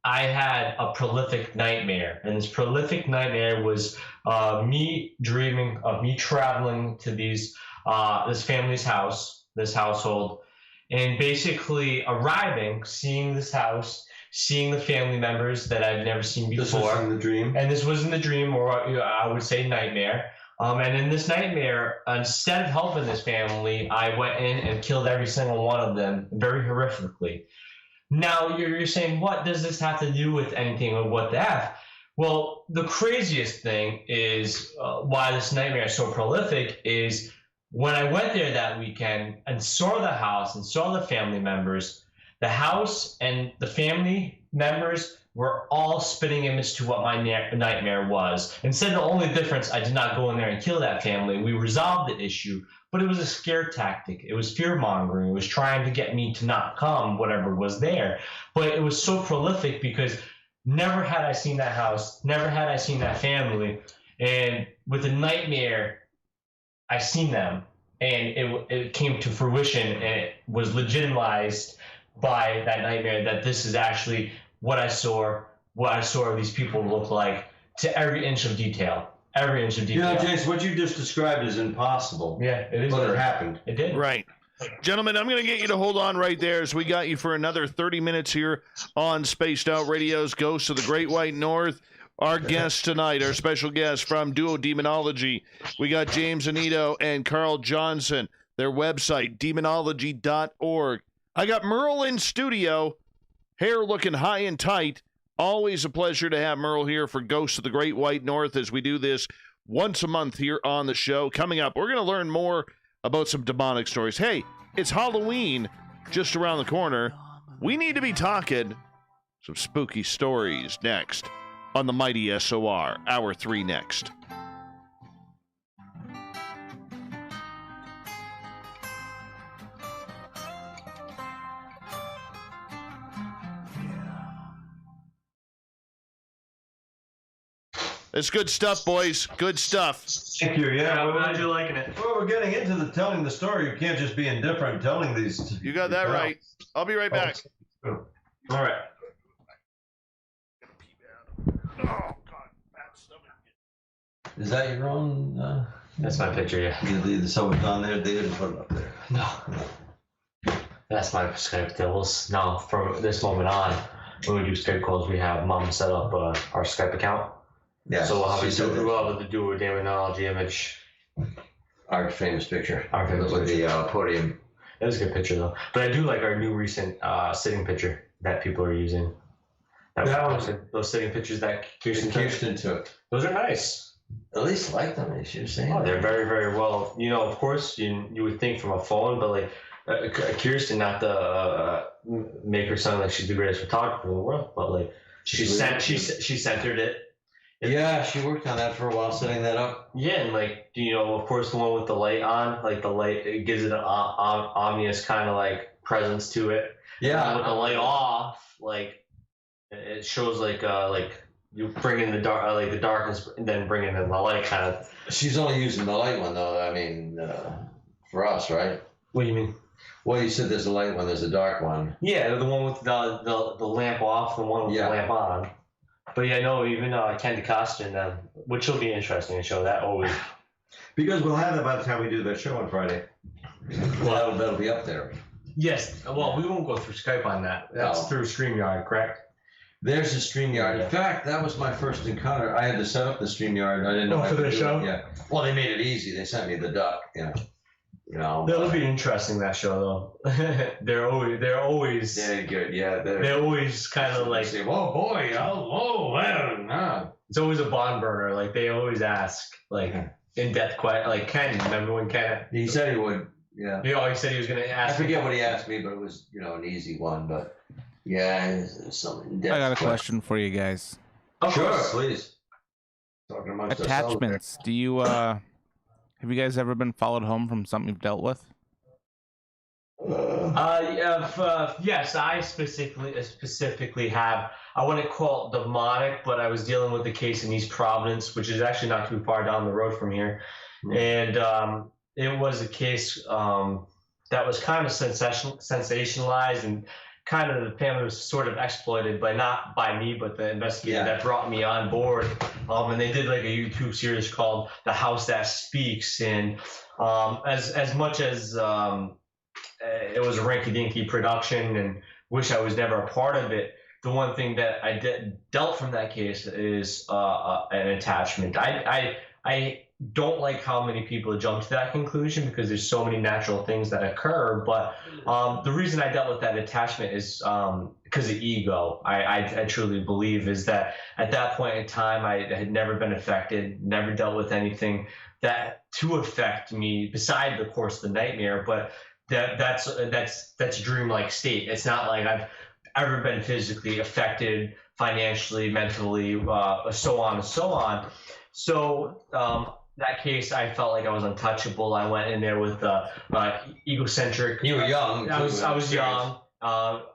I had a prolific nightmare, and this prolific nightmare was me dreaming of me traveling to this family's house, this household. And basically arriving, seeing this house, seeing the family members that I've never seen before. This was in the dream? And this was in the dream, or I would say nightmare. And in this nightmare, instead of helping this family, I went in and killed every single one of them very horrifically. Now, you're saying, what does this have to do with anything, or what the F? Well, the craziest thing is why this nightmare is so prolific is when I went there that weekend and saw the house and saw the family members, the house and the family members were all spitting image to what my nightmare was. Instead, the only difference, I did not go in there and kill that family. We resolved the issue, but it was a scare tactic. It was fear-mongering. It was trying to get me to not come, whatever was there. But it was so prolific because never had I seen that house, never had I seen that family. And with the nightmare, I seen them, and it came to fruition, and it was legitimized by that nightmare that this is actually what I saw these people look like to every inch of detail. Every inch of detail. James, what you just described is impossible. Yeah, it is. But it happened. It did. Right. Gentlemen, I'm going to get you to hold on right there as we got you for another 30 minutes here on Spaced Out Radio's Ghosts of the Great White North. Our guests tonight, our special guests from Duo Demonology. We got James Anito and Carl Johnson. Their website, demonology.org. I got Merle in studio, hair looking high and tight. Always a pleasure to have Merle here for Ghosts of the Great White North as we do this once a month here on the show. Coming up, we're going to learn more about some demonic stories. Hey, it's Halloween just around the corner. We need to be talking some spooky stories next on the Mighty SOR. Hour 3 next. It's good stuff, boys. Good stuff. Thank you. Yeah, I'm glad you're liking it. Well, we're getting into the telling the story. You can't just be indifferent telling these. You got that right. I'll be right back. All right. Oh, God. Bad stomach. Is that your own? That's my picture, yeah. Someone's on there. They didn't put it up there. No. That's my Skype deals. Now, from this moment on, when we do Skype calls, we have Mom set up our Skype account. Yeah. So we'll have to do a demonology image. Our famous picture. Our famous with the podium. That was a good picture, though. But I do like our new recent sitting picture that people are using. Those sitting pictures that Kirsten took. Those are nice. At least like them, they should say. Oh, they're very, very well. You know, of course, you would think from a phone, but like Kirsten, not to make her sound like she's the greatest photographer in the world, but like she centered it. Yeah, she worked on that for a while, setting that up. Yeah, and like, you know, of course, the one with the light on, like the light, it gives it an ominous kind of like presence to it. Yeah. And with the light off, like it shows like you bring in the dark, like the darkness, and then bring in the light kind of. She's only using the light one though. I mean, for us, right? What do you mean? Well, you said there's a light one, there's a dark one. Yeah, the one with the lamp off, the one with the lamp on. But yeah, no, even Ken DeCosta, which will be interesting to show that always. Because we'll have that by the time we do that show on Friday. Well, that'll be up there. Yes. Well, we won't go through Skype on that. That's through StreamYard, correct? There's a StreamYard. Yeah. In fact, that was my first encounter. I had to set up the StreamYard. I didn't know for the show. Yeah. Well, they made it easy. They sent me the duck. Yeah. You know. That'll be interesting, that show though. they're always. Yeah, good. Yeah. They're always kind of like. Say, whoa, boy, well. It's always a barn burner. Like they always ask, like in-depth questions. Like Ken, remember when Ken? He said he would. Yeah. He always said he was going to ask. I forget what he asked me, but it was an easy one. But yeah, something. I got a question for you guys. Sure, please. Talking amongst attachments. Do you have you guys ever been followed home from something you've dealt with? Yes, I specifically have. I wouldn't call it demonic, but I was dealing with the case in East Providence, which is actually not too far down the road from here, and it was a case that was kind of sensationalized, and kind of the family was sort of exploited, but not by me, but the investigator that brought me on board. And they did like a YouTube series called "The House That Speaks," and as much as it was a rinky-dinky production, and wish I was never a part of it. The one thing that I dealt from that case is an attachment. I don't like how many people jump to that conclusion because there's so many natural things that occur. But the reason I dealt with that attachment is because of ego. I truly believe is that at that point in time, I had never been affected, never dealt with anything that to affect me beside, of course, the nightmare. But that's a dreamlike state. It's not like I've ever been physically affected, financially, mentally, so on and so on. So that case, I felt like I was untouchable. I went in there with egocentric. You were young. I was young,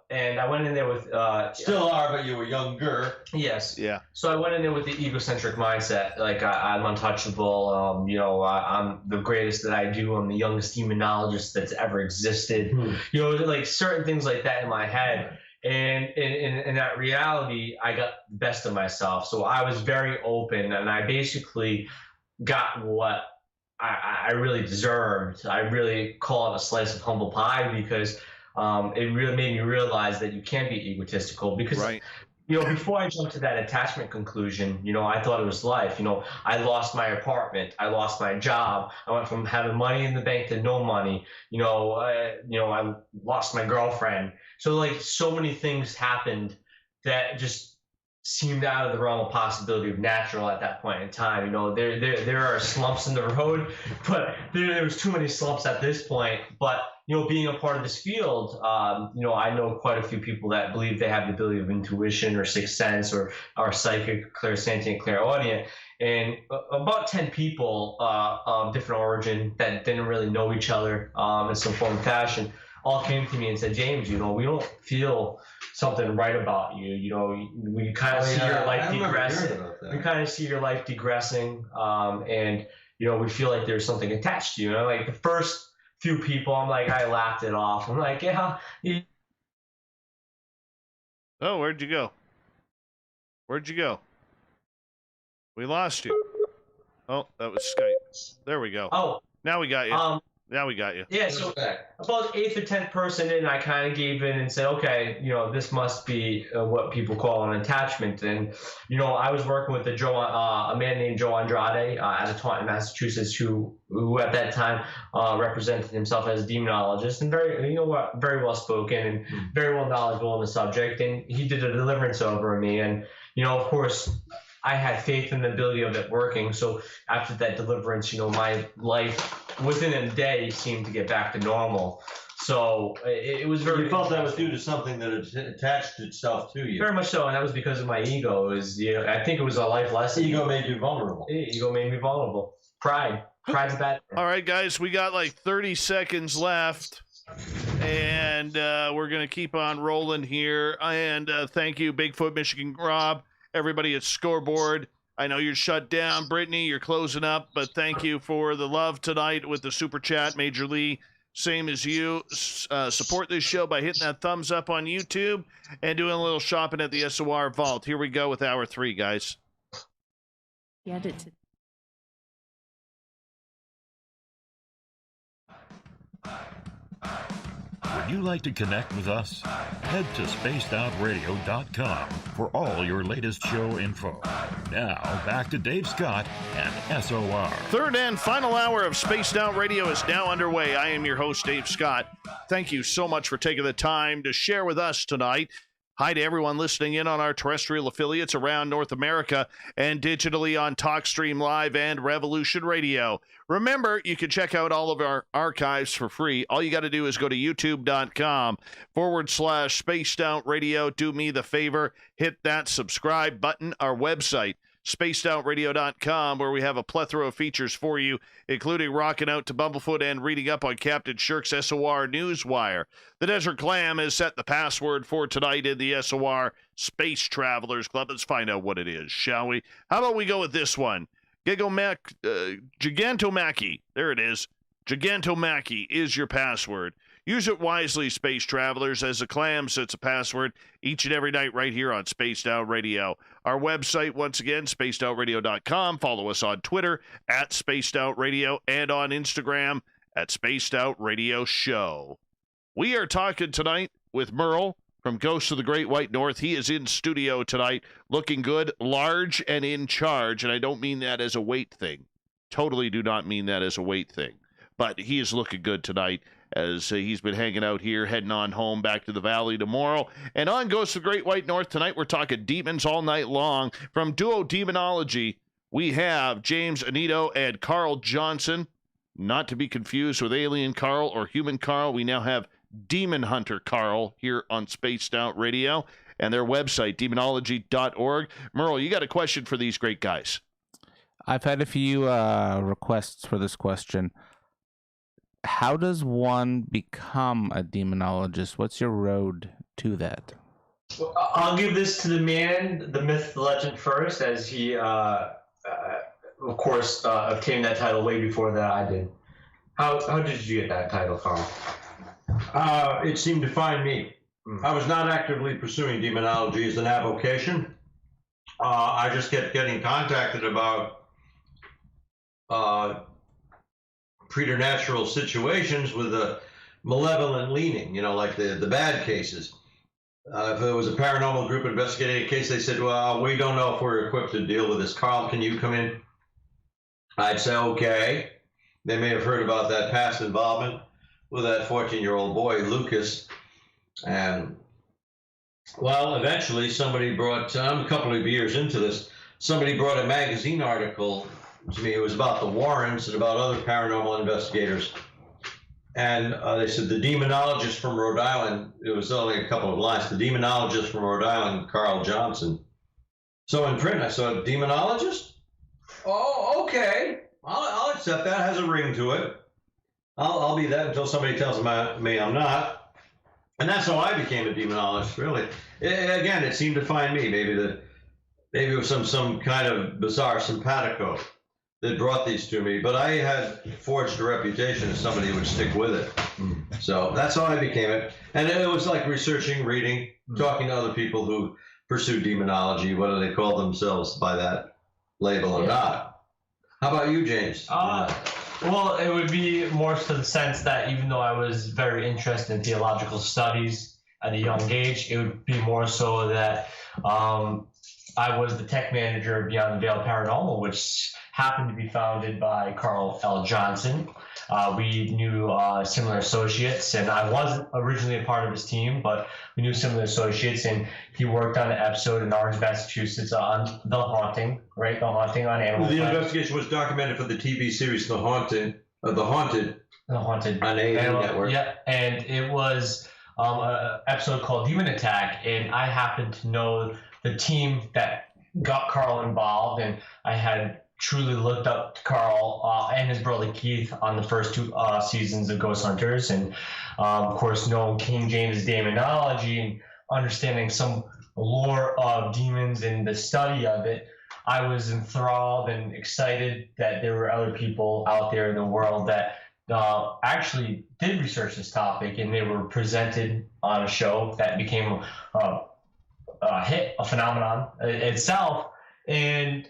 and I went in there with. Still are, but you were younger. Yes. Yeah. So I went in there with the egocentric mindset, like I'm untouchable. I'm the greatest that I do. I'm the youngest demonologist that's ever existed. You know, like certain things like that in my head. And in that reality, I got the best of myself. So I was very open, and I basically got what I really deserved. I really call it a slice of humble pie because it really made me realize that you can't be egotistical because Before I jumped to that attachment conclusion, I thought it was life. I lost my apartment, I lost my job, I went from having money in the bank to no money. I lost my girlfriend. So like so many things happened that just seemed out of the realm of possibility of natural at that point in time. There are slumps in the road, but there was too many slumps at this point. But being a part of this field, I know quite a few people that believe they have the ability of intuition or sixth sense or psychic, clairsentient, clairaudient. And about 10 people of different origin that didn't really know each other in some form or fashion all came to me and said, James, we don't feel something right about you. We kind of see your life degressing. We kind of see your life degressing, and we feel like there's something attached to you. Like the first few people, I'm like, I laughed it off. I'm like, yeah. Oh, where'd you go? Where'd you go? We lost you. Oh, that was Skype. There we go. Oh, now we got you. Now we got you. Yeah, so about 8th or 10th person in, I kind of gave in and said, okay, this must be what people call an attachment. And, I was working with a man named Joe Andrade out of Taunton, Massachusetts, who at that time represented himself as a demonologist and very well spoken and very well knowledgeable in the subject. And he did a deliverance over me. And, of course, I had faith in the ability of it working. So after that deliverance, my life within a day seemed to get back to normal. So it was very. You felt that was due to something that attached itself to you. Very much so, and that was because of my ego. I think it was a life lesson. Ego made you vulnerable. Ego made me vulnerable. Pride's bad. All right, guys, we got like 30 seconds left. And we're going to keep on rolling here. And thank you, Bigfoot Michigan Rob. Everybody at Scoreboard, I know you're shut down. Brittany, you're closing up, but thank you for the love tonight with the Super Chat. Major Lee, same as you. Support this show by hitting that thumbs up on YouTube and doing a little shopping at the SOR Vault. Here we go with Hour 3, guys. Would you like to connect with us? Head to spacedoutradio.com for all your latest show info. Now, back to Dave Scott and SOR. Third and final hour of Spaced Out Radio is now underway. I am your host, Dave Scott. Thank you so much for taking the time to share with us tonight. Hi to everyone listening in on our terrestrial affiliates around North America and digitally on TalkStream Live and Revolution Radio. Remember, you can check out all of our archives for free. All you got to do is go to youtube.com/Spaced Out Radio. Do me the favor, hit that subscribe button. Our website, spacedoutradio.com, where we have a plethora of features for you, including rocking out to Bumblefoot and reading up on Captain Shirk's SOR Newswire. The Desert Clam has set the password for tonight in the SOR Space Travelers Club. Let's find out what it is, shall we? How about we go with this one? Gigantomachy. There it is. Gigantomachy is your password. Use it wisely, Space Travelers, as the Clam sets a password each and every night right here on Spaced Out Radio. Our website, once again, spacedoutradio.com. Follow us on Twitter at Spaced Out Radio and on Instagram at Spaced Out Radio Show. We are talking tonight with Merle from Ghosts of the Great White North. He is in studio tonight, looking good, large, and in charge. And I don't mean that as a weight thing. Totally do not mean that as a weight thing. But he is looking good tonight as he's been hanging out here, heading on home back to the valley tomorrow. And on Ghosts of the Great White North tonight, we're talking demons all night long. From Duo Demonology, we have James Anito and Carl Johnson. Not to be confused with Alien Carl or Human Carl. We now have Demon Hunter Carl here on Spaced Out Radio and their website, demonology.org. Merle, you got a question for these great guys. I've had a few requests for this question. How does one become a demonologist? What's your road to that? I'll give this to the man, the myth, the legend first, as he, of course, obtained that title way before that I did. How did you get that title, Carl? It seemed to find me. I was not actively pursuing demonology as an avocation. I just kept getting contacted about preternatural situations with a malevolent leaning, like the bad cases. if it was a paranormal group investigating a case, they said, well, we don't know if we're equipped to deal with this. Carl, can you come in? I'd say, okay. They may have heard about that past involvement with that 14-year-old boy, Lucas. And, well, eventually somebody brought, I'm a couple of years into this, somebody brought a magazine article to me. It was about the Warrens and about other paranormal investigators. And they said the demonologist from Rhode Island, it was only a couple of lines, the demonologist from Rhode Island, Carl Johnson. So in print, I saw demonologist? Oh, okay. I'll accept that. Has a ring to it. I'll be that until somebody tells me I'm not. And that's how I became a demonologist, really. Again, it seemed to find me. Maybe it was some kind of bizarre simpatico that brought these to me, but I had forged a reputation as somebody who would stick with it. So that's how I became it. And it was like researching, reading, talking to other people who pursue demonology, whether they call themselves by that label or not. How about you, James? Well, it would be more to the sense that even though I was very interested in theological studies at a young age, it would be more so that I was the tech manager of Beyond the Veil Paranormal, which happened to be founded by Carl L. Johnson. We knew similar associates, and I wasn't originally a part of his team, but we knew similar associates, and he worked on an episode in Orange, Massachusetts on The Haunting, right? The Haunting on Animal The Planet. investigation was documented for the TV series The Haunted on A&E Network. Yeah, and it was an episode called Demon Attack, and I happened to know the team that got Carl involved, and I had truly looked up to Carl and his brother Keith on the first two seasons of Ghost Hunters, and of course knowing King James' demonology and understanding some lore of demons and the study of it, I was enthralled and excited that there were other people out there in the world that actually did research this topic, and they were presented on a show that became a hit, a phenomenon itself. And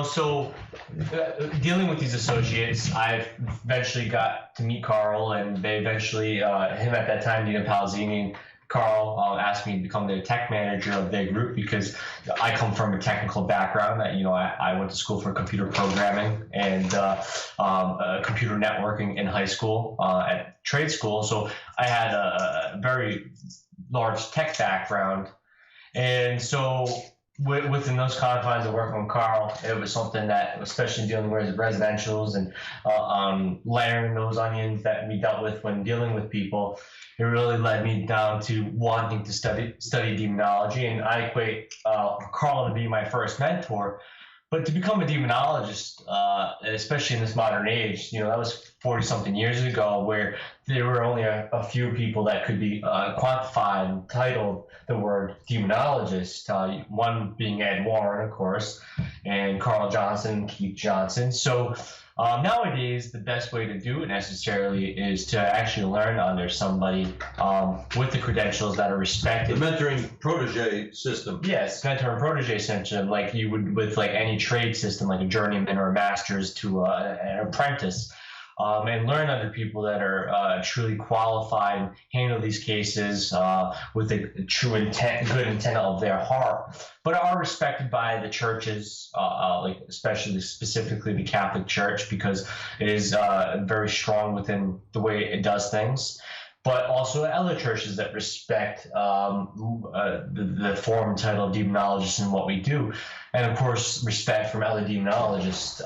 so dealing with these associates, I eventually got to meet Carl, and they eventually, him at that time, Dina Palzini, and Carl asked me to become the tech manager of their group because I come from a technical background. That I went to school for computer programming and computer networking in high school at trade school. So I had a very large tech background, and so within those confines of working with Carl, it was something that, especially dealing with residentials and layering those onions that we dealt with when dealing with people, it really led me down to wanting to study demonology. And I equate Carl to be my first mentor. But to become a demonologist, especially in this modern age, that was 40-something years ago, where there were only a few people that could be quantified and titled the word demonologist, one being Ed Warren, of course, and Carl Johnson and Keith Johnson. So nowadays, the best way to do it necessarily is to actually learn under somebody with the credentials that are respected. The mentoring protege system. Yes, mentor and protege system, like you would with like any trade system, like a journeyman or a master's to an apprentice. And learn under people that are truly qualified and handle these cases with a true intent, good intent of their heart, but are respected by the churches, like especially specifically the Catholic Church, because it is very strong within the way it does things. But also other churches that respect the form and title of demonologist and what we do. And of course, respect from other demonologists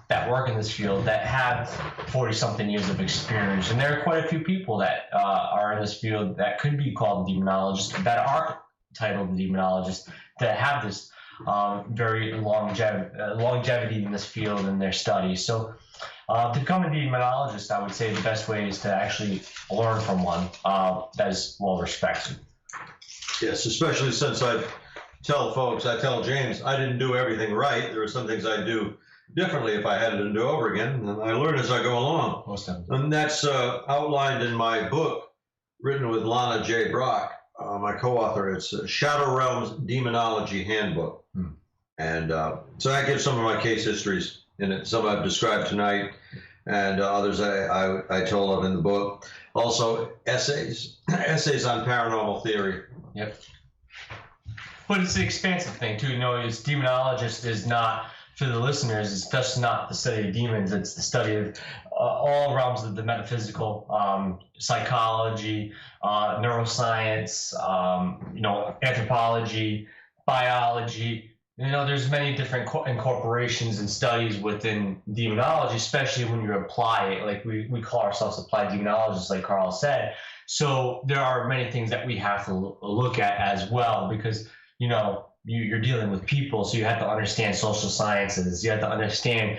that work in this field that have 40-something years of experience. And there are quite a few people that are in this field that could be called demonologists, that are titled demonologists, that have this very longevity in this field in their studies. So to become a demonologist, I would say the best way is to actually learn from one that is well respected. Yes, especially since I tell James, I didn't do everything right. There are some things I'd do differently if I had it to do over again, and I learn as I go along. Most of them. And that's outlined in my book, written with Lana J. Brock, my co-author. It's Shadow Realms Demonology Handbook. And so that gives some of my case histories in it. Some I've described tonight, and others I told of in the book. Also essays on paranormal theory Yep. But it's an expansive thing too. As demonologist is not, for the listeners, it's just not the study of demons. It's the study of all realms of the metaphysical, psychology, neuroscience, anthropology, biology. There's many different incorporations and studies within demonology, especially when you apply it. Like we call ourselves applied demonologists, like Carl said. So there are many things that we have to look at as well, because you're dealing with people, so you have to understand social sciences. You have to understand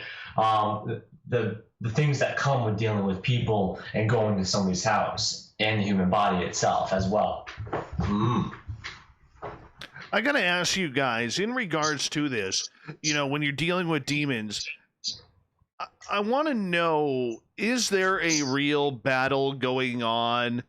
the things that come with dealing with people and going to somebody's house and the human body itself as well. I got to ask you guys, in regards to this, when you're dealing with demons, I want to know, is there a real battle going on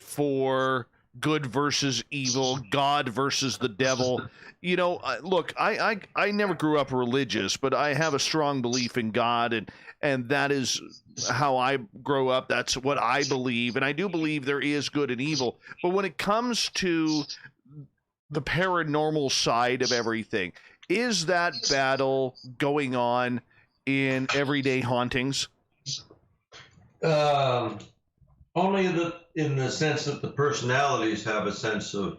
for good versus evil, God versus the devil? Look, I never grew up religious, but I have a strong belief in God, and that is how I grow up. That's what I believe, and I do believe there is good and evil. But when it comes to the paranormal side of everything, is that battle going on in everyday hauntings? Only in the sense that the personalities have a sense of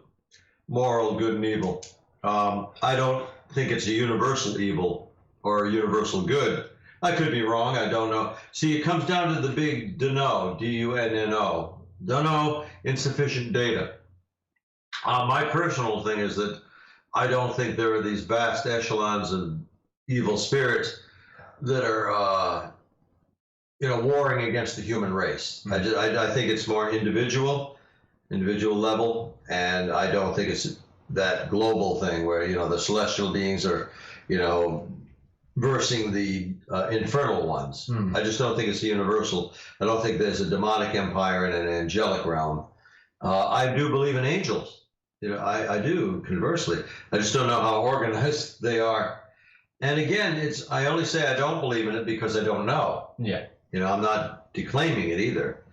moral good and evil. I don't think it's a universal evil or a universal good. I could be wrong. I don't know. See, it comes down to the big dunno, D-U-N-N-O. Dunno, insufficient data. My personal thing is that I don't think there are these vast echelons of evil spirits that are, warring against the human race. I think it's more individual level, and I don't think it's that global thing where, the celestial beings are, versing the infernal ones. I just don't think it's universal. I don't think there's a demonic empire and an angelic realm. I do believe in angels. I do, conversely. I just don't know how organized they are. And again, I only say I don't believe in it because I don't know. Yeah. I'm not declaiming it either.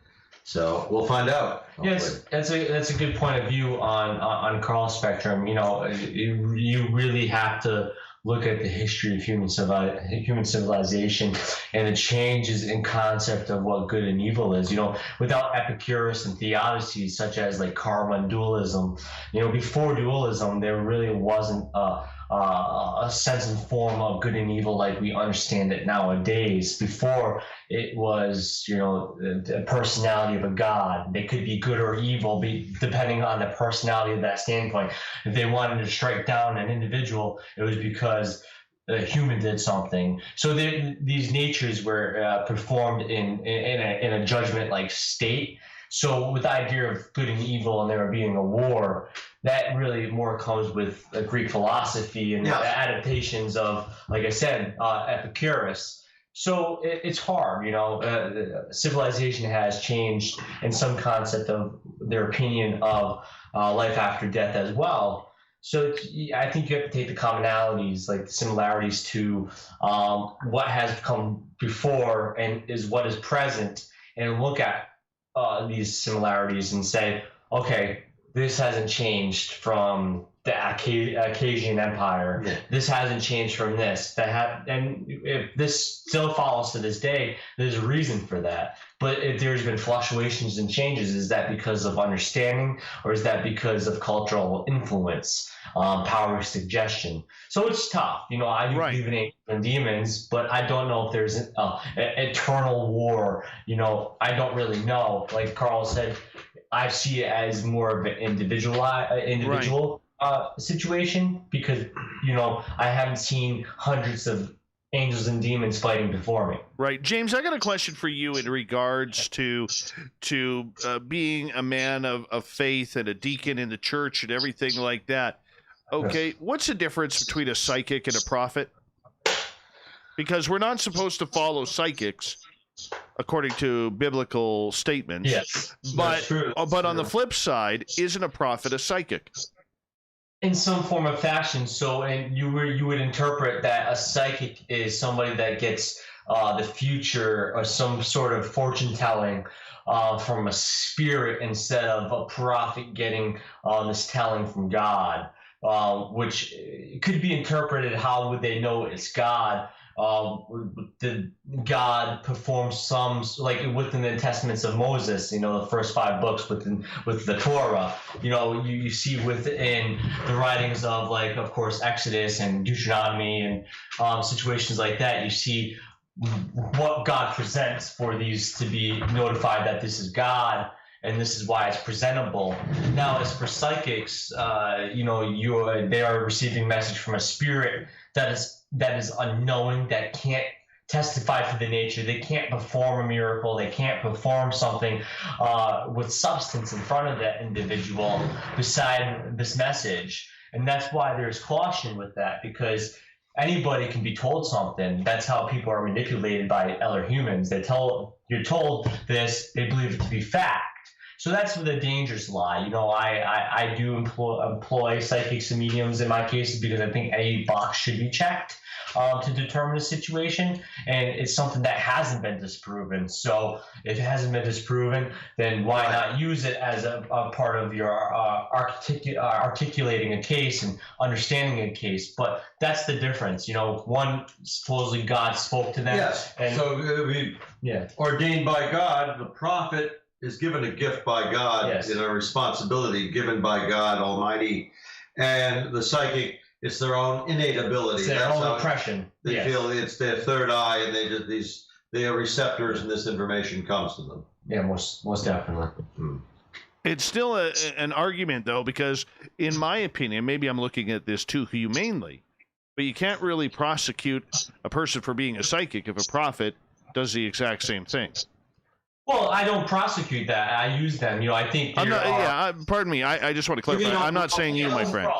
So we'll find out. Yes, that's a good point of view on Carl's spectrum. You really have to look at the history of human civilization and the changes in concept of what good and evil is. Without Epicurus and theodicies such as like karma and dualism, before dualism, there really wasn't a sense and form of good and evil like we understand it nowadays. Before, it was, the personality of a god. They could be good or evil, depending on the personality of that standpoint. If they wanted to strike down an individual, it was because a human did something. So these natures were performed in a judgment-like state. So with the idea of good and evil and there being a war, that really more comes with Greek philosophy and the adaptations of, like I said, Epicurus. So it's hard, civilization has changed in some concept of their opinion of life after death as well. So I think you have to take the commonalities, like the similarities to what has come before and is what is present, and look at these similarities and say, okay, this hasn't changed from the Akkadian Empire. Yeah. This hasn't changed from this. And if this still follows to this day, there's a reason for that. But if there's been fluctuations and changes, is that because of understanding, or is that because of cultural influence, power of suggestion? So it's tough. I do believe in angels and demons, but I don't know if there's an eternal war. I don't really know. Like Carl said, I see it as more of an individual situation, because I haven't seen hundreds of angels and demons fighting before me. Right, James, I got a question for you in regards to being a man of faith and a deacon in the church and everything like that. Okay, yes. What's the difference between a psychic and a prophet? Because we're not supposed to follow psychics according to biblical statements. Yes, but on the flip side, isn't a prophet a psychic? In some form of fashion. So, and you would interpret that a psychic is somebody that gets the future or some sort of fortune telling from a spirit instead of a prophet getting this telling from God, which could be interpreted, how would they know it's God? Did God perform some, like within the Testaments of Moses, the first 5 books with the Torah, you see within the writings of, like, of course, Exodus and Deuteronomy and situations like that, you see what God presents for these to be notified that this is God, and this is why it's presentable. Now, as for psychics, they are receiving message from a spirit that is unknowing, that can't testify for the nature. They can't perform a miracle. They can't perform something with substance in front of that individual beside this message. And that's why there's caution with that, because anybody can be told something. That's how people are manipulated by other humans. You're told this, they believe it to be fact. So that's where the dangers lie. I do employ psychics and mediums in my cases because I think a box should be checked to determine a situation, and it's something that hasn't been disproven. So if it hasn't been disproven, then why not use it as a part of your articulating a case and understanding a case? But that's the difference. One, supposedly God spoke to them. Yes. And, ordained by God, the prophet is given a gift by God, yes, a responsibility given by God Almighty, and the psychic, it's their own innate ability. It's their own impression. They feel it's their third eye, and they are receptors, and this information comes to them. Yeah, most definitely. It's still an argument, though, because in my opinion, maybe I'm looking at this too humanely, but you can't really prosecute a person for being a psychic if a prophet does the exact same thing. Well, I don't prosecute that. I use them. I think. Pardon me. I just want to clarify. I'm not saying you, my friend.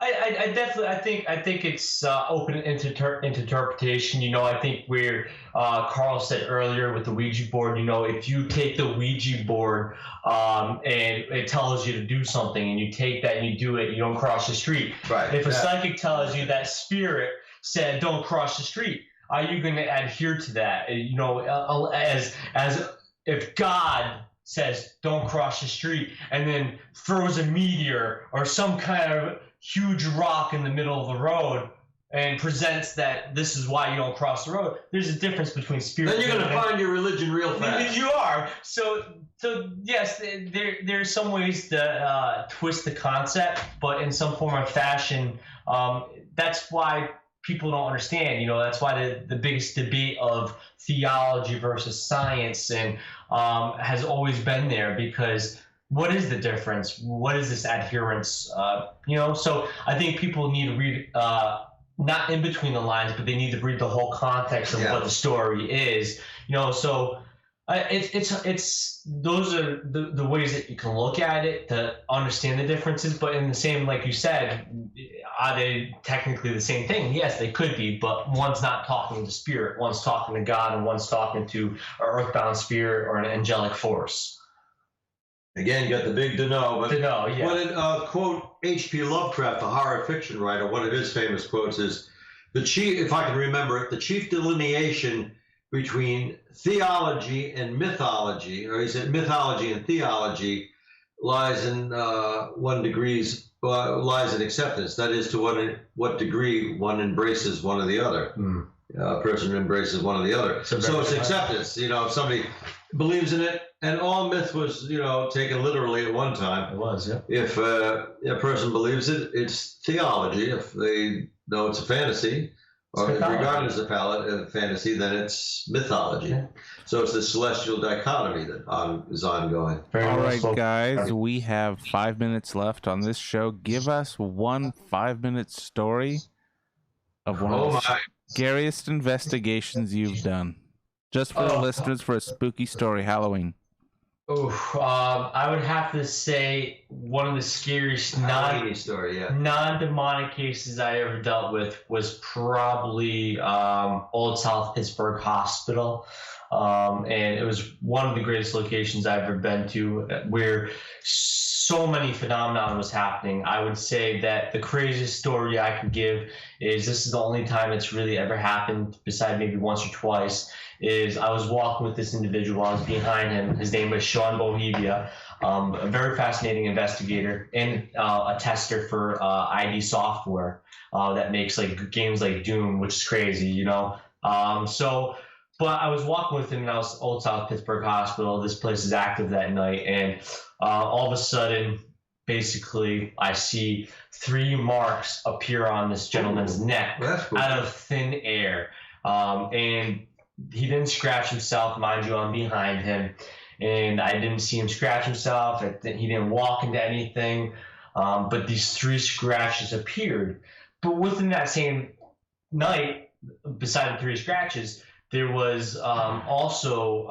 I definitely. I think it's open into interpretation. I think where Carl said earlier with the Ouija board. If you take the Ouija board and it tells you to do something, and you take that and you do it, you don't cross the street. Right. If a psychic tells you that spirit said don't cross the street, are you going to adhere to that? As if God says don't cross the street and then throws a meteor or some kind of huge rock in the middle of the road and presents that this is why you don't cross the road, there's a difference between spirit. Then you're going to find your religion real fast. You are. So yes, there's some ways to twist the concept, but in some form or fashion, that's why people don't understand. That's why the biggest debate of theology versus science and has always been there, because what is the difference? What is this adherence? So I think people need to read, not in between the lines, but they need to read the whole context of what the story is. So it's those are the ways that you can look at it to understand the differences. But in the same, like you said, are they technically the same thing? Yes, they could be, but one's not talking to spirit, one's talking to God, and one's talking to an earthbound spirit or an angelic force. Again, you got the big to know, but yeah. What it, quote H.P. Lovecraft, the horror fiction writer, one of his famous quotes is, the chief, if I can remember it, the chief delineation between theology and mythology, or he said mythology and theology, lies in lies in acceptance. That is, to what degree one embraces one or the other. A person embraces one or the other. So it's acceptance. If somebody believes in it, and all myth was, taken literally at one time. It was, yeah. If a person believes it, it's theology. If they know it's a fantasy, or regarded as a fantasy, then it's mythology. Yeah. So it's the celestial dichotomy that is ongoing. All right, guys, we have 5 minutes left on this show. Give us one 5-minute story of one of the scariest investigations you've done. Just for the listeners, for a spooky story, Halloween. I would have to say one of the scariest non-demonic cases I ever dealt with was probably Old South Pittsburgh Hospital. And it was one of the greatest locations I've ever been to, where so many phenomena was happening. I would say that the craziest story I could give is this is the only time it's really ever happened, besides maybe once or twice, is I was walking with this individual. I was behind him. His name was Sean Bohevia, a very fascinating investigator and a tester for ID software that makes like games like Doom, which is crazy, you know. But I was walking with him, and I was Old South Pittsburgh Hospital. This place is active that night, and all of a sudden, basically, I see 3 marks appear on this gentleman's neck cool. out of thin air. And he didn't scratch himself, mind you, I'm behind him. And I didn't see him scratch himself. He didn't walk into anything. But these 3 scratches appeared. But within that same night, beside the 3 scratches, there was also,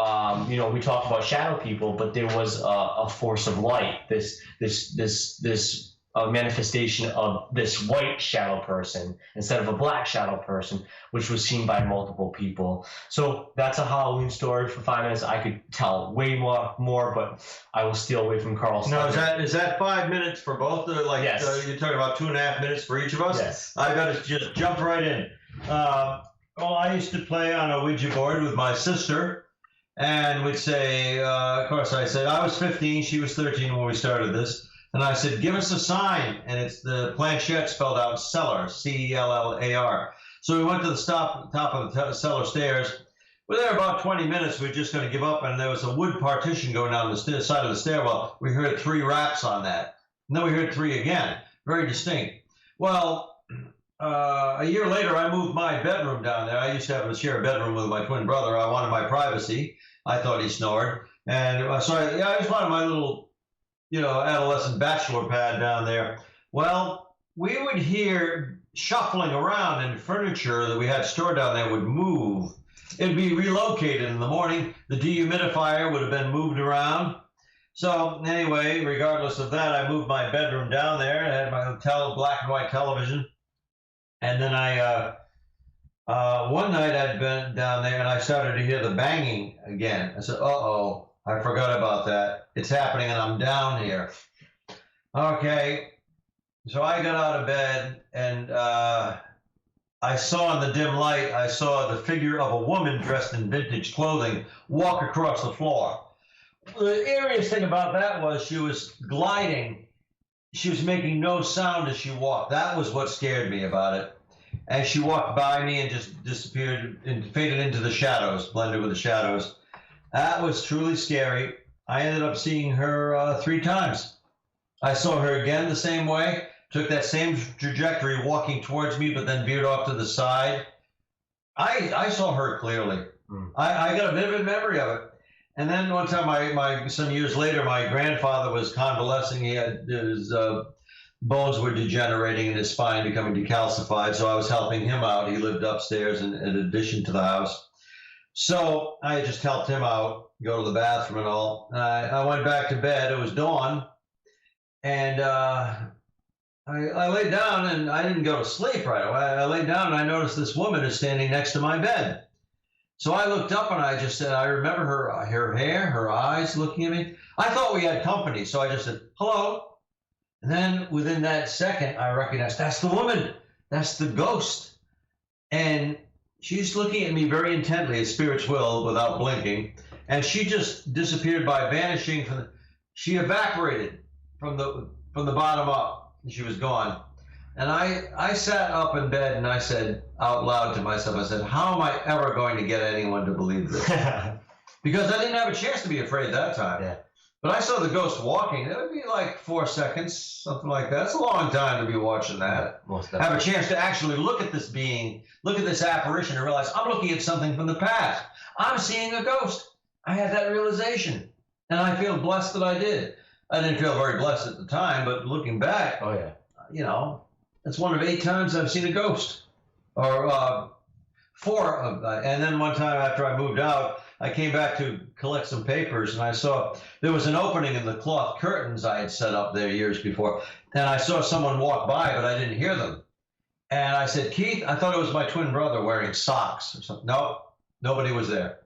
we talk about shadow people, but there was a force of light, this manifestation of this white shadow person instead of a black shadow person, which was seen by multiple people. So that's a Halloween story for 5 minutes. I could tell way more, but I will steal away from Carl's. No, is that 5 minutes for both? Yes. You're talking about 2.5 minutes for each of us? Yes. I got to just jump right in. Well, I used to play on a Ouija board with my sister, and we'd say, of course, I said, I was 15, she was 13 when we started this, and I said, give us a sign, and it's the planchette spelled out cellar, C-E-L-L-A-R. So we went to the top of the cellar stairs. We were there about 20 minutes. We were just going to give up, and there was a wood partition going down the side of the stairwell. We heard 3 raps on that. And then we heard 3 again, very distinct. Well, a year later, I moved my bedroom down there. I used to have to share a bedroom with my twin brother. I wanted my privacy. I thought he snored. And so I just wanted my little, adolescent bachelor pad down there. Well, we would hear shuffling around, and furniture that we had stored down there would move. It'd be relocated in the morning. The dehumidifier would have been moved around. So anyway, regardless of that, I moved my bedroom down there. I had my black and white television. And then one night I'd been down there and I started to hear the banging again. I said, uh-oh, I forgot about that. It's happening and I'm down here. Okay, so I got out of bed and I saw in the dim light, I saw the figure of a woman dressed in vintage clothing walk across the floor. The eeriest thing about that was she was gliding. She was making no sound as she walked. That was what scared me about it. And she walked by me and just disappeared and faded into the shadows, blended with the shadows. That was truly scary. I ended up seeing her 3 times. I saw her again the same way, took that same trajectory walking towards me, but then veered off to the side. I saw her clearly. I got a vivid memory of it. And then one time, some years later, my grandfather was convalescing. He had his bones were degenerating and his spine becoming decalcified. So I was helping him out. He lived upstairs in addition to the house. So I just helped him out, go to the bathroom and all. I went back to bed. It was dawn. And I laid down and I didn't go to sleep right away. I laid down and I noticed this woman is standing next to my bed. So I looked up and I just said, I remember her hair, her eyes looking at me. I thought we had company, so I just said, hello. And then within that second, I recognized, that's the woman. That's the ghost. And she's looking at me very intently, as spirits will, without blinking. And she just disappeared by vanishing. She evaporated from the bottom up, and she was gone. And I sat up in bed and I said out loud to myself, I said, how am I ever going to get anyone to believe this? Because I didn't have a chance to be afraid that time. Yeah. But I saw the ghost walking. It would be like 4 seconds, something like that. It's a long time to be watching that. Have a chance to actually look at this being, look at this apparition and realize I'm looking at something from the past. I'm seeing a ghost. I had that realization. And I feel blessed that I did. I didn't feel very blessed at the time, but looking back, it's one of 8 times I've seen a ghost, or 4. And then one time after I moved out, I came back to collect some papers, and I saw there was an opening in the cloth curtains I had set up there years before, and I saw someone walk by, but I didn't hear them. And I said, Keith, I thought it was my twin brother wearing socks or something. No, nobody was there.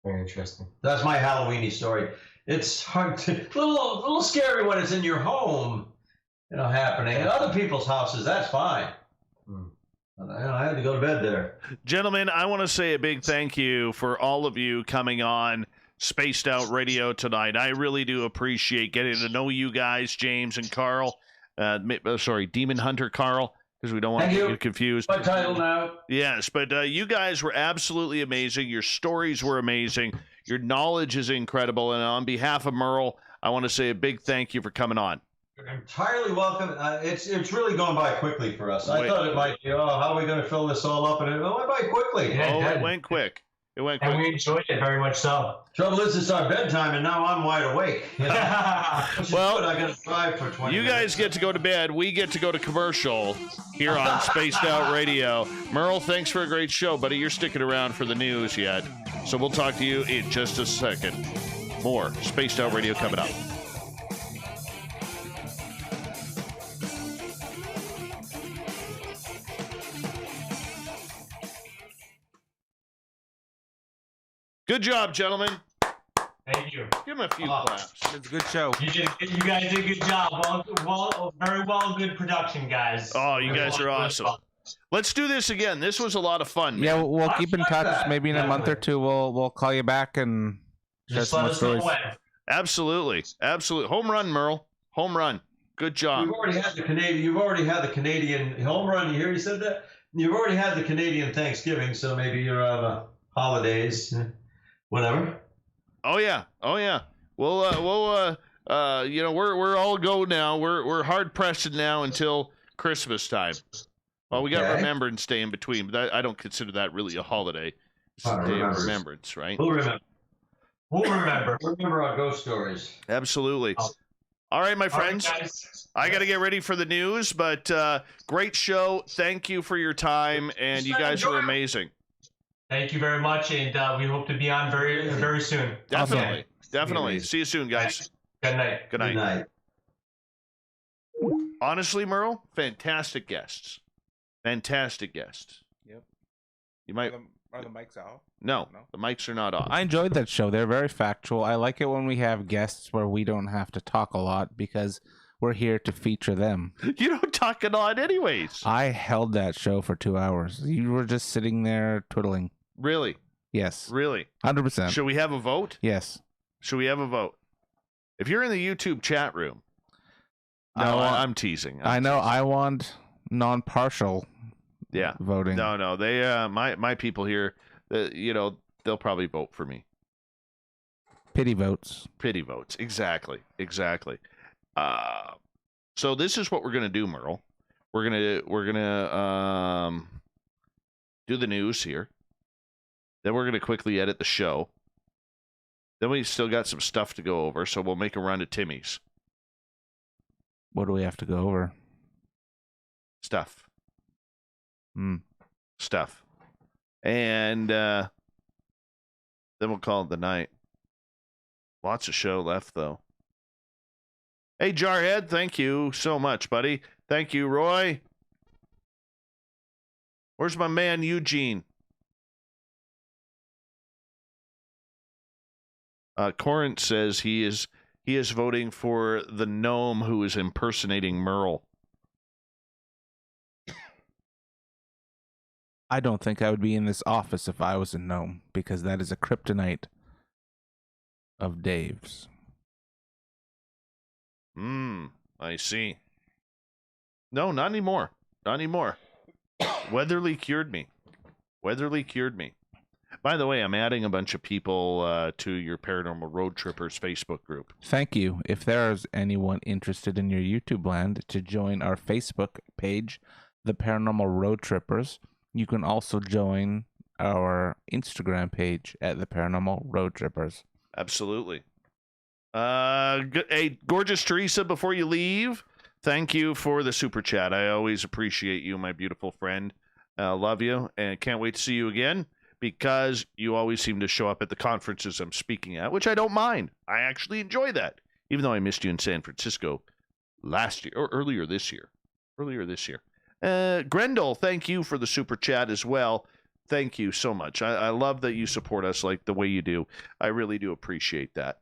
Very interesting. That's my Halloweeny story. It's hard to, a little scary when it's in your home. Happening. In other people's houses, that's fine. I had to go to bed there. Gentlemen, I want to say a big thank you for all of you coming on Spaced Out Radio tonight. I really do appreciate getting to know you guys, James and Carl. Sorry, Demon Hunter Carl, because we don't want to get you confused. My title now. Yes, but you guys were absolutely amazing. Your stories were amazing. Your knowledge is incredible. And on behalf of Merle, I want to say a big thank you for coming on. You're entirely welcome. It's really gone by quickly for us. I thought it might be, how are we going to fill this all up? And it went by quickly. It went quick. It went quick. And we enjoyed it very much so. Trouble is, it's our bedtime, and now I'm wide awake. You know? Well, I got to drive for 20 you minutes. guys get to go to bed. We get to go to commercial here on Spaced Out Radio. Merle, thanks for a great show, buddy. You're sticking around for the news yet. So we'll talk to you in just a second. More Spaced Out Radio coming up. Good job, gentlemen. Thank you. Give them a few claps. It's a good show. You guys did a good job. Very well, good production, guys. Oh, you guys are awesome. Let's do this again. This was a lot of fun. Man. Yeah, we'll keep in touch. Maybe in a month or two, we'll call you back and just let us know when. Absolutely. Home run, Merle. Home run. Good job. You've already had the Canadian home run. You hear you said that? You've already had the Canadian Thanksgiving, so maybe you're on the holidays, whatever. Oh yeah. We're all go now. We're hard pressed now until Christmas time. Well, we got Remembrance Day in between, but I don't consider that really a holiday. It's a day of remembrance, right? We'll remember. We'll remember. Remember our ghost stories. Absolutely. Oh. All right, my friends. All right, guys. I got to get ready for the news, but great show. Thank you for your time, and you guys were amazing. Thank you very much, and we hope to be on very, very soon. Definitely. See you soon, guys. Good night. Good night. Honestly, Merle, fantastic guests. Fantastic guests. Yep. You might. Are the mics off? No, the mics are not off. I enjoyed that show. They're very factual. I like it when we have guests where we don't have to talk a lot because we're here to feature them. You don't talk a lot anyways. I held that show for 2 hours. You were just sitting there twiddling. Really? Yes. Really? 100%. Should we have a vote? Yes. Should we have a vote? If you're in the YouTube chat room. No, I'm teasing. I know. I want non-partial voting. No. They my people here, they'll probably vote for me. Pity votes. Exactly. So this is what we're gonna do, Merle. We're gonna do the news here. Then we're gonna quickly edit the show. Then we still got some stuff to go over, so we'll make a run to Timmy's. What do we have to go over? Stuff. Stuff. And then we'll call it the night. Lots of show left, though. Hey, Jarhead, thank you so much, buddy. Thank you, Roy. Where's my man, Eugene? Corinth says he is voting for the gnome who is impersonating Merle. I don't think I would be in this office if I was a gnome, because that is a kryptonite of Dave's. I see. No, not anymore. Weatherly cured me. By the way, I'm adding a bunch of people to your Paranormal Roadtrippers Facebook group. Thank you. If there's anyone interested in your YouTube land to join our Facebook page, the Paranormal Roadtrippers, you can also join our Instagram page at the Paranormal Roadtrippers. Absolutely. Hey, gorgeous Teresa, before you leave, thank you for the super chat. I always appreciate you, my beautiful friend. Love you, and can't wait to see you again, because you always seem to show up at the conferences I'm speaking at, which I don't mind. I actually enjoy that, even though I missed you in San Francisco last year, or earlier this year. Grendel, thank you for the super chat as well. Thank you so much. I love that you support us like the way you do. I really do appreciate that.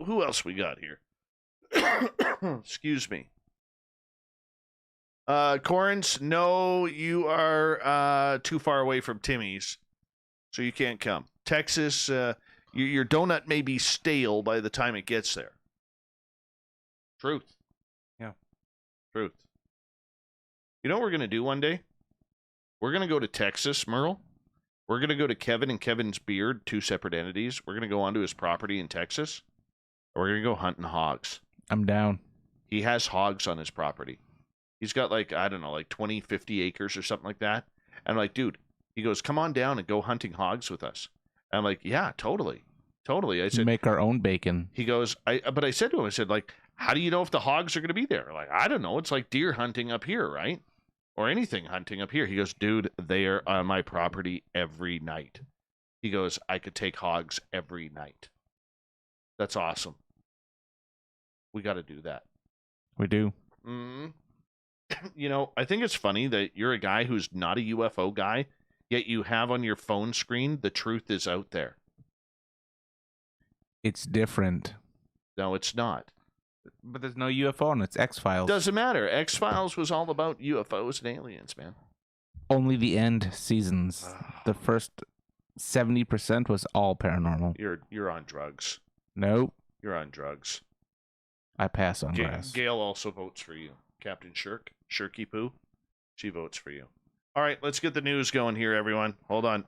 Who else we got here? Excuse me. Corrins, no, you are too far away from Timmy's, so you can't come. Texas, your donut may be stale by the time it gets there. Truth. Yeah. Truth. You know what we're going to do one day? We're going to go to Texas, Merle. We're going to go to Kevin and Kevin's Beard, 2 separate entities. We're going to go onto his property in Texas. And we're going to go hunting hogs. I'm down. He has hogs on his property. He's got like, I don't know, like 20, 50 acres or something like that. And I'm like, dude, he goes, come on down and go hunting hogs with us. And I'm like, yeah, totally. Totally. I said, make our own bacon. He goes, but I said to him, I said, like, how do you know if the hogs are going to be there? Like, I don't know. It's like deer hunting up here, right? Or anything hunting up here. He goes, dude, they are on my property every night. He goes, I could take hogs every night. That's awesome. We got to do that. We do. You know, I think it's funny that you're a guy who's not a UFO guy, yet you have on your phone screen, the truth is out there. It's different. No, it's not. But there's no UFO and it's X-Files. Doesn't matter. X-Files was all about UFOs and aliens, man. Only the end seasons. The first 70% was all paranormal. You're on drugs. Nope. You're on drugs. I pass on grass. Gail also votes for you. Captain Shirky Poo. She votes for you. All right, let's get the news going here, everyone. Hold on.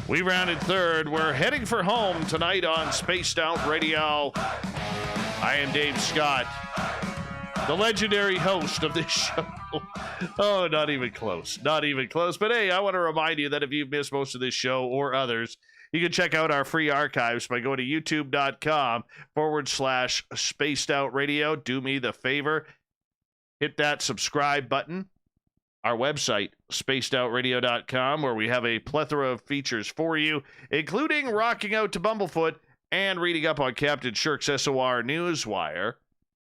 We rounded third. We're heading for home tonight on Spaced Out Radio. I am Dave Scott, the legendary host of this show. Oh, not even close. Not even close. But hey, I want to remind you that if you've missed most of this show or others, you can check out our free archives by going to youtube.com/Spaced Out Radio. Do me the favor. Hit that subscribe button. Our website, spacedoutradio.com, where we have a plethora of features for you, including rocking out to Bumblefoot and reading up on Captain Shirk's SOR Newswire.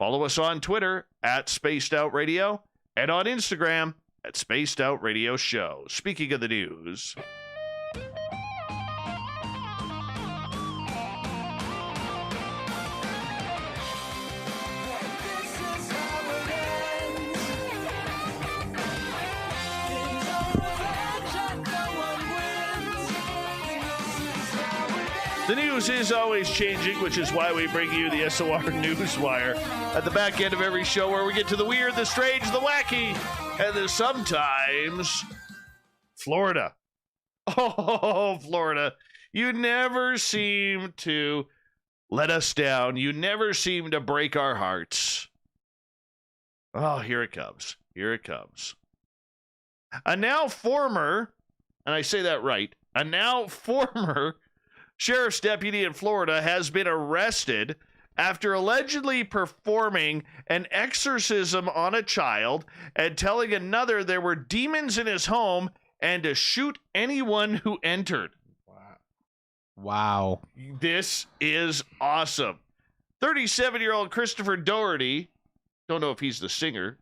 Follow us on Twitter @SpacedOutRadio and on Instagram @SpacedOutRadioShow. Speaking of the news. The news is always changing, which is why we bring you the SOR Newswire at the back end of every show, where we get to the weird, the strange, the wacky, and the sometimes Florida. Oh, Florida. You never seem to let us down. You never seem to break our hearts. Oh, here it comes. Here it comes. A now former, and I say that right, a now former sheriff's deputy in Florida has been arrested after allegedly performing an exorcism on a child and telling another there were demons in his home and to shoot anyone who entered. Wow. This is awesome. 37-year-old Christopher Doherty, don't know if he's the singer,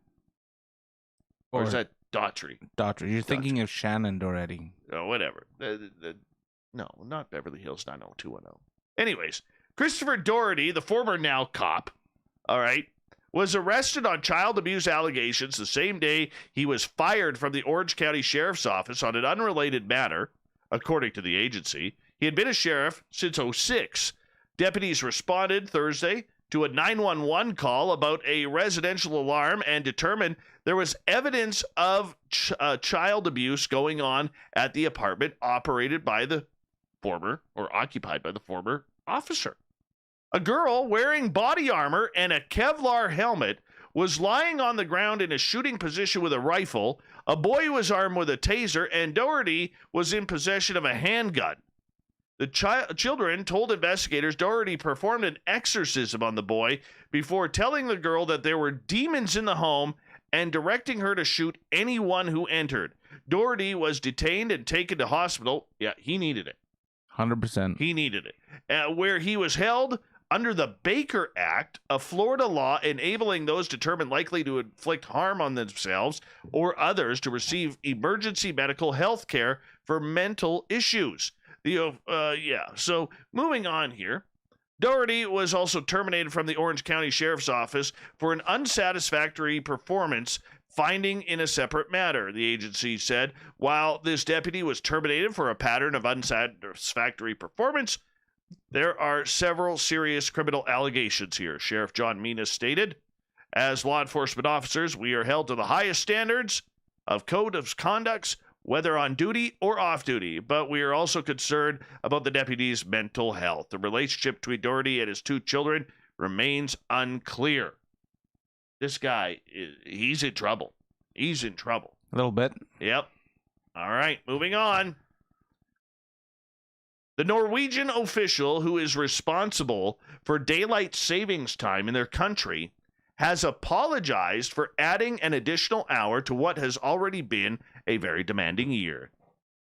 or is that Daughtry? Daughtry. You're thinking of Shannon Doherty. Oh, whatever. No, not Beverly Hills 90210. Anyways, Christopher Doherty, the former now cop, all right, was arrested on child abuse allegations the same day he was fired from the Orange County Sheriff's Office on an unrelated matter, according to the agency. He had been a sheriff since 2006. Deputies responded Thursday to a 911 call about a residential alarm and determined there was evidence of child abuse going on at the apartment operated by the former, or occupied by the former officer. A girl wearing body armor and a Kevlar helmet was lying on the ground in a shooting position with a rifle. A boy was armed with a taser, and Doherty was in possession of a handgun. The children told investigators Doherty performed an exorcism on the boy before telling the girl that there were demons in the home and directing her to shoot anyone who entered. Doherty was detained and taken to hospital. Yeah, he needed it. 100%. He needed it. Where he was held under the Baker Act, a Florida law enabling those determined likely to inflict harm on themselves or others to receive emergency medical health care for mental issues. So moving on here. Doherty was also terminated from the Orange County Sheriff's Office for an unsatisfactory performance finding in a separate matter, the agency said. While this deputy was terminated for a pattern of unsatisfactory performance, there are several serious criminal allegations here, Sheriff John Minas stated. As law enforcement officers, we are held to the highest standards of code of conducts, whether on duty or off duty, but we are also concerned about the deputy's mental health. The relationship between Doherty and his 2 children remains unclear. This guy, he's in trouble. He's in trouble. A little bit. Yep. All right, moving on. The Norwegian official who is responsible for daylight savings time in their country has apologized for adding an additional hour to what has already been a very demanding year.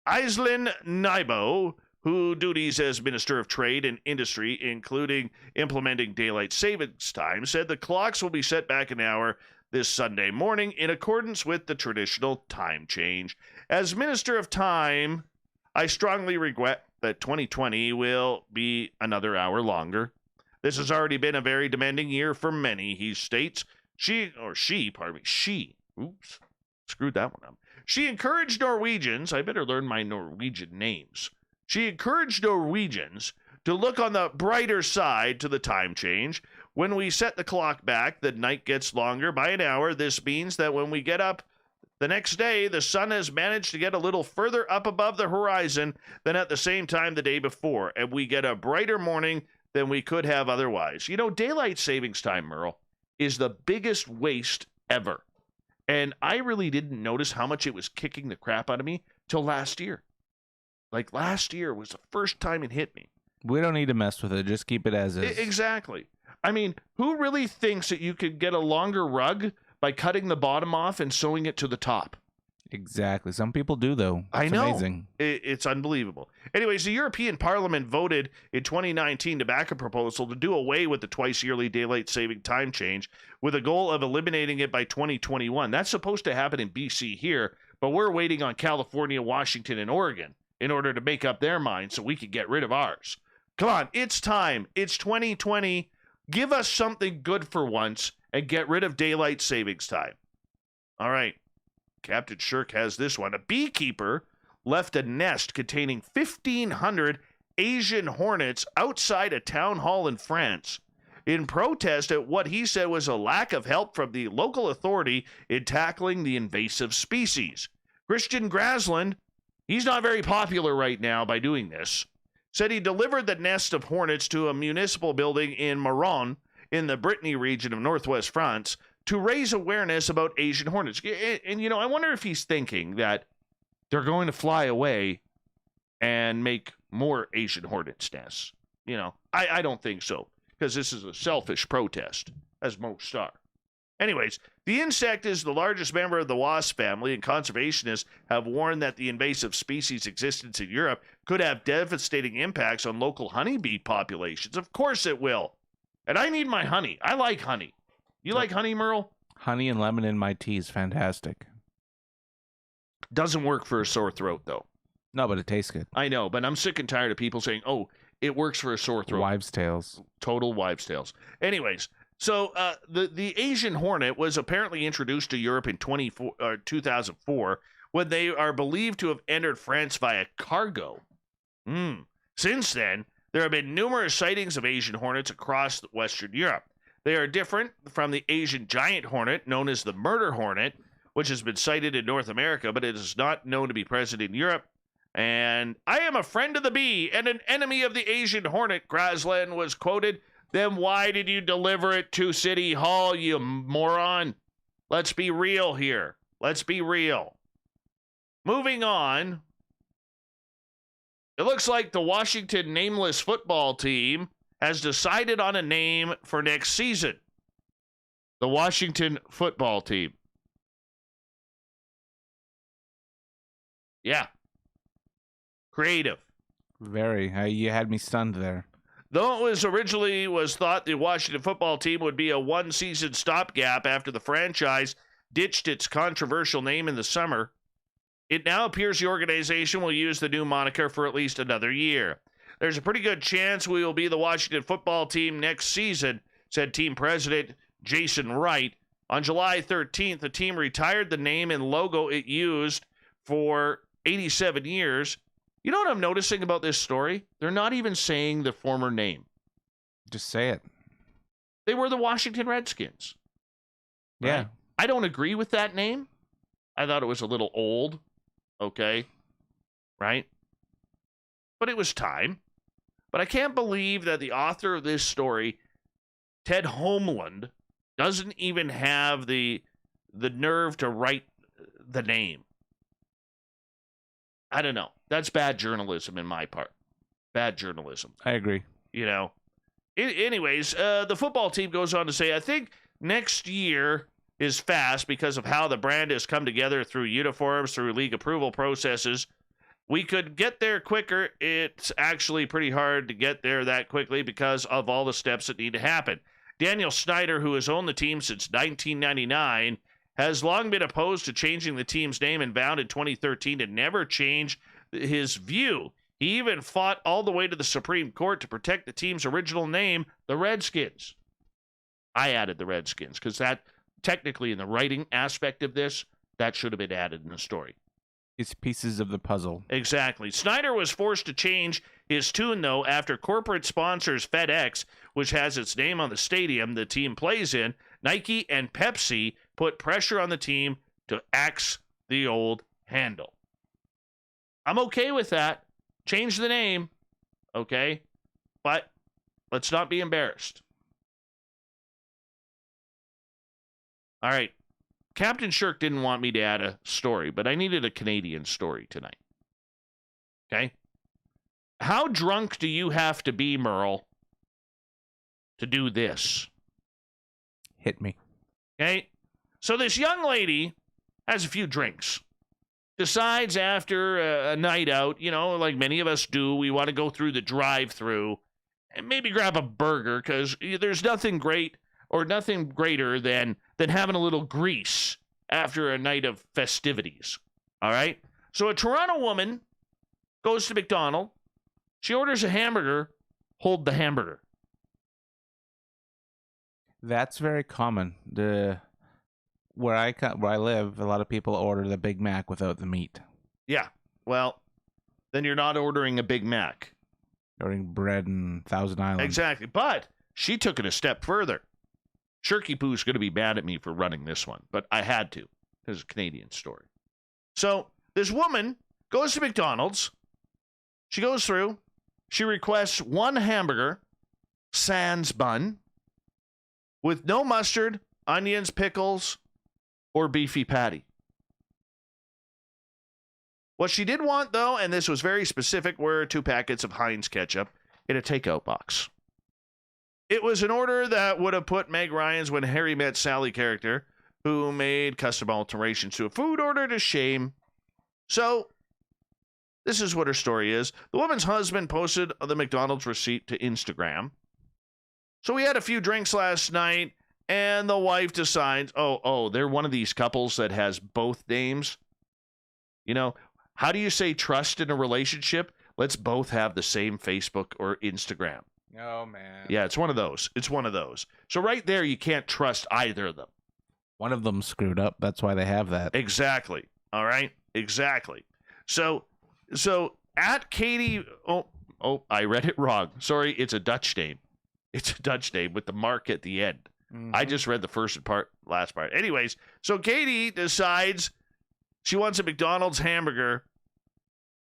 Iselin Nybo, who duties as Minister of Trade and Industry, including implementing daylight savings time, said the clocks will be set back an hour this Sunday morning in accordance with the traditional time change. As Minister of Time, I strongly regret that 2020 will be another hour longer. This has already been a very demanding year for many, he states. She encouraged Norwegians, I better learn my Norwegian names. She encouraged Norwegians to look on the brighter side to the time change. When we set the clock back, the night gets longer by an hour. This means that when we get up the next day, the sun has managed to get a little further up above the horizon than at the same time the day before, and we get a brighter morning than we could have otherwise. You know, daylight savings time, Merle, is the biggest waste ever. And I really didn't notice how much it was kicking the crap out of me till last year. Like, last year was the first time it hit me. We don't need to mess with it. Just keep it as is. Exactly. I mean, who really thinks that you could get a longer rug by cutting the bottom off and sewing it to the top? Exactly. Some people do, though. I know. Amazing. It's unbelievable. Anyways, the European Parliament voted in 2019 to back a proposal to do away with the twice-yearly daylight saving time change with a goal of eliminating it by 2021. That's supposed to happen in BC here, but we're waiting on California, Washington, and Oregon in order to make up their minds so we can get rid of ours. Come on, it's time. It's 2020. Give us something good for once and get rid of daylight savings time. All right. Captain Shirk has this one. A beekeeper left a nest containing 1,500 Asian hornets outside a town hall in France in protest at what he said was a lack of help from the local authority in tackling the invasive species. Christian Grasland, he's not very popular right now by doing this, said he delivered the nest of hornets to a municipal building in Maron in the Brittany region of northwest France to raise awareness about Asian hornets. And, you know, I wonder if he's thinking that they're going to fly away and make more Asian hornets nests. You know, I don't think so, because this is a selfish protest, as most are. Anyways, the insect is the largest member of the wasp family, and conservationists have warned that the invasive species' existence in Europe could have devastating impacts on local honeybee populations. Of course it will. And I need my honey. I like honey. You like honey, Merle? Honey and lemon in my tea is fantastic. Doesn't work for a sore throat, though. No, but it tastes good. I know, but I'm sick and tired of people saying, oh, it works for a sore throat. Wives' tales. Total wives' tales. Anyways, so the Asian hornet was apparently introduced to Europe in 2004 when they are believed to have entered France via cargo. Since then, there have been numerous sightings of Asian hornets across Western Europe. They are different from the Asian giant hornet, known as the murder hornet, which has been sighted in North America, but it is not known to be present in Europe. And I am a friend of the bee and an enemy of the Asian hornet, Grasland was quoted. Then why did you deliver it to City Hall, you moron? Let's be real here. Let's be real. Moving on. It looks like the Washington nameless football team has decided on a name for next season. The Washington football team. Yeah. Creative. Very. You had me stunned there. Though it was originally thought the Washington football team would be a one-season stopgap after the franchise ditched its controversial name in the summer, it now appears the organization will use the new moniker for at least another year. There's a pretty good chance we will be the Washington football team next season, said team president Jason Wright. On July 13th, the team retired the name and logo it used for 87 years. You know what I'm noticing about this story? They're not even saying the former name. Just say it. They were the Washington Redskins. Yeah. Right? I don't agree with that name. I thought it was a little old. Okay. Right? But it was time. But I can't believe that the author of this story, Ted Homeland, doesn't even have the nerve to write the name. I don't know. That's bad journalism in my part. Bad journalism. I agree. You know. Anyways, the football team goes on to say, I think next year is fast because of how the brand has come together through uniforms, through league approval processes. We could get there quicker. It's actually pretty hard to get there that quickly because of all the steps that need to happen. Daniel Snyder, who has owned the team since 1999, has long been opposed to changing the team's name and vowed in 2013 to never change his view. He even fought all the way to the Supreme Court to protect the team's original name, the Redskins. I added the Redskins because that, technically in the writing aspect of this, that should have been added in the story. It's pieces of the puzzle. Exactly. Snyder was forced to change his tune, though, after corporate sponsors FedEx, which has its name on the stadium the team plays in, Nike and Pepsi put pressure on the team to axe the old handle. I'm okay with that. Change the name, okay? But let's not be embarrassed. All right. Captain Shirk didn't want me to add a story, but I needed a Canadian story tonight. Okay? How drunk do you have to be, Merle, to do this? Hit me. Okay? So this young lady has a few drinks. Decides after a night out, you know, like many of us do, we want to go through the drive-thru and maybe grab a burger because there's nothing great or nothing greater than having a little grease after a night of festivities. All right? So a Toronto woman goes to McDonald's. She orders a hamburger. Hold the hamburger. That's very common. Where I live, a lot of people order the Big Mac without the meat. Yeah. Well, then you're not ordering a Big Mac. Ordering bread and Thousand Island. Exactly. But she took it a step further. Shirky Poo's going to be mad at me for running this one, but I had to because it's a Canadian story. So this woman goes to McDonald's. She goes through. She requests one hamburger, sans bun, with no mustard, onions, pickles, or beefy patty. What she did want, though, and this was very specific, were 2 packets of Heinz ketchup in a takeout box. It was an order that would have put Meg Ryan's When Harry Met Sally character, who made custom alterations to a food order, to shame. So, this is what her story is. The woman's husband posted the McDonald's receipt to Instagram. So we had a few drinks last night, and the wife decides, they're one of these couples that has both names. You know, how do you say trust in a relationship? Let's both have the same Facebook or Instagram. Oh, man. Yeah, it's one of those. It's one of those. So right there, you can't trust either of them. One of them screwed up. That's why they have that. Exactly. All right? Exactly. So at Katie... Oh, I read it wrong. Sorry, it's a Dutch name. It's a Dutch name with the mark at the end. Mm-hmm. I just read the last part. Anyways, so Katie decides she wants a McDonald's hamburger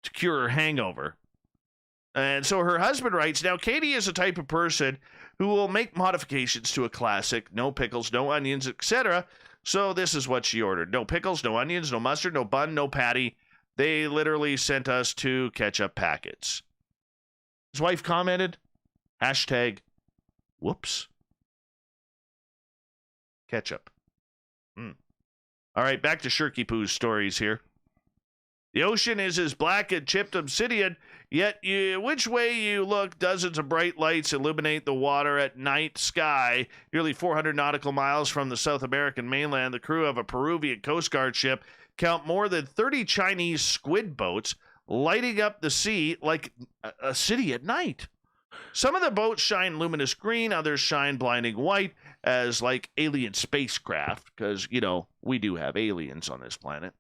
to cure her hangover. And so her husband writes, now Katie is the type of person who will make modifications to a classic, no pickles, no onions, etc. So this is what she ordered. No pickles, no onions, no mustard, no bun, no patty. They literally sent us 2 ketchup packets. His wife commented, hashtag, whoops. Ketchup. All right, back to Shirky Poo's stories here. The ocean is as black and chipped obsidian Yet, which way you look, dozens of bright lights illuminate the water at night sky. Nearly 400 nautical miles from the South American mainland, the crew of a Peruvian Coast Guard ship count more than 30 Chinese squid boats lighting up the sea like a city at night. Some of the boats shine luminous green, others shine blinding white, as like alien spacecraft, because, you know, we do have aliens on this planet.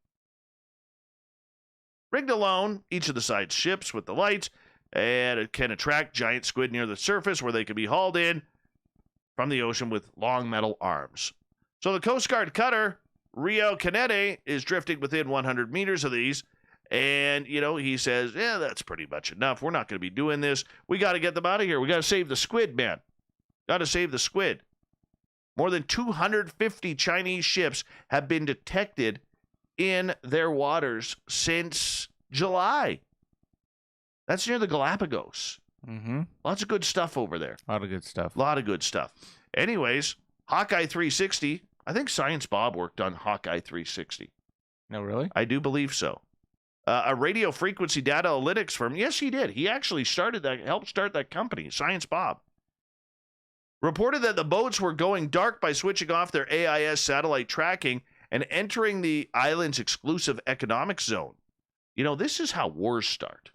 Rigged alone, each of the side ships with the lights, and it can attract giant squid near the surface where they can be hauled in from the ocean with long metal arms. So the Coast Guard cutter, Rio Canete, is drifting within 100 meters of these, and, you know, he says, yeah, that's pretty much enough. We're not going to be doing this. We got to get them out of here. We got to save the squid, man. Got to save the squid. More than 250 Chinese ships have been detected in their waters since July. That's near the Galapagos. Mm-hmm. Lots of good stuff over there. A lot of good stuff. A lot of good stuff. Anyways, Hawkeye 360. I think Science Bob worked on Hawkeye 360. No, really? I do believe so. A radio frequency data analytics firm. Yes, he did. He actually helped start that company, Science Bob. Reported that the boats were going dark by switching off their AIS satellite tracking and entering the island's exclusive economic zone. You know, this is how wars start.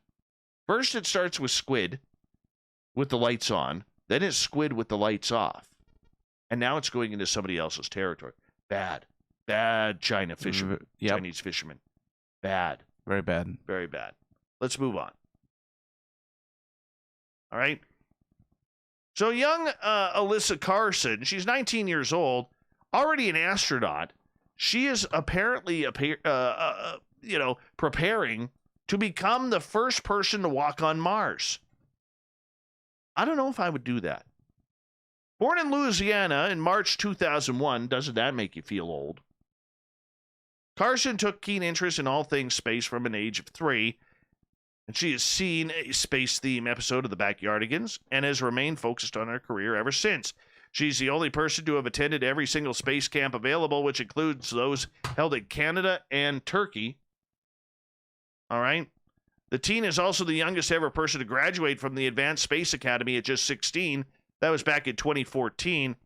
First, it starts with squid with the lights on. Then it's squid with the lights off. And now it's going into somebody else's territory. Bad. Bad China fishermen. Yep. Chinese fishermen. Bad. Very bad. Very bad. Let's move on. All right. So young Alyssa Carson, she's 19 years old, already an astronaut. She is apparently, preparing to become the first person to walk on Mars. I don't know if I would do that. Born in Louisiana in March 2001, doesn't that make you feel old? Carson took keen interest in all things space from an age of 3, and she has seen a space-theme episode of The Backyardigans and has remained focused on her career ever since. She's the only person to have attended every single space camp available, which includes those held in Canada and Turkey. All right? The teen is also the youngest ever person to graduate from the Advanced Space Academy at just 16. That was back in 2014.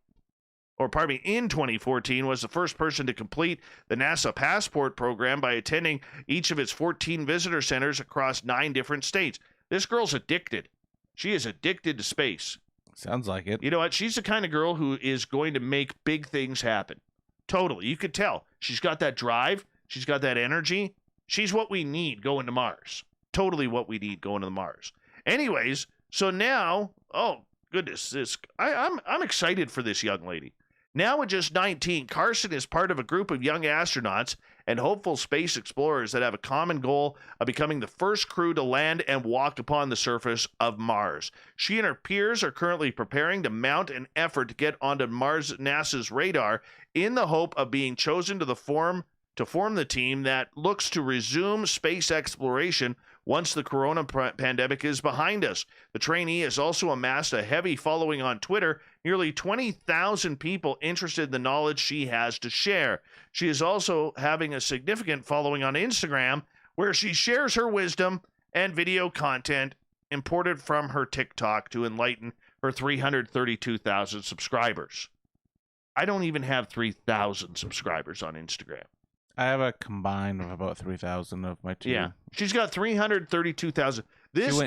In 2014, was the first person to complete the NASA Passport program by attending each of its 14 visitor centers across 9 different states. This girl's addicted. She is addicted to space. Sounds like it. You know what? She's the kind of girl who is going to make big things happen. Totally. You could tell. She's got that drive. She's got that energy. She's what we need going to Mars. Totally what we need going to Mars. Anyways, so now, oh goodness, I'm excited for this young lady. Now at just 19, Carson is part of a group of young astronauts and hopeful space explorers that have a common goal of becoming the first crew to land and walk upon the surface of Mars. She and her peers are currently preparing to mount an effort to get onto NASA's radar in the hope of being chosen to form the team that looks to resume space exploration once the corona pandemic is behind us. The trainee has also amassed a heavy following on Twitter, nearly 20,000 people interested in the knowledge she has to share. She is also having a significant following on Instagram, where she shares her wisdom and video content imported from her TikTok to enlighten her 332,000 subscribers. I don't even have 3,000 subscribers on Instagram. I have a combined of about 3,000 of my two. Yeah, she's got 332,000.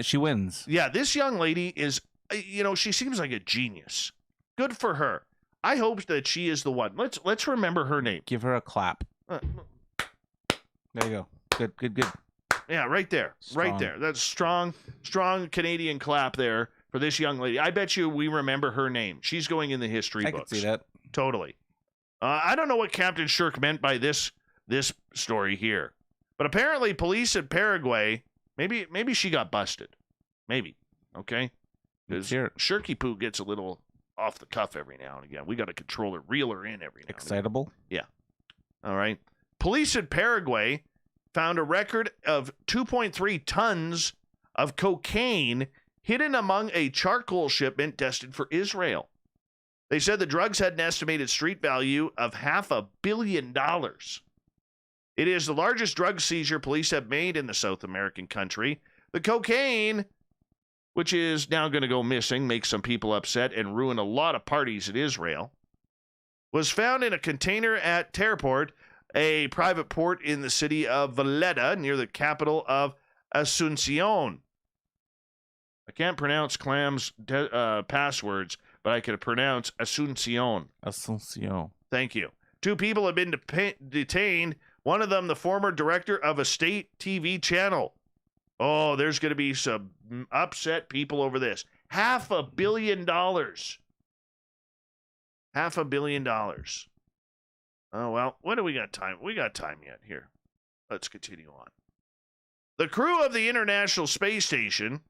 She wins. Yeah, this young lady is, she seems like a genius. Good for her. I hope that she is the one. Let's remember her name. Give her a clap. There you go. Good. Yeah, right there. Strong. Right there. That's strong Canadian clap there for this young lady. I bet you we remember her name. She's going in the history I books. can see that. Totally. I don't know what Captain Shirk meant by this story here, but apparently police in Paraguay, maybe she got busted. Maybe. Okay? Because Shirky Poo gets a little off the cuff every now and again. We got to control her, reel her in every now Excitable? and again. Yeah. All right. Police in Paraguay found a record of 2.3 tons of cocaine hidden among a charcoal shipment destined for Israel. They said the drugs had an estimated street value of $500 million. It is the largest drug seizure police have made in the South American country. The cocaine, which is now going to go missing, make some people upset, and ruin a lot of parties in Israel, was found in a container at Terraport, a private port in the city of Valletta, near the capital of Asuncion. I can't pronounce Clam's passwords, but I can pronounce Asuncion. Asuncion. Thank you. 2 people have been detained. One of them, the former director of a state TV channel. Oh, there's going to be some upset people over this. $500 million. $500 million. Oh, well, what do we got time? We got time yet here. Let's continue on. The crew of the International Space Station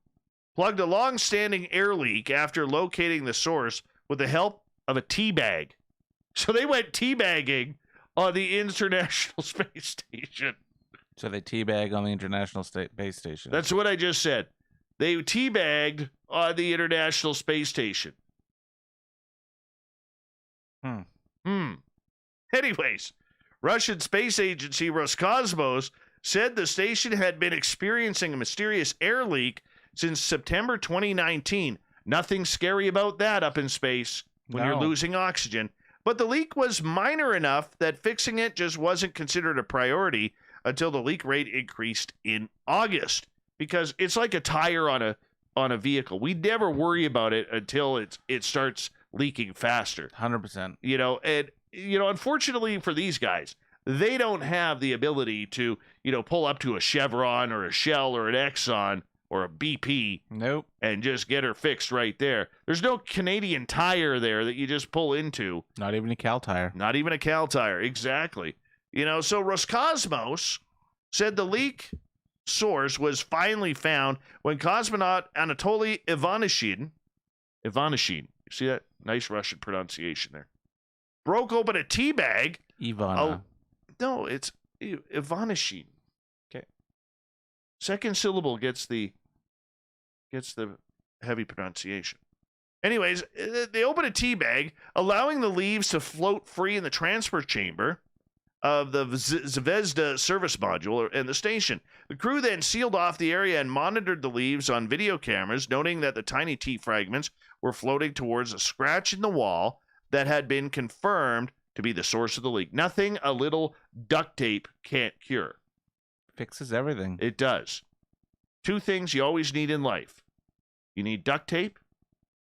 plugged a long-standing air leak after locating the source with the help of a tea bag. So they went teabagging on the International Space Station. So they teabag on the International Space Station. That's what I just said. They teabagged on the International Space Station. Anyways, Russian space agency Roscosmos said the station had been experiencing a mysterious air leak since September 2019. Nothing scary about that up in space when you're losing oxygen. But the leak was minor enough that fixing it just wasn't considered a priority until the leak rate increased in August. Because it's like a tire on a vehicle. We never worry about it until it starts leaking faster. 100%. And unfortunately for these guys, they don't have the ability to, pull up to a Chevron or a Shell or an Exxon or a BP. Nope. And just get her fixed right there. There's no Canadian Tire there that you just pull into. Not even a Cal Tire. Not even a Cal Tire. Exactly. So Roscosmos said the leak source was finally found when cosmonaut Anatoly Ivanishin, you see that? Nice Russian pronunciation there, broke open a tea bag. Ivana. No, it's Ivanishin. Okay. Second syllable gets the heavy pronunciation. Anyways, they open a tea bag, allowing the leaves to float free in the transfer chamber of the Zvezda service module and the station. The crew then sealed off the area and monitored the leaves on video cameras, noting that the tiny tea fragments were floating towards a scratch in the wall that had been confirmed to be the source of the leak. Nothing a little duct tape can't cure. Fixes everything. It does. 2 things you always need in life. You need duct tape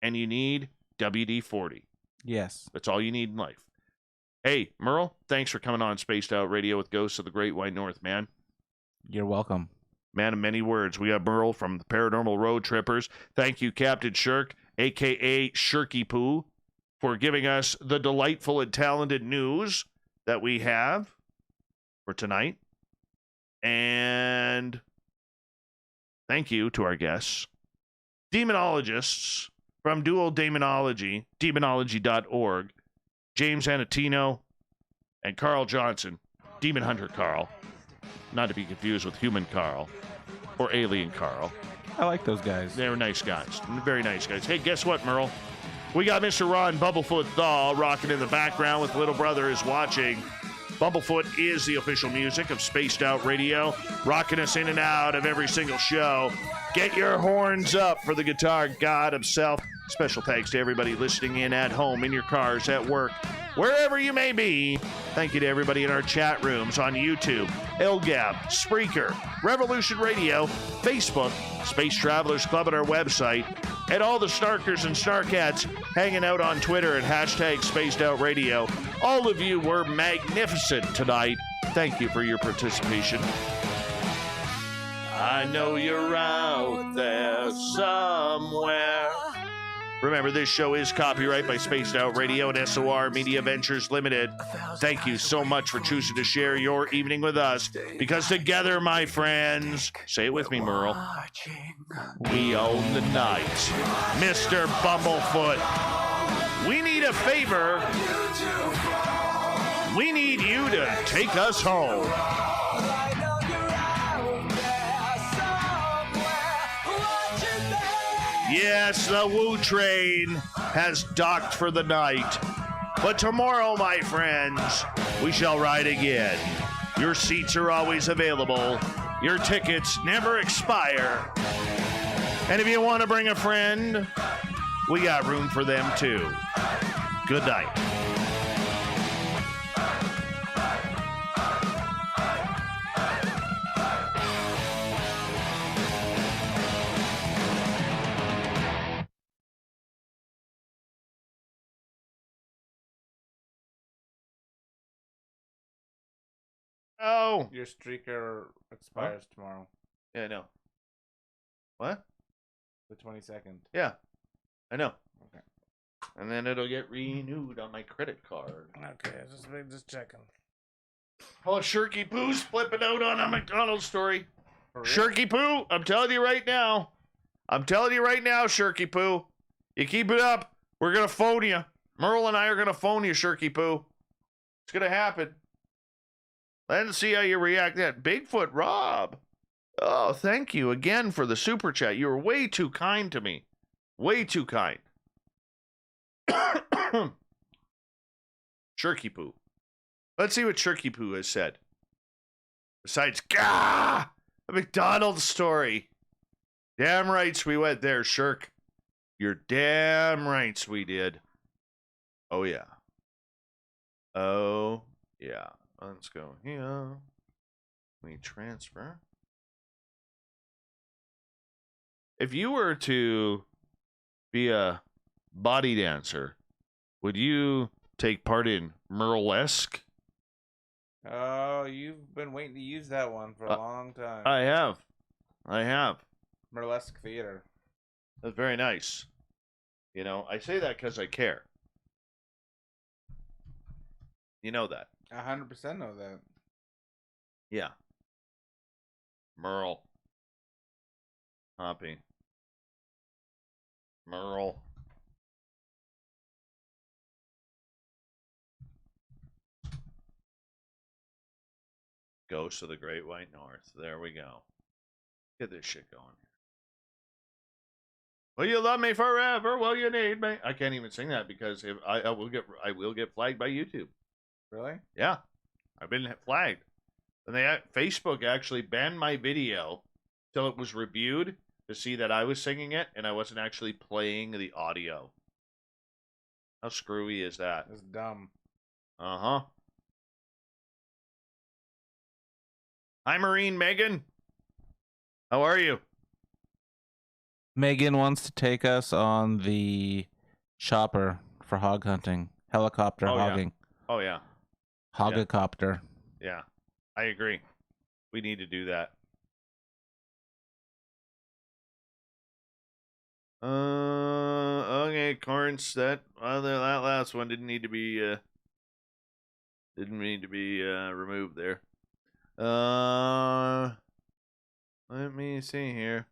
and you need WD-40. Yes. That's all you need in life. Hey, Merle, thanks for coming on Spaced Out Radio with Ghosts of the Great White North, man. You're welcome. Man of many words. We got Merle from the Paranormal Roadtrippers. Thank you, Captain Shirk, a.k.a. Shirky Poo, for giving us the delightful and talented news that we have for tonight. And thank you to our guests, demonologists from Dual Demonology, demonology.org, James Anatino and Carl Johnson, Demon Hunter Carl, not to be confused with Human Carl or Alien Carl. I like those guys. They're nice guys. Very nice guys. Hey, guess what, Merle? We got Mr. Ron Bumblefoot Thaw rocking in the background with Little Brother is Watching. Bumblefoot is the official music of Spaced Out Radio, rocking us in and out of every single show. Get your horns up for the guitar god himself. Special thanks to everybody listening in at home, in your cars, at work, wherever you may be. Thank you to everybody in our chat rooms on YouTube, LGAB, Spreaker, Revolution Radio, Facebook, Space Travelers Club at our website, and all the snarkers and snarkettes hanging out on Twitter at hashtag Spaced Out Radio. All of you were magnificent tonight. Thank you for your participation. I know you're out there somewhere. Remember, this show is copyright by Spaced Out Radio and SOR Media Ventures Limited. Thank you so much for choosing to share your evening with us, because together, my friends, say it with me, Merle, we own the night. Mr. Bumblefoot, we need a favor. We need you to take us home. Yes, the Woo Train has docked for the night. But tomorrow, my friends, we shall ride again. Your seats are always available. Your tickets never expire. And if you want to bring a friend, we got room for them too. Good night. Oh. Your streaker expires tomorrow. Yeah, I know. What? The 22nd. Yeah, I know. Okay. And then it'll get renewed on my credit card. Okay, just checking. Oh, Shirky Poo's flipping out on a McDonald's story. For real? Shirky Poo, I'm telling you right now. Shirky Poo. You keep it up, we're going to phone you. Merle and I are going to phone you, Shirky Poo. It's going to happen. Let's see how you react to that. Bigfoot Rob. Oh, thank you again for the super chat. You were way too kind to me. Way too kind. Shirky Poo. Let's see what Shirky Poo has said. Besides, gah! A McDonald's story. Damn rights we went there, Shirk. You're damn rights we did. Oh, yeah. Oh, yeah. Let's go here. We transfer. If you were to be a body dancer, would you take part in Merlesque? Oh, you've been waiting to use that one for a long time. I have. Merlesque Theater. That's very nice. You know, I say that because I care. You know that. 100% know that. Yeah. Merle. Hoppy. Merle. Ghost of the Great White North. There we go. Get this shit going. Will you love me forever? Will you need me? I can't even sing that because if I will get flagged by YouTube. Really? Yeah, I've been flagged. And Facebook actually banned my video till it was reviewed to see that I was singing it and I wasn't actually playing the audio. How screwy is that? That's dumb. Uh-huh. Hi, Marine Megan. How are you? Megan wants to take us on the chopper for hog hunting. Helicopter hogging. Oh, yeah. Hogacopter. Yeah, I agree. We need to do that. Okay, Corns. That last one didn't need to be removed there. Let me see here.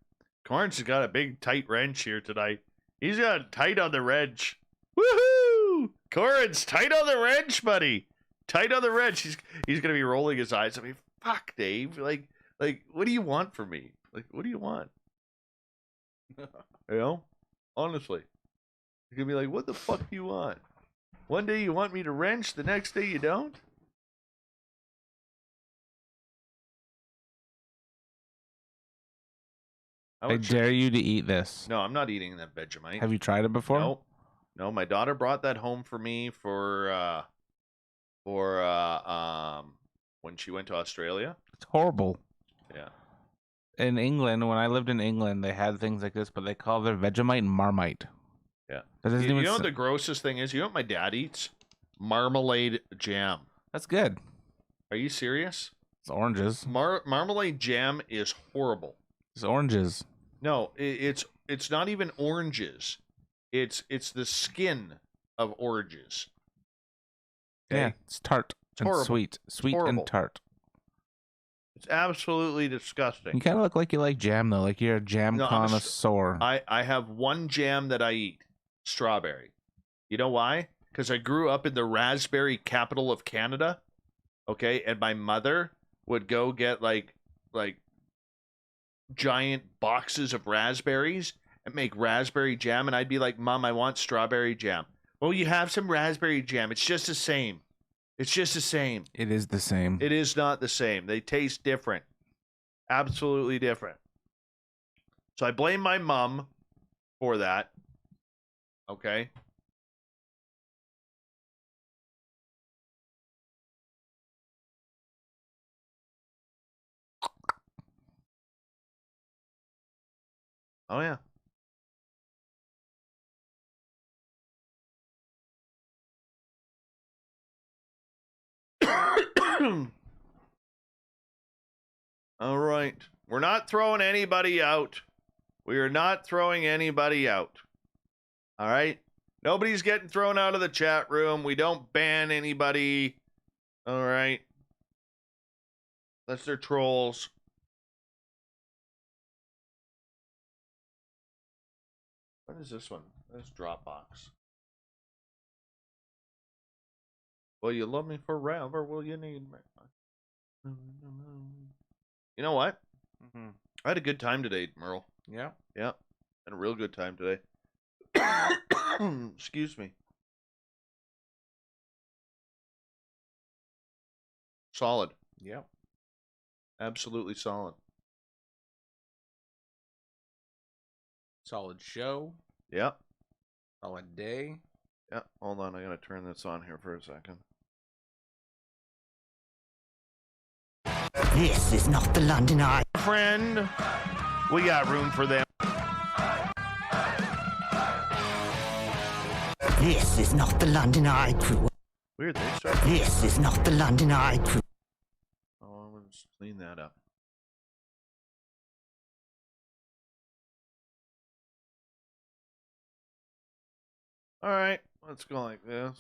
Corns has got a big tight wrench here tonight. He's got tight on the wrench. Woohoo! Corns, tight on the wrench, buddy. Tight on the wrench. He's gonna be rolling his eyes. I mean, fuck, Dave. Like, what do you want from me? Like, what do you want? You know, honestly, you're gonna be like, what the fuck do you want? One day you want me to wrench, the next day you don't. I dare you to eat this. No, I'm not eating that Vegemite. Have you tried it before? No. My daughter brought that home for me for when she went to Australia. It's horrible. Yeah. In England, when I lived in England, they had things like this, but they call their Vegemite Marmite. Yeah. You know what the grossest thing is? You know what my dad eats? Marmalade jam. That's good. Are you serious? It's oranges. Marmalade jam is horrible. It's oranges. No, it's not even oranges. It's the skin of oranges. Okay? Yeah, it's tart and horrible. sweet and tart. It's absolutely disgusting. You kind of look like you like jam though, like you're a jam connoisseur. I have one jam that I eat, strawberry. You know why? Because I grew up in the raspberry capital of Canada. Okay, and my mother would go get like giant boxes of raspberries and make raspberry jam, and I'd be like, Mom, I want strawberry jam. Well, you have some raspberry jam. It's just the same. It's just the same. It is the same. It is not the same. They taste different. Absolutely different. So I blame my mom for that. Okay. Oh, yeah. All right. We're not throwing anybody out. We are not throwing anybody out. All right. Nobody's getting thrown out of the chat room. We don't ban anybody. All right. Unless they're trolls. What is this one? This Dropbox. Will you love me forever? Will you need me? You know what? Mm-hmm. I had a good time today, Merle. Yeah. Yeah. Had a real good time today. Excuse me. Solid. Yep. Absolutely solid. Solid show. Yep. Solid day. Yep. Hold on. I gotta turn this on here for a second. This is not the London Eye. Friend, we got room for them. This is not the London Eye crew. Weird, they started. This is not the London Eye crew. Oh, I'm gonna just clean that up. All right, let's go like this.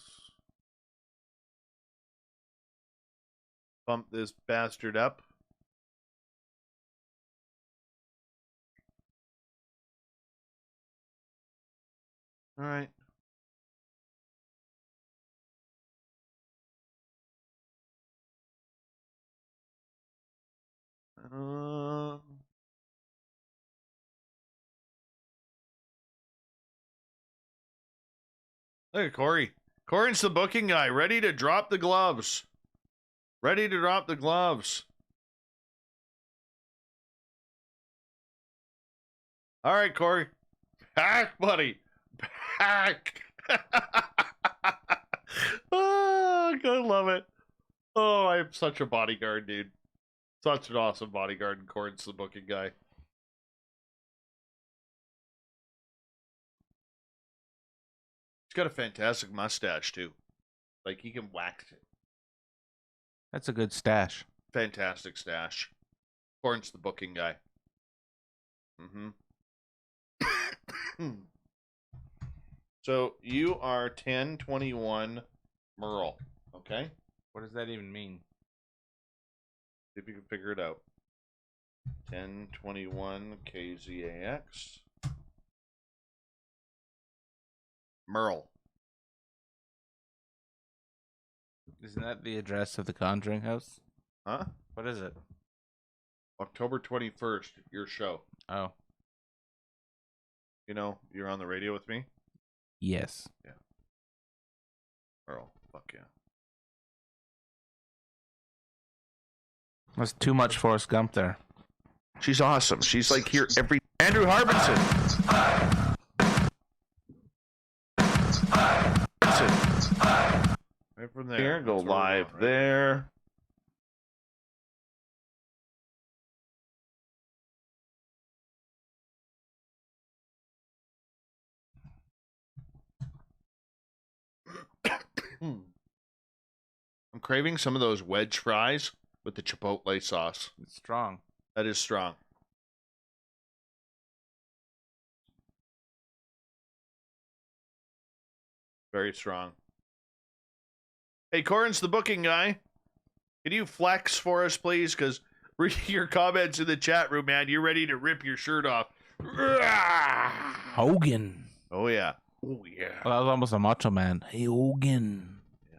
Bump this bastard up. All right. Look at Corey. Corey's the booking guy, ready to drop the gloves. Ready to drop the gloves. All right, Corey. Back, buddy. Back. Oh, I love it. Oh, I'm such a bodyguard, dude. Such an awesome bodyguard, and Corey's the booking guy. He's got a fantastic mustache, too. Like, he can wax it. That's a good stash. Fantastic stash. Corn's the booking guy. Mm-hmm. So, you are 1021 Merle, okay? What does that even mean? See if you can figure it out. 1021 KZAX. Merle. Isn't that the address of the Conjuring House? Huh? What is it? October 21st, your show. Oh. You know, you're on the radio with me? Yes. Yeah. Merle. Fuck yeah. That's too much Forrest Gump there. She's awesome. She's like here every... Andrew Harbinson. Right from there. Here, go live there. I'm craving some of those wedge fries with the chipotle sauce. It's strong. That is strong. Very strong. Hey, Corin's the booking guy. Can you flex for us, please? Because reading your comments in the chat room, man, you're ready to rip your shirt off. Hogan. Oh, yeah. Oh, yeah. Well, that was almost a Macho Man. Hey, Hogan. Yeah.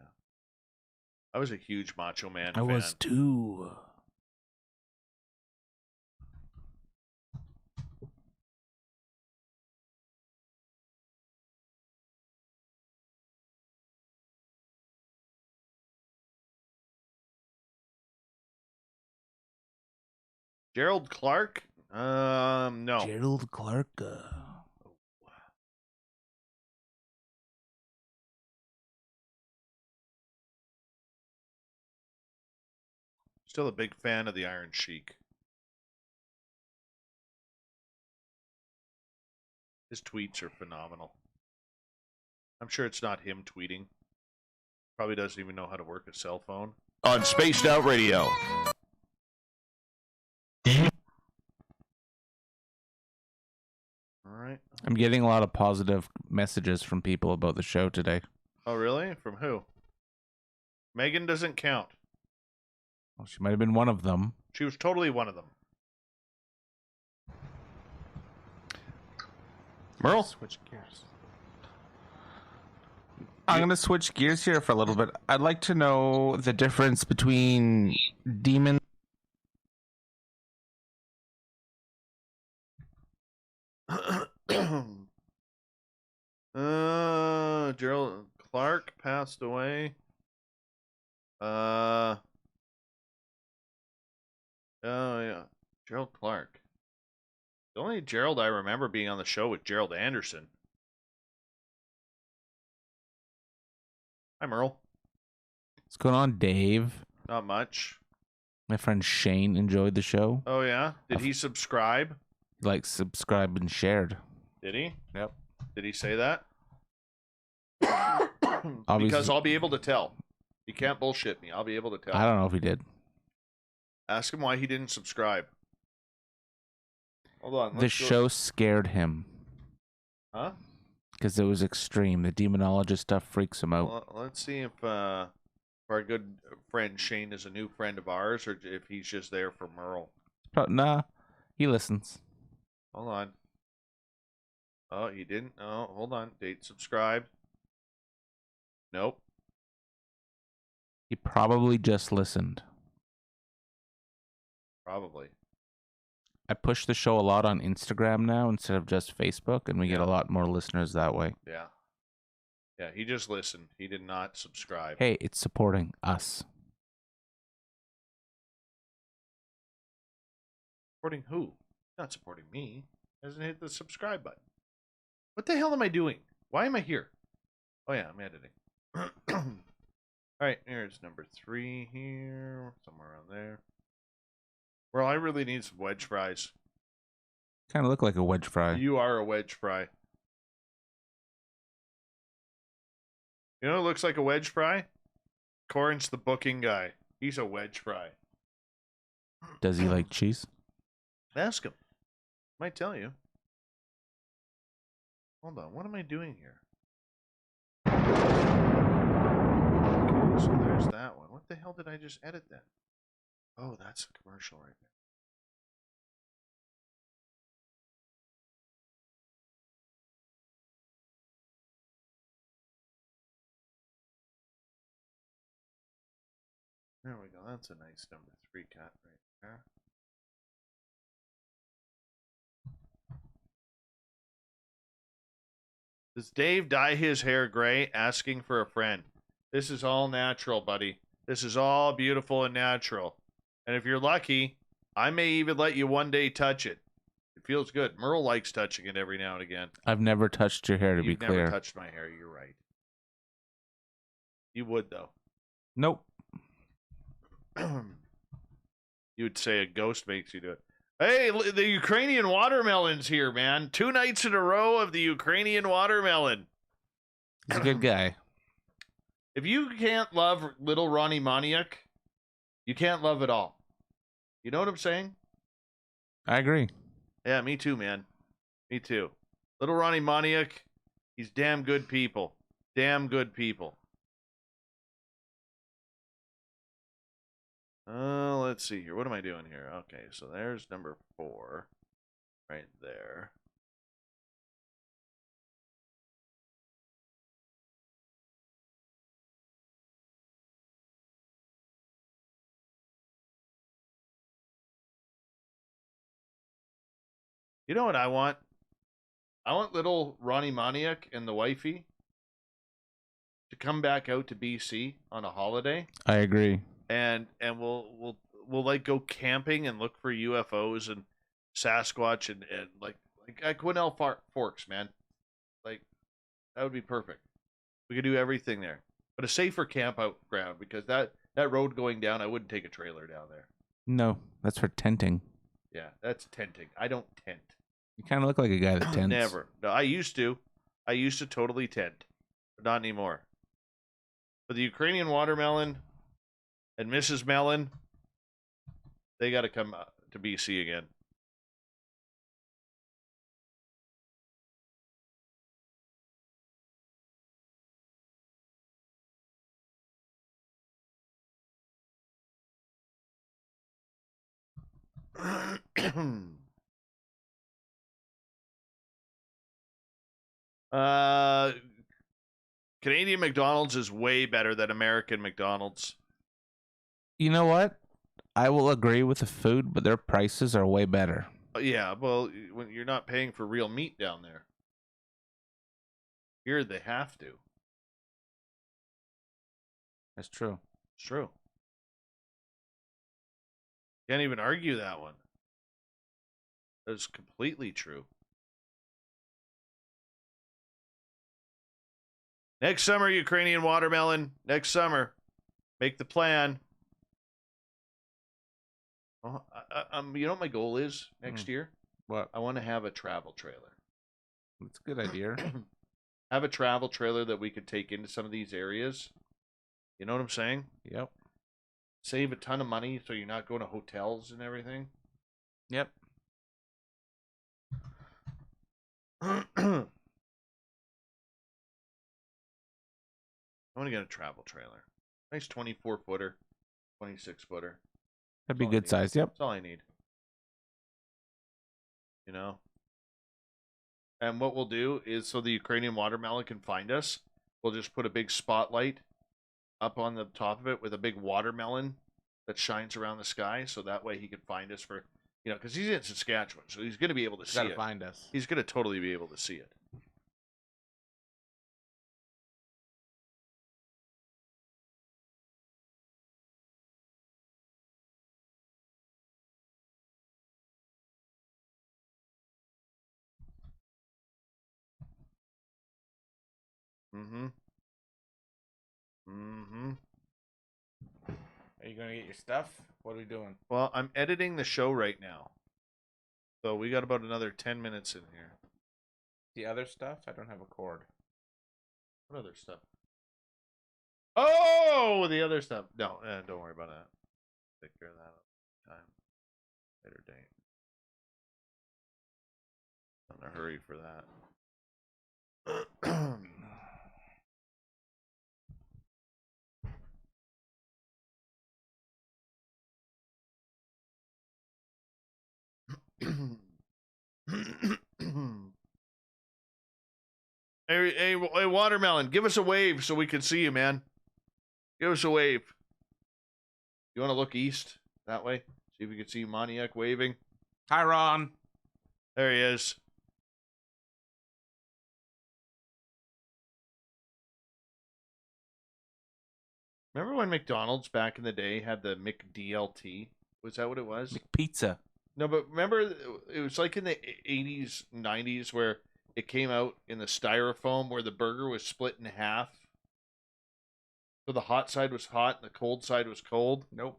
I was a huge Macho Man I fan. was too. Gerald Clark? No. Gerald Clark. Still a big fan of the Iron Sheik. His tweets are phenomenal. I'm sure it's not him tweeting. Probably doesn't even know how to work a cell phone. On Spaced Out Radio. All right. I'm getting a lot of positive messages from people about the show today. Oh, really? From who? Megan doesn't count. Well, she might have been one of them. She was totally one of them. Merle? Switch gears. I'm going to switch gears here for a little bit. I'd like to know the difference between demon. Gerald Clark passed away. Oh yeah, Gerald Clark. The only Gerald I remember being on the show with Gerald Anderson. Hi, Merle. What's going on, Dave? Not much. My friend Shane enjoyed the show. Oh yeah, did he subscribe? Like, subscribed and shared. Did he? Yep. Did he say that? Obviously. Because I'll be able to tell. He can't bullshit me. I'll be able to tell. I don't know if he did. Ask him why he didn't subscribe. Hold on. The show scared him. Huh? Because it was extreme. The demonologist stuff freaks him out. Well, let's see if our good friend Shane is a new friend of ours, or if he's just there for Merle. Nah, he listens. Hold on. Oh, he didn't. Oh, hold on. Date subscribed. Nope. He probably just listened. Probably. I push the show a lot on Instagram now instead of just Facebook, and we get a lot more listeners that way. Yeah. Yeah, he just listened. He did not subscribe. Hey, it's supporting us. Supporting who? Not supporting me. Hasn't hit the subscribe button. What the hell am I doing? Why am I here? Oh yeah, I'm editing. All right, here's number 3 here, somewhere around there. Well, I really need some wedge fries. Kind of look like a wedge fry. You are a wedge fry. You know who looks like a wedge fry? Corin's the booking guy. He's a wedge fry. Does he like cheese? Ask him. Might tell you. Hold on, what am I doing here? Okay, so there's that one. What the hell did I just edit then? Oh, that's a commercial right there. There we go. That's a nice number 3 cut right there. Does Dave dye his hair gray asking for a friend? This is all natural, buddy. This is all beautiful and natural. And if you're lucky, I may even let you one day touch it. It feels good. Merle likes touching it every now and again. I've never touched your hair, to be You've clear. never touched my hair. You're right. You would, though. Nope. You would say a ghost makes you do it. Hey, the Ukrainian watermelon's here, man. 2 nights in a row of the Ukrainian watermelon. He's a good guy. If you can't love little Ronnie Maniak, you can't love it all. You know what I'm saying? I agree. Yeah, me too, man. Me too. Little Ronnie Maniak, he's damn good people. Damn good people. Let's see here. What am I doing here? Okay, so there's number 4 right there. You know what I want? I want little Ronnie Maniak and the wifey to come back out to BC on a holiday. I agree. And we'll will like go camping and look for UFOs and Sasquatch and like at Gwinnell Forks, man. Like that would be perfect. We could do everything there, but a safer camp out ground because that road going down, I wouldn't take a trailer down there. No, that's for tenting. Yeah, that's tenting. I don't tent. You kind of look like a guy that tents. Never. No, I used to. I used to totally tent, but not anymore. But the Ukrainian watermelon and Mrs. Melon, they got to come to BC again. Canadian McDonald's is way better than American McDonald's. You know what? I will agree with the food, but their prices are way better. Yeah, well, when you're not paying for real meat down there. Here they have to. That's true. It's true. Can't even argue that one. That's completely true. Next summer, Ukrainian watermelon. Next summer. Make the plan. Oh, you know what my goal is next year? What? I want to have a travel trailer. That's a good idea. Have a travel trailer that we could take into some of these areas. You know what I'm saying? Yep. Save a ton of money so you're not going to hotels and everything. Yep. I want to get a travel trailer. Nice 24-footer, 26-footer. That'd be good size. Yep. That's all I need. You know? And what we'll do is so the Ukrainian watermelon can find us, we'll just put a big spotlight up on the top of it with a big watermelon that shines around the sky. So that way he can find us for, you know, because he's in Saskatchewan. So he's going to be able to see it. Find us. He's going to totally be able to see it. Mm-hmm. Mm-hmm. Are you gonna get your stuff? What are we doing? Well, I'm editing the show right now. So we got about another 10 minutes in here. The other stuff? I don't have a cord. What other stuff? Oh, the other stuff. No, don't worry about that. Take care of that time. Later date. I'm in a hurry for that. Hey, watermelon, give us a wave so we can see you, man. Give us a wave. You want to look east that way? See if we can see Moniac waving. Hi, Ron. There he is. Remember when McDonald's back in the day had the McDLT? Was that what it was? McPizza. No, but remember, it was like in the 80s, 90s where it came out in the styrofoam where the burger was split in half. So the hot side was hot and the cold side was cold. Nope.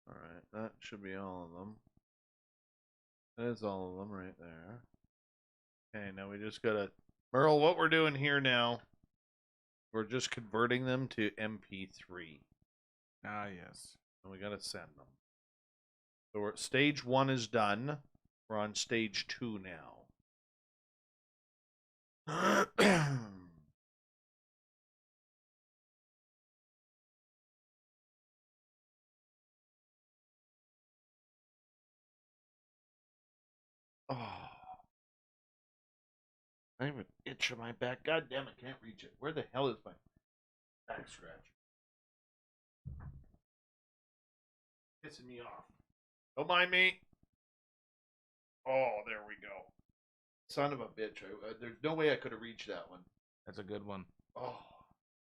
All right, that should be all of them. That is all of them right there. Okay, now we just gotta... Merle, what we're doing here now, we're just converting them to MP3. Ah, yes. And we gotta send them. So stage 1 is done. We're on stage 2 now. Oh. I have an itch on my back. God damn it, can't reach it. Where the hell is my back scratch? Pissing me off. Don't mind me. Oh, there we go. Son of a bitch. There's no way I could have reached that one. That's a good one. Oh,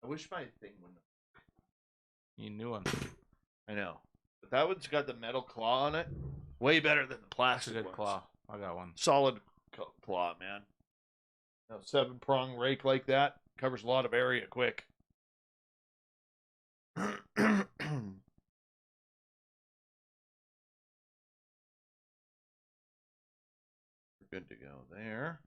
I wish my thing wouldn't. You knew one. I know. But that one's got the metal claw on it. Way better than the That's a plastic good ones. claw. I got one. Solid claw, man. 7-prong rake like that covers a lot of area quick. We're good to go there.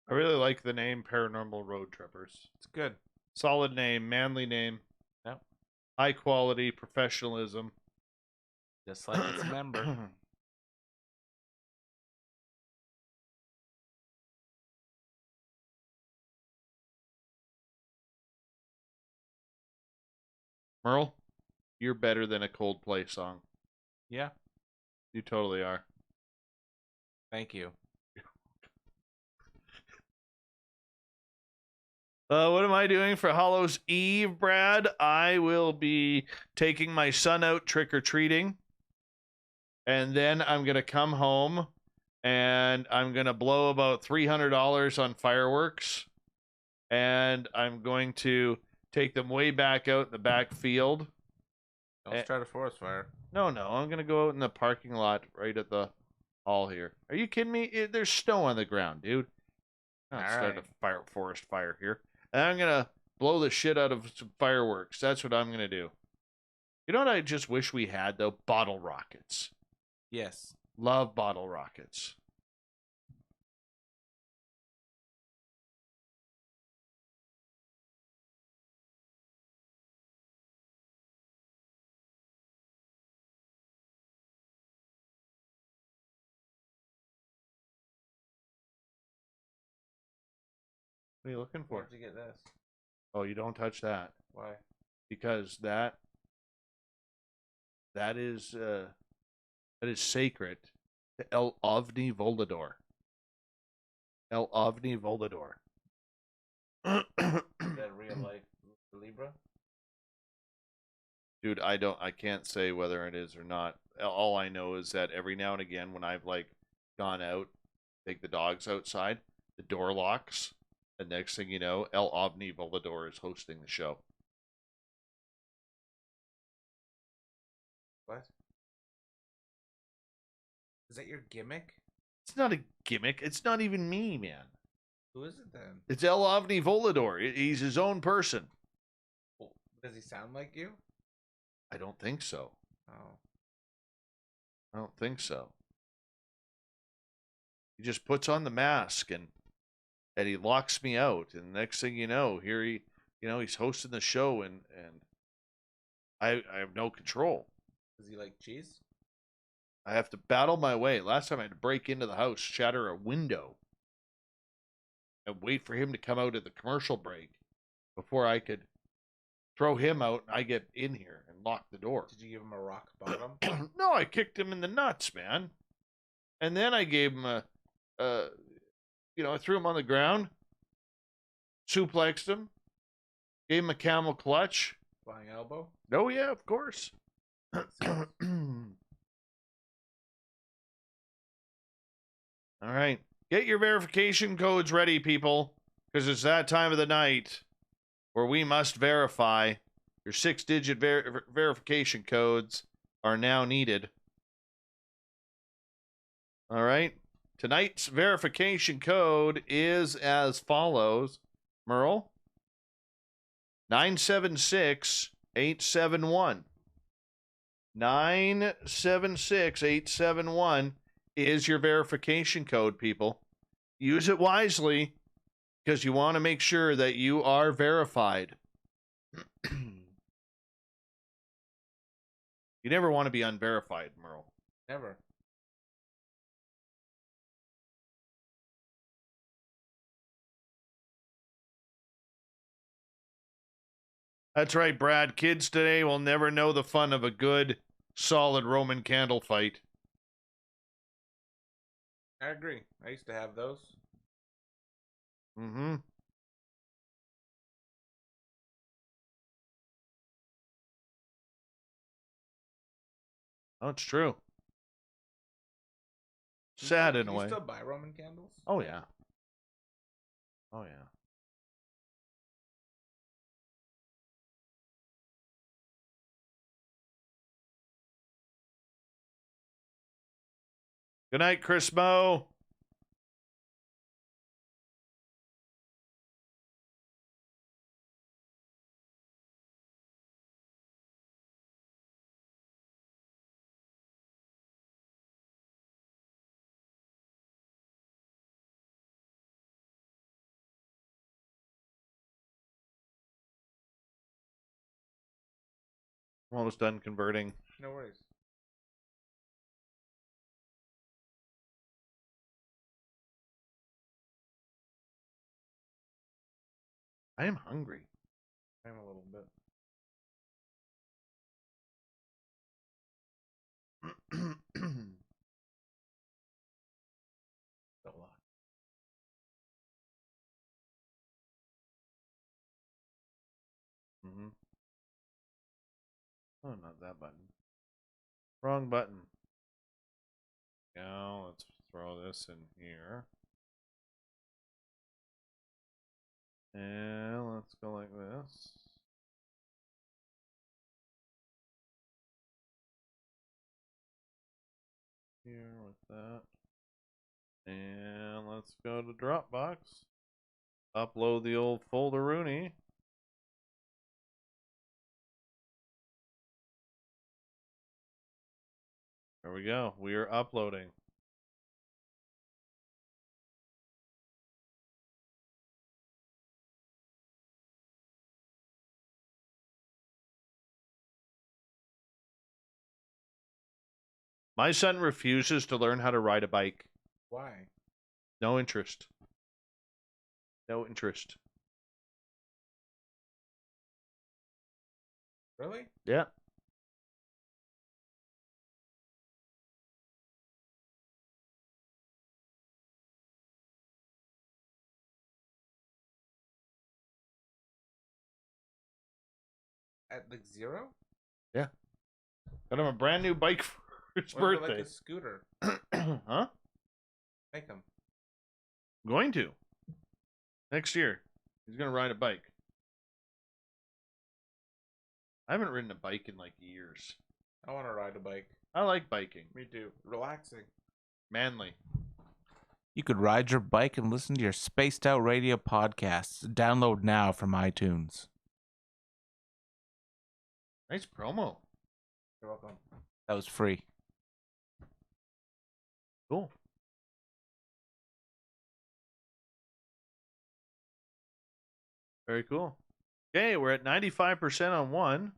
I really like the name Paranormal Roadtrippers. It's good. Solid name, manly name. Yep. High quality, professionalism. Just like its member. Merle, you're better than a Coldplay song. Yeah. You totally are. Thank you. What am I doing for Hallows Eve, Brad? I will be taking my son out trick-or-treating. And then I'm going to come home and I'm going to blow about $300 on fireworks. And I'm going to take them way back out in the back field. Don't start a forest fire. No, I'm going to go out in the parking lot right at the hall here. Are you kidding me? There's snow on the ground, dude. I'll start a forest fire here. And I'm going to blow the shit out of some fireworks. That's what I'm going to do. You know what I just wish we had, though? Bottle rockets. Yes. Love bottle rockets. What are you looking for? Where'd you get this? Oh, you don't touch that. Why? Because that is sacred to El Ovni Volador. El Ovni Volador. Is that real life Libra? Dude, I can't say whether it is or not. All I know is that every now and again when I've like gone out, take the dogs outside, the door locks, and next thing you know, El Ovni Volador is hosting the show. What? Is that your gimmick? It's not a gimmick. It's not even me, man. Who is it then? It's El Ovni Volador. He's his own person. Well, does he sound like you? I don't think so. Oh. I don't think so. He just puts on the mask and he locks me out. And the next thing you know, here he's hosting the show and I have no control. Does he like cheese? I have to battle my way. Last time I had to break into the house, shatter a window, and wait for him to come out at the commercial break before I could throw him out and I get in here and lock the door. Did you give him a rock bottom? No, I kicked him in the nuts, man. And then I gave him I threw him on the ground, suplexed him, gave him a camel clutch. Flying elbow? Oh, yeah, of course. All right. Get your verification codes ready, people, because it's that time of the night where we must verify. Your 6-digit verification codes are now needed. All right. Tonight's verification code is as follows. Merle? 976-871. 976-871 is your verification code, people. Use it wisely because you want to make sure that you are verified. You never want to be unverified, Merle. Never. That's right, Brad. Kids today will never know the fun of a good, solid Roman candle fight. I agree. I used to have those. Mm-hmm. Oh, it's true. Sad in a way. You still buy Roman candles? Oh, yeah. Oh, yeah. Good night, Chris Mo. I'm almost done converting. No worries. I am hungry. I'm a little bit. A lot. Mm-hmm. Oh, not that button. Wrong button. Now let's throw this in here. And let's go like this. Here with that. And let's go to Dropbox. Upload the old folder Rooney. There we go. We are uploading. My son refuses to learn how to ride a bike. Why? No interest. No interest. Really? Yeah. At like 0? Yeah. Got him a brand new bike for his What about, birthday. like a scooter? Huh? Make them. I'm going to. Next year. He's going to ride a bike. I haven't ridden a bike in like years. I want to ride a bike. I like biking. Me too. Relaxing. Manly. You could ride your bike and listen to your Spaced Out Radio podcasts. Download now from iTunes. Nice promo. You're welcome. That was free. Cool. Very cool. Okay, we're at 95% on one.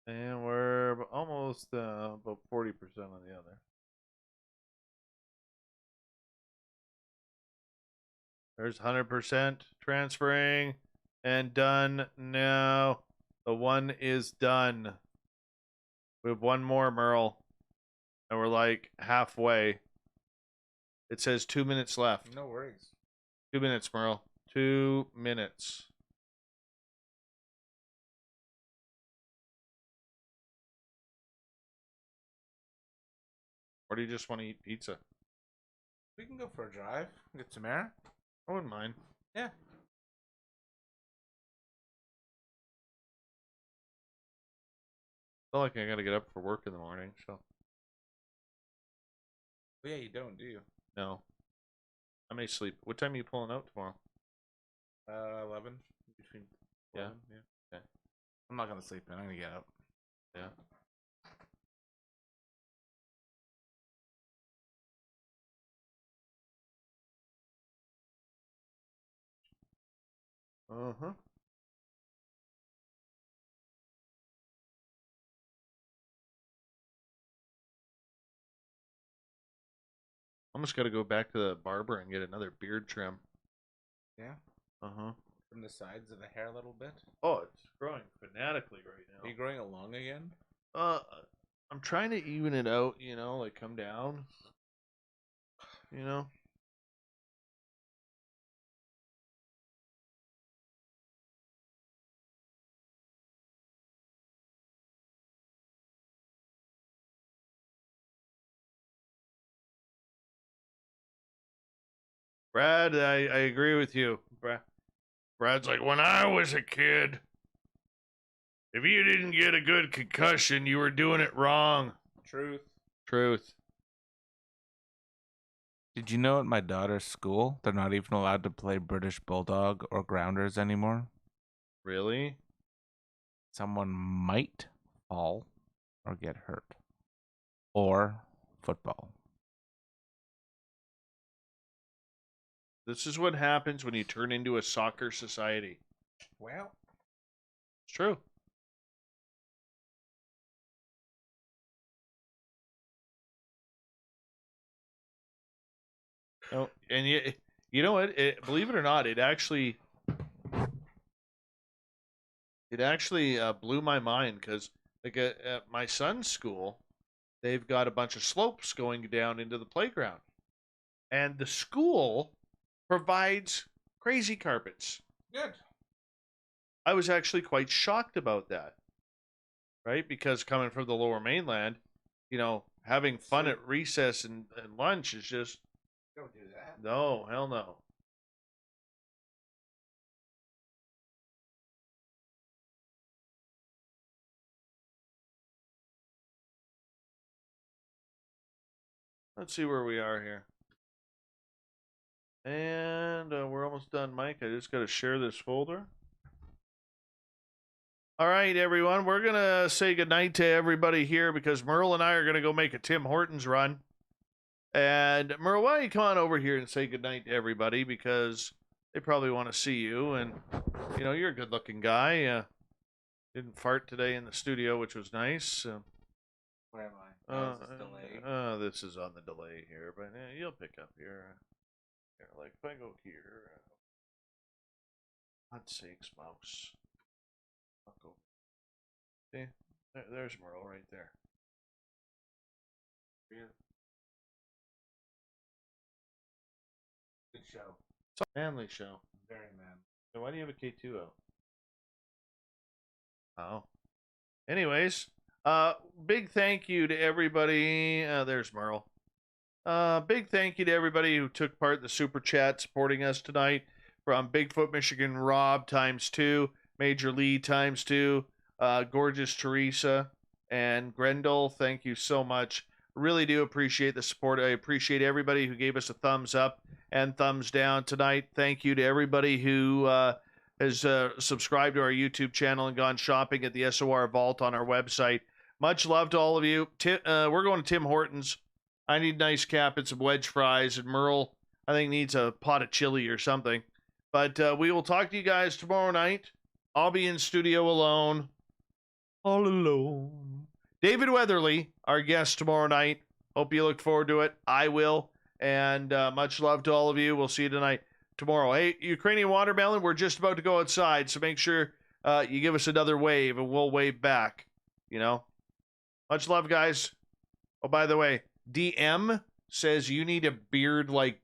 And we're almost about 40% on the other. There's 100% transferring and done now. The one is done. We have one more, Merle. And we're like halfway. It says 2 minutes left. No worries. 2 minutes, Merle. 2 minutes. Or do you just want to eat pizza? We can go for a drive. Get some air. I wouldn't mind. Yeah. I feel like I gotta get up for work in the morning, so. Well, yeah, you don't, do you? No. I may sleep. What time are you pulling out tomorrow? 11. Between 11, yeah. Okay. I'm not gonna sleep in. I'm gonna get up. Yeah. Uh-huh. Almost got to go back to the barber and get another beard trim. Yeah. Uh-huh. From the sides of the hair a little bit. Oh, it's growing fanatically right now. Are you growing it long again? I'm trying to even it out, you know, like come down. You know? Brad, I agree with you. Brad's like, when I was a kid, if you didn't get a good concussion, you were doing it wrong. Truth. Truth. Did you know at my daughter's school, they're not even allowed to play British Bulldog or Grounders anymore? Really? Someone might fall or get hurt. Or football. This is what happens when you turn into a soccer society. Well, It's true. Oh, and you know what? Believe it or not, it actually blew my mind because like at my son's school, they've got a bunch of slopes going down into the playground, and the school provides crazy carpets. good. I was actually quite shocked about that, right? Because coming from the Lower Mainland, you know, having fun at recess and lunch is just Don't do that. no, hell no. Let's see where we are here. And we're almost done, Mike. I just got to share this folder. All right, everyone. We're going to say goodnight to everybody here because Merle and I are going to go make a Tim Hortons run. And Merle, why don't you come on over here and say goodnight to everybody because they probably want to see you. And, you know, you're a good-looking guy. Didn't fart today in the studio, which was nice. Where am I? Oh, is this delayed? This is on the delay here, but you'll pick up here. Here, like if I go here, God's sakes, mouse. I'll go. See, there's Merle right there. Good show. It's a manly show. Very man. So why do you have a K2 out? Oh. Anyways, big thank you to everybody. There's Merle. Big thank you to everybody who took part in the super chat supporting us tonight. From Bigfoot Michigan Rob ×2, Major Lee ×2, Gorgeous Teresa, and Grendel. Thank you so much. Really do appreciate the support. I appreciate everybody who gave us a thumbs up and thumbs down tonight. Thank you to everybody who has subscribed to our YouTube channel and gone shopping at the SOR Vault on our website. Much love to all of you. We're going to Tim Hortons. I need nice cap and some wedge fries, and Merle, I think, needs a pot of chili or something. But we will talk to you guys tomorrow night. I'll be in studio alone. All alone. David Weatherly, our guest tomorrow night. Hope you look forward to it. I will. And much love to all of you. We'll see you tomorrow. Hey, Ukrainian Watermelon, we're just about to go outside, so make sure you give us another wave, and we'll wave back. You know? Much love, guys. Oh, by the way, DM says you need a beard like